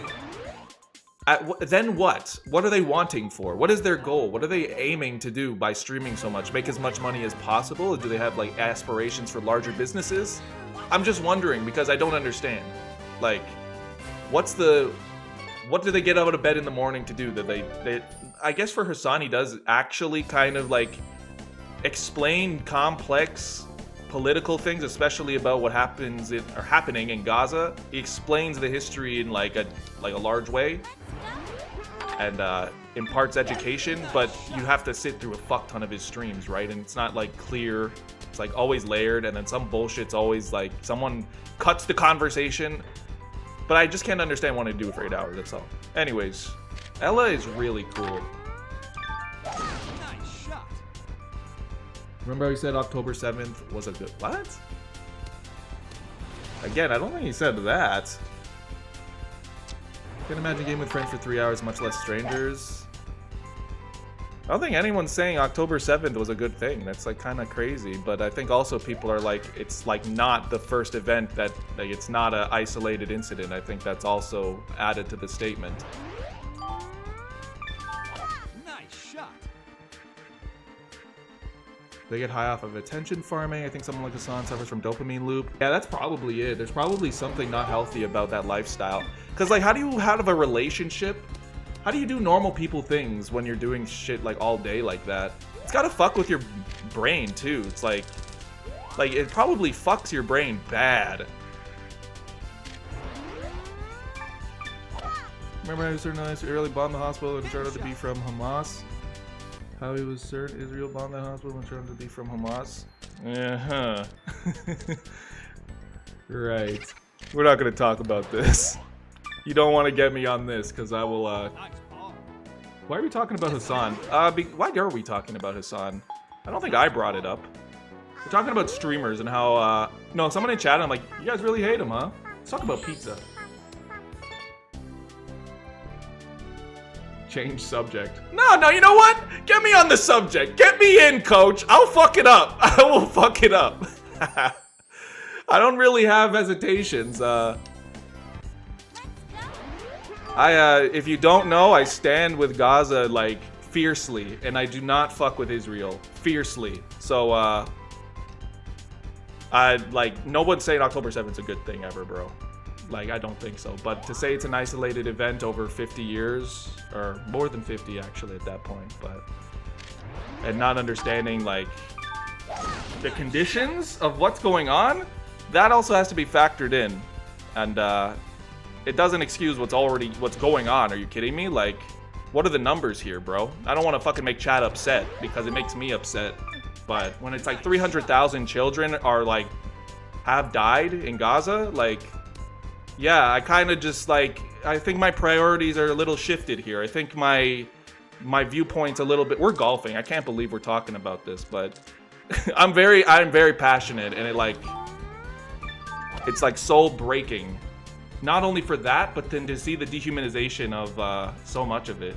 Then what? What are they wanting for? What is their goal? What are they aiming to do by streaming so much? Make as much money as possible? Do they have, like, aspirations for larger businesses? I'm just wondering because I don't understand. Like, what do they get out of bed in the morning to do? That they I guess for Hassan, he does actually kind of, like, explain complex political things, especially about what happening in Gaza. He explains the history in like a large way and imparts education, but you have to sit through a fuck ton of his streams, right? And it's not like clear. It's like always layered, and then some bullshit's always like someone cuts the conversation. But I just can't understand wanting to do it for 8 hours, that's all. Anyways, Ella is really cool.
Nice shot.
Remember how he said October 7th was a good... What? Again, I don't think he said that. Can't imagine game with friends for 3 hours, much less strangers. I don't think anyone's saying October 7th was a good thing. That's like kind of crazy. But I think also people are like, it's like not the first event that, like, it's not an isolated incident. I think that's also added to the statement.
Nice shot.
They get high off of attention farming. I think someone like Hassan suffers from dopamine loop. Yeah, that's probably it. There's probably something not healthy about that lifestyle. Because, like, how do you have a relationship? How do you do normal people things when you're doing shit, like, all day like that? It's gotta fuck with your brain, too. It's like it probably fucks your brain bad. Remember how certain Israeli bombed the hospital and turned out to be from Hamas? How he was certain Israel bombed that hospital and turned out to be from Hamas? Uh-huh. Right. We're not gonna talk about this. You don't want to get me on this, because I will,
Nice ball.
Why are we talking about Hassan? Why are we talking about Hassan? I don't think I brought it up. We're talking about streamers and how, no, someone in chat, I'm like, you guys really hate him, huh? Let's talk about pizza. Change subject. No, you know what? Get me on the subject. Get me in, coach. I'll fuck it up. I will fuck it up. I don't really have hesitations. If you don't know, I stand with Gaza, like, fiercely, and I do not fuck with Israel. Fiercely. So, no one's saying October 7th's a good thing ever, bro. Like, I don't think so. But to say it's an isolated event over 50 years, or more than 50, actually, at that point, but... And not understanding, like, the conditions of what's going on, that also has to be factored in. And, it doesn't excuse what's going on. Are you kidding me? Like, what are the numbers here, bro? I don't want to fucking make chat upset because it makes me upset. But when it's like 300,000 children are like have died in Gaza, like, yeah, I kind of just like, I think my priorities are a little shifted here. I think my viewpoint's a little bit. We're golfing. I can't believe we're talking about this, but I'm very passionate, and it's like soul breaking. Not only for that, but then to see the dehumanization of so much of it.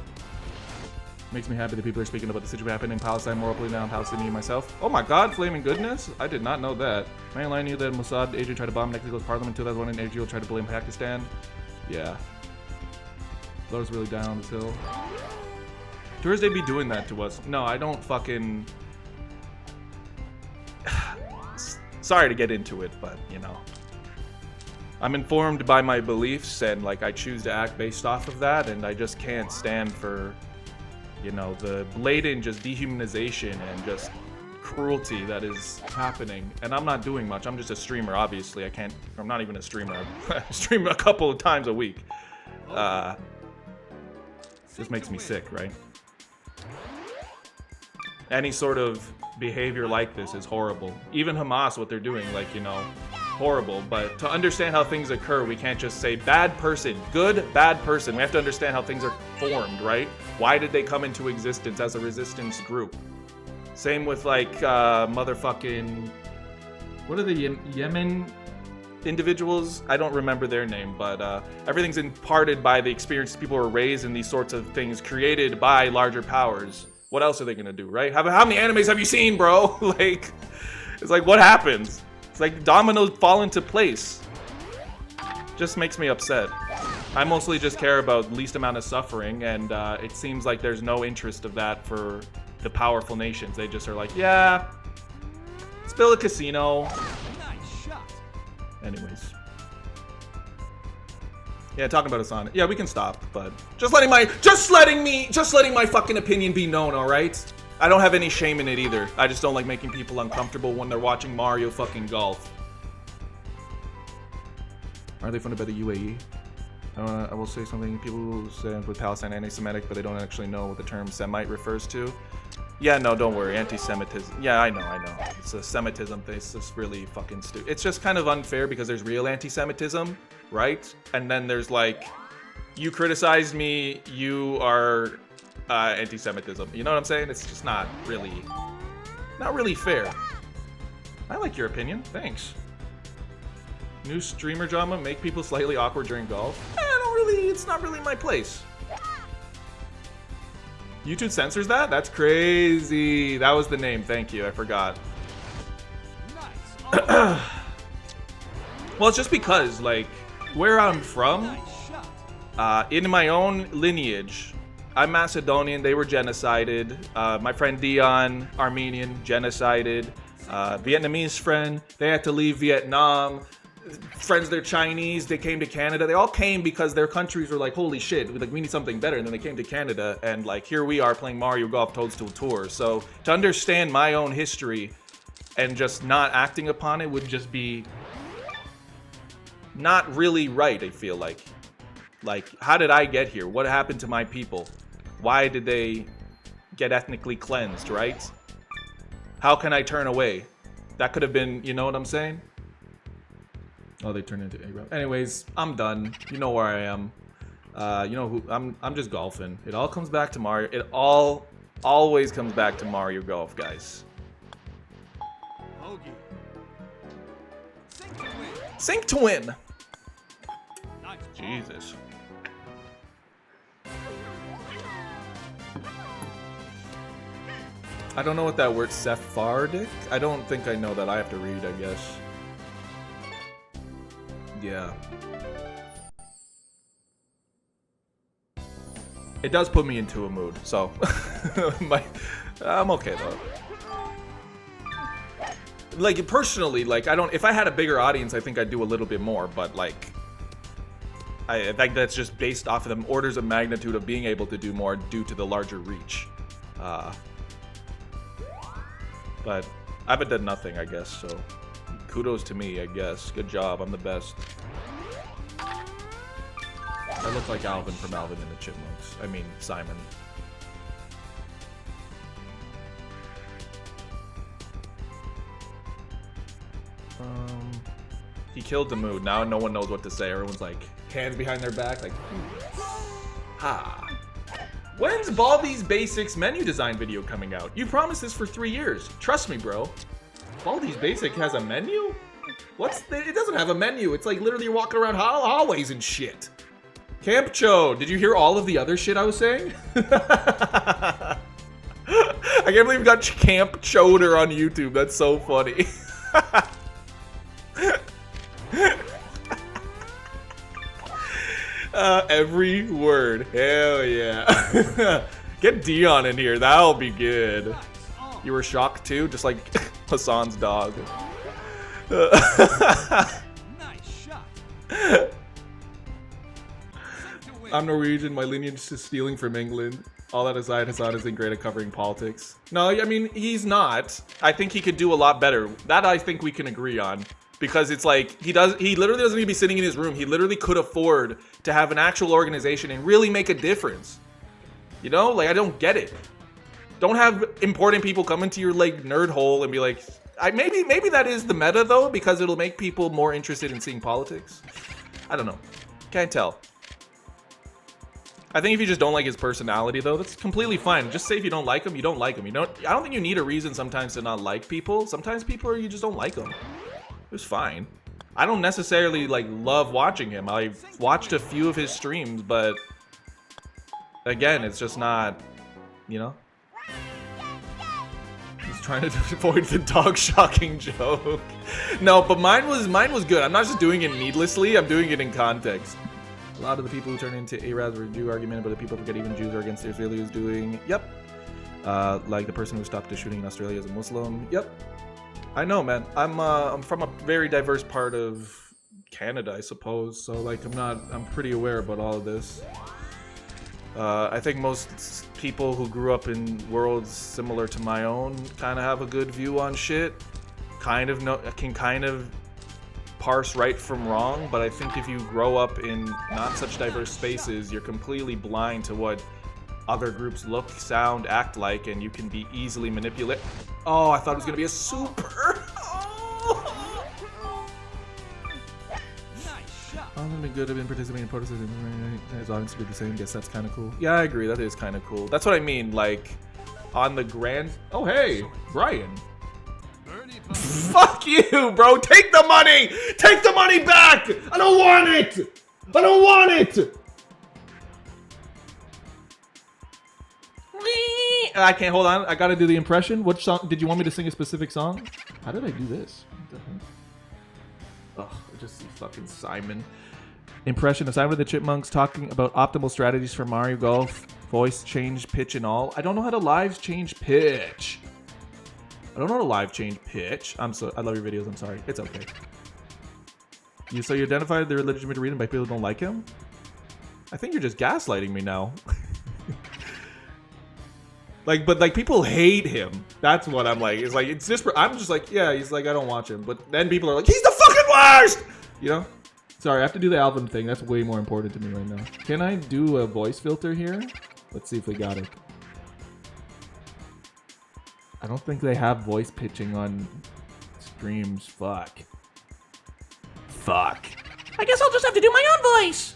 Makes me happy that people are speaking about the situation happening in Palestine more openly now. I'm Palestinian myself. Oh my god, flaming goodness? I did not know that. Mainline knew that Mossad agent tried to bomb Mexico's parliament in 2001 and Israel tried to blame Pakistan. Yeah. Those really down on this hill. Toursday be doing that to us. No, I don't fucking... Sorry to get into it, but, you know. I'm informed by my beliefs, and like I choose to act based off of that, and I just can't stand for, you know, the blatant just dehumanization and just cruelty that is happening. And I'm not doing much. I'm just a streamer, obviously. I'm not even a streamer. I stream a couple of times a week. Just makes me sick, right? Any sort of behavior like this is horrible. Even Hamas, what they're doing, like, you know, horrible. But to understand how things occur, we can't just say bad person, good, bad person. We have to understand how things are formed, right? Why did they come into existence as a resistance group? Same with like motherfucking, what are the Yemen individuals. I don't remember their name, but everything's imparted by the experience people were raised in these sorts of things created by larger powers. What else are they gonna do, right? How many animes have you seen, bro? Like, it's like, what happens? It's like dominoes fall into place. Just makes me upset. I mostly just care about least amount of suffering, and it seems like there's no interest of that for the powerful nations. They just are like, yeah, let's build a casino.
Nice shot.
Anyways. Yeah, talking about Asana. Yeah, we can stop, but just letting my fucking opinion be known, alright? I don't have any shame in it either. I just don't like making people uncomfortable when they're watching Mario fucking golf. Are they funded by the UAE? I will say something. People say with Palestine anti-Semitic, but they don't actually know what the term Semite refers to. Yeah, no, don't worry. Anti-Semitism. Yeah, I know. It's a Semitism thing. It's just really fucking stupid. It's just kind of unfair because there's real anti-Semitism, right? And then there's like, you criticized me, you are anti-Semitism. You know what I'm saying? It's just not really fair. I like your opinion. Thanks. New streamer drama, make people slightly awkward during golf. It's not really my place. YouTube censors that? That's crazy. That was the name, thank you, I forgot.
Nice.
Well, it's just because, like, where I'm from,
Nice shot.
in my own lineage, I'm Macedonian, they were genocided. My friend Dion, Armenian, genocided. Vietnamese friend, they had to leave Vietnam. Friends, they're Chinese, they came to Canada. They all came because their countries were like, holy shit, like, we need something better. And then they came to Canada, and like, here we are playing Mario Golf Toadstool Tour. So to understand my own history and just not acting upon it would just be not really right, I feel like. Like, how did I get here? What happened to my people? Why did they get ethnically cleansed, right? How can I turn away? That could have been, you know what I'm saying? Oh, they turned into Arab. Anyways, I'm done. You know where I am. You know who I'm just golfing. It all comes back to Mario. It always comes back to Mario Golf, guys.
Bogey. Sink to win.
Sink to win.
Nice.
Jesus. I don't know what that word Sephardic. I don't think I know that. I have to read, I guess. Yeah. It does put me into a mood, so I'm okay though. Like, personally, like, if I had a bigger audience, I think I'd do a little bit more, but like, I think that's just based off of the orders of magnitude of being able to do more due to the larger reach. But I haven't done nothing, I guess, so kudos to me, I guess. Good job, I'm the best. I look like Alvin from Alvin and the Chipmunks. I mean, Simon. He killed the mood. Now no one knows what to say. Everyone's like, hands behind their back, like, ha. When's Baldi's Basics menu design video coming out? You promised this for 3 years. Trust me, bro. Baldi's Basic has a menu? It doesn't have a menu. It's like literally you're walking around hallways and shit. Camp Chode, did you hear all of the other shit I was saying? I can't believe we got Camp Choder on YouTube. That's so funny. Every word. Hell yeah. Get Dion in here. That'll be good.
Nice. Oh.
You were shocked too? Just like Hassan's dog.
Nice shot.
I'm Norwegian. My lineage is stealing from England. All that aside, Hassan isn't great at covering politics. No, I mean, he's not. I think he could do a lot better. That I think we can agree on. Because it's like, he literally doesn't need to be sitting in his room. He literally could afford to have an actual organization and really make a difference. You know? Like, I don't get it. Don't have important people come into your, like, nerd hole and be like... maybe that is the meta, though, because it'll make people more interested in seeing politics. I don't know. Can't tell. I think if you just don't like his personality, though, that's completely fine. Just say if you don't like him, you don't like him. I don't think you need a reason sometimes to not like people. Sometimes people you just don't like them. It was fine. I don't necessarily like love watching him. I've watched a few of his streams, but again, it's just not, you know. He's trying to avoid the dog shocking joke. No, but mine was good. I'm not just doing it needlessly. I'm doing it in context. A lot of the people who turn into Arabs were Jew argument, but the people forget even Jews are against Israelis doing. Yep. Like the person who stopped the shooting in Australia is a Muslim. Yep. I know, man. I'm from a very diverse part of Canada, I suppose. So like I'm pretty aware about all of this. I think most people who grew up in worlds similar to my own kind of have a good view on shit. Can kind of parse right from wrong, but I think if you grow up in not such diverse spaces, you're completely blind to what other groups look, sound, act like, and you can be easily manipulated. Oh, I thought it was gonna be a super. Oh.
Nice shot.
I'm gonna be good at participating in protests. His audience would be the same. Guess that's kind of cool. Yeah, I agree. That is kind of cool. That's what I mean. Like, on the grand. Oh, hey, Brian.
Birdie putt.
Fuck you, bro. Take the money. Take the money back. I don't want it. I don't want it. I can't, hold on. I gotta do the impression. What song? Did you want me to sing a specific song? How did I do this? Ugh, I just see fucking Simon. Impression of Simon the Chipmunks talking about optimal strategies for Mario Golf. Voice change, pitch, and all. I don't know how to live change pitch. I don't know how to live change pitch. I love your videos. I'm sorry. It's okay. So you identified the legitimate reason by people who don't like him? I think you're just gaslighting me now. But people hate him. That's what I'm like. It's like, it's just, I'm just like, yeah, he's like, I don't watch him. But then people are like, he's the fucking worst! You know? Sorry, I have to do the album thing. That's way more important to me right now. Can I do a voice filter here? Let's see if we got it. I don't think they have voice pitching on streams. Fuck. Fuck.
I guess I'll just have to do my own voice.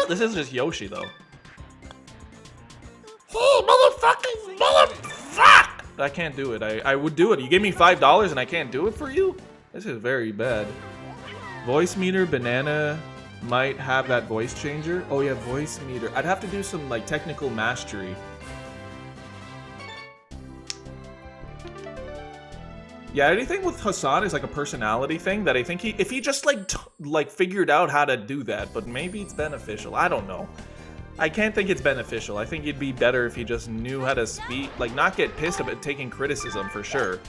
This is just Yoshi, though.
Hey, motherfucker!
I can't do it. I would do it. You gave me $5 and I can't do it for you? This is very bad. Voice meter, banana might have that voice changer. Oh yeah, voice meter. I'd have to do some like technical mastery. Yeah, anything with Hassan is like a personality thing that I think if he just like figured out how to do that, but maybe it's beneficial. I don't know. I can't think it's beneficial. I think it'd be better if he just knew how to speak, like not get pissed about taking criticism for sure.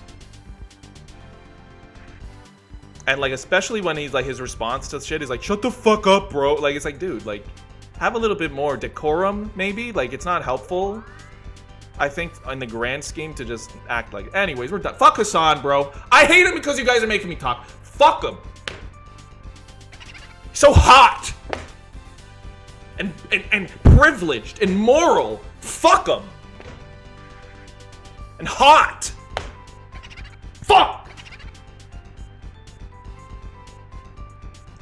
And like especially when he's like his response to shit is like, shut the fuck up, bro. Like it's like, dude, like have a little bit more decorum, maybe. Like it's not helpful. I think in the grand scheme to just act like. Anyways, we're done. Fuck Hassan, bro. I hate him because you guys are making me talk. Fuck him. So hot. And privileged and moral. Fuck him. And hot. Fuck.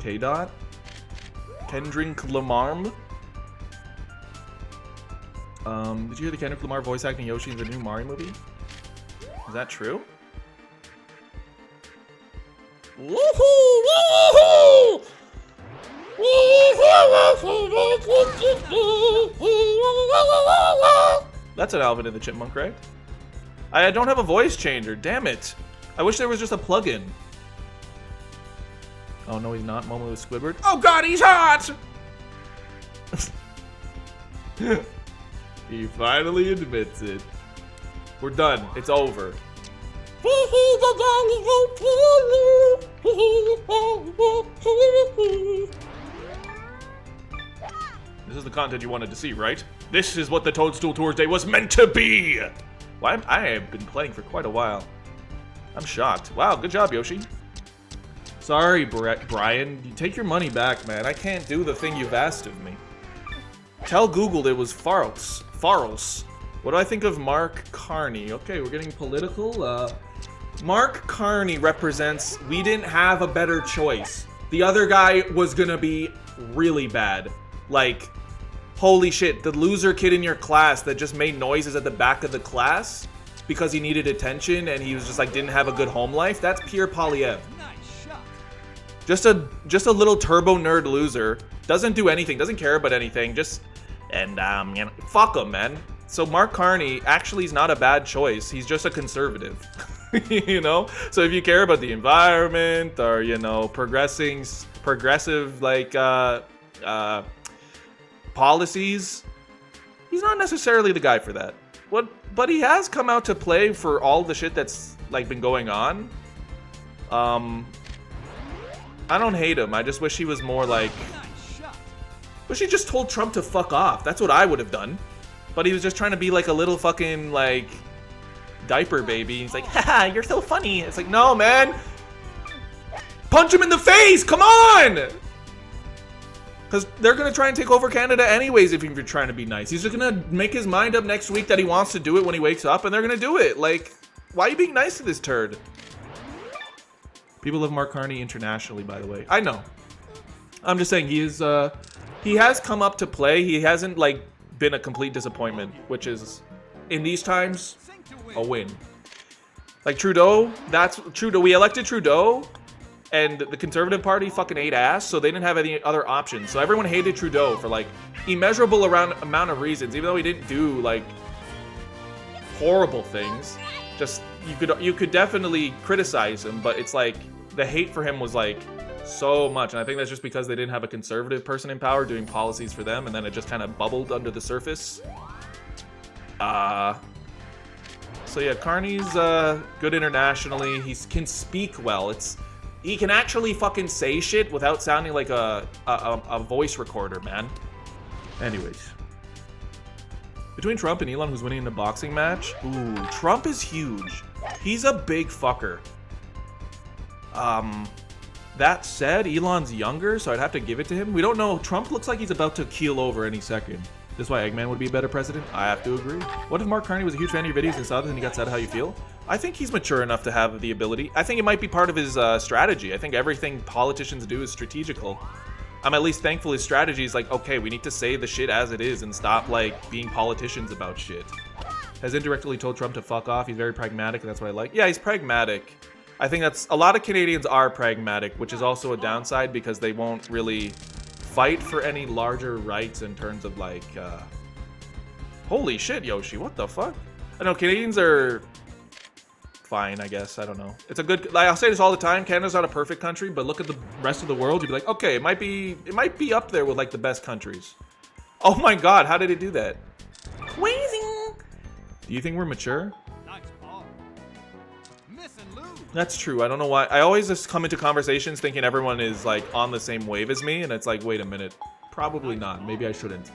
K-Dot. Kendrick Lamar. Did you hear the Kendrick Lamar voice acting Yoshi in the new Mario movie? Is that true?
Woohoo!
That's an Alvin and the Chipmunk, right? I don't have a voice changer, damn it. I wish there was just a plugin. Oh no, he's not. Momo with Squidward. Oh god, he's hot! He finally admits it. We're done. It's over. This is the content you wanted to see, right? This is what the Toadstool Toursday was meant to be! Well, I have been playing for quite a while. I'm shocked. Wow, good job, Yoshi. Sorry, Brian. You take your money back, man. I can't do the thing you've asked of me. Tell Google it was Faros. What do I think of Mark Carney? Okay, we're getting political. Mark Carney represents, we didn't have a better choice. The other guy was gonna be really bad. Like, holy shit, the loser kid in your class that just made noises at the back of the class because he needed attention and he was just like didn't have a good home life. That's pure Polyev.
Nice shot.
Just a little turbo nerd loser. Doesn't do anything. Doesn't care about anything. You know, fuck him, man. So Mark Carney actually is not a bad choice. He's just a conservative. You know? So if you care about the environment or, you know, progressive like policies, he's not necessarily the guy for that. But he has come out to play for all the shit that's like been going on. I don't hate him. I just wish he was more like,
Nice shot.
wish he just told Trump to fuck off. That's what I would have done. But he was just trying to be like a little fucking like diaper baby. He's like, haha, you're so funny. It's like, no, man. Punch him in the face. Come on. Because they're going to try and take over Canada anyways if you're trying to be nice. He's just going to make his mind up next week that he wants to do it when he wakes up, and they're going to do it. Like, why are you being nice to this turd? People love Mark Carney internationally, by the way. I know. I'm just saying he has come up to play. He hasn't, like, been a complete disappointment, which is, in these times,
Sink to win.
a win. Like Trudeau, that's Trudeau. We elected Trudeau, and the Conservative Party fucking ate ass, so they didn't have any other options. So everyone hated Trudeau for like immeasurable amount of reasons, even though he didn't do like horrible things. Just you could definitely criticize him, but it's like the hate for him was like so much, and I think that's just because they didn't have a conservative person in power doing policies for them, and then it just kind of bubbled under the surface. So yeah, Carney's good internationally. He can speak well. He can actually fucking say shit without sounding like a voice recorder, man. Anyways. Between Trump and Elon, who's winning the boxing match? Ooh, Trump is huge. He's a big fucker. That said, Elon's younger, so I'd have to give it to him. We don't know. Trump looks like he's about to keel over any second. This is why Eggman would be a better president? I have to agree. What if Mark Carney was a huge fan of your videos and saw this and he got sad how you feel? I think he's mature enough to have the ability. I think it might be part of his strategy. I think everything politicians do is strategical. I'm at least thankful his strategy is like, okay, we need to say the shit as it is and stop, like, being politicians about shit. Has indirectly told Trump to fuck off. He's very pragmatic, and that's what I like. Yeah, he's pragmatic. I think that's... A lot of Canadians are pragmatic, which is also a downside because they won't really fight for any larger rights in terms of, like, Holy shit, Yoshi, what the fuck? I know, Canadians are... fine, I guess. I don't know. It's a good... Like, I'll say this all the time. Canada's not a perfect country, but look at the rest of the world. You'd be like, okay, it might be up there with, like, the best countries. Oh my god, how did it do that? Wheezing! Do you think we're mature?
Nice ball. Miss and lose.
That's true. I don't know why. I always just come into conversations thinking everyone is, like, on the same wave as me, and it's like, wait a minute. Probably not. Maybe I shouldn't.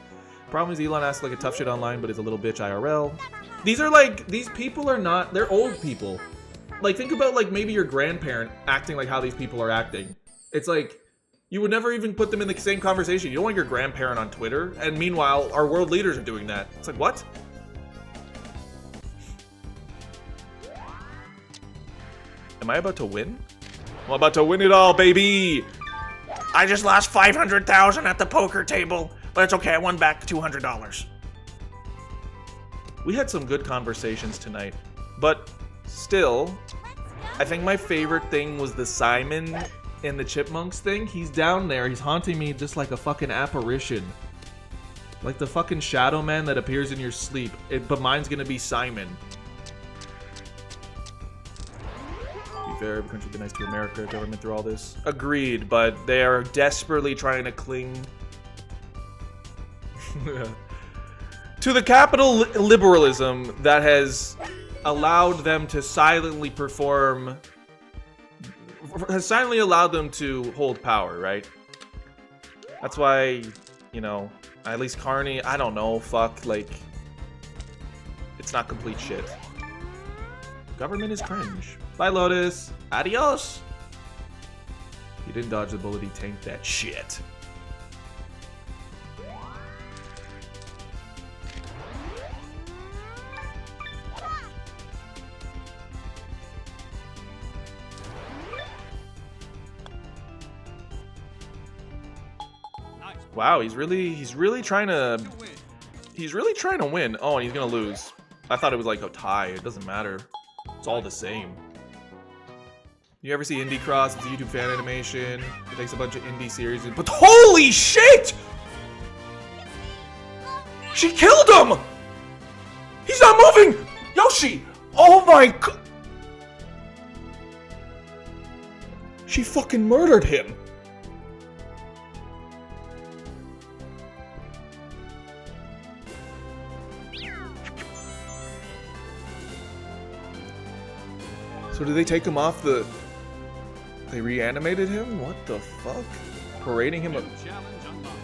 Problem is Elon asks, like, a tough shit online, but is a little bitch IRL. These are, like, these people are not... They're old people. Like, think about, like, maybe your grandparent acting like how these people are acting. It's like, you would never even put them in the same conversation. You don't want your grandparent on Twitter, and meanwhile, our world leaders are doing that. It's like, what? Am I about to win? I'm about to win it all, baby!
I just lost $500,000 at the poker table, but it's okay. I won back $200.
We had some good conversations tonight, but still, I think my favorite thing was the Simon and the Chipmunks thing. He's down there, he's haunting me just like a fucking apparition. Like the fucking shadow man that appears in your sleep, but mine's gonna be Simon. To be fair, every country be nice to America, government through all this. Agreed, but they are desperately trying to cling to the capital liberalism that has allowed them to silently perform, has silently allowed them to hold power, right? That's why, you know, at least Carney, I don't know, fuck, like, it's not complete shit. Government is cringe. Bye, Lotus. Adios. You didn't dodge the bullet, he tanked that shit.
Nice
Wow, he's really trying to win. Oh, and he's gonna lose. I thought it was like a tie. It doesn't matter. It's all the same. You ever see Indie Cross? It's a YouTube fan animation. It takes a bunch of indie series and... But holy shit! She killed him! He's not moving! Yoshi! Oh my god! She fucking murdered him! So did they take him off the... They reanimated him? What the fuck? Parading him up...
Challenge unlocked.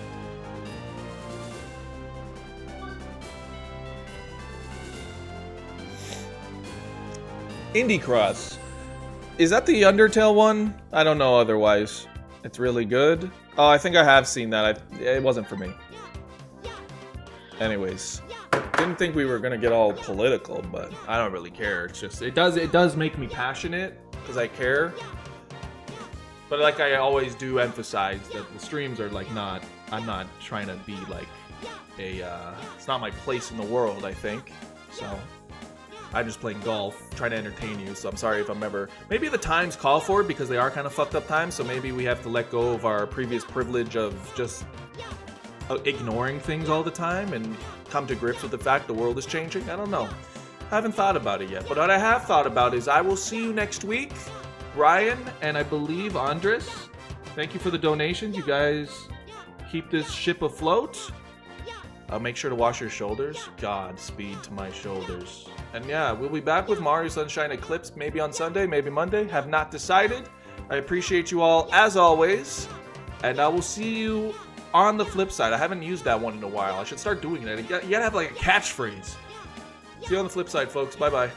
Indie Cross. Is that the Undertale one? I don't know otherwise. It's really good. Oh, I think I have seen that. It wasn't for me. Anyways. Didn't think we were gonna get all political, but I don't really care. It's just it does make me passionate because I care. But like I always do emphasize that the streams are like I'm not trying to be like a it's not my place in the world, I think. So I'm just playing golf, trying to entertain you. So I'm sorry if I'm ever maybe the times call for it because they are kind of fucked up times. So maybe we have to let go of our previous privilege of just ignoring things all the time and come to grips with the fact the world is changing. I don't know. I haven't thought about it yet. But what I have thought about is I will see you next week. Brian and I believe Andres. Thank you for the donations. You guys keep this ship afloat. Make sure to wash your shoulders. Godspeed to my shoulders. And yeah, we'll be back with Mario Sunshine Eclipse maybe on Sunday, maybe Monday. Have not decided. I appreciate you all as always. And I will see you on the flip side. I haven't used that one in a while. I should start doing it. You gotta have like a catchphrase. See you on the flip side, folks. Bye-bye.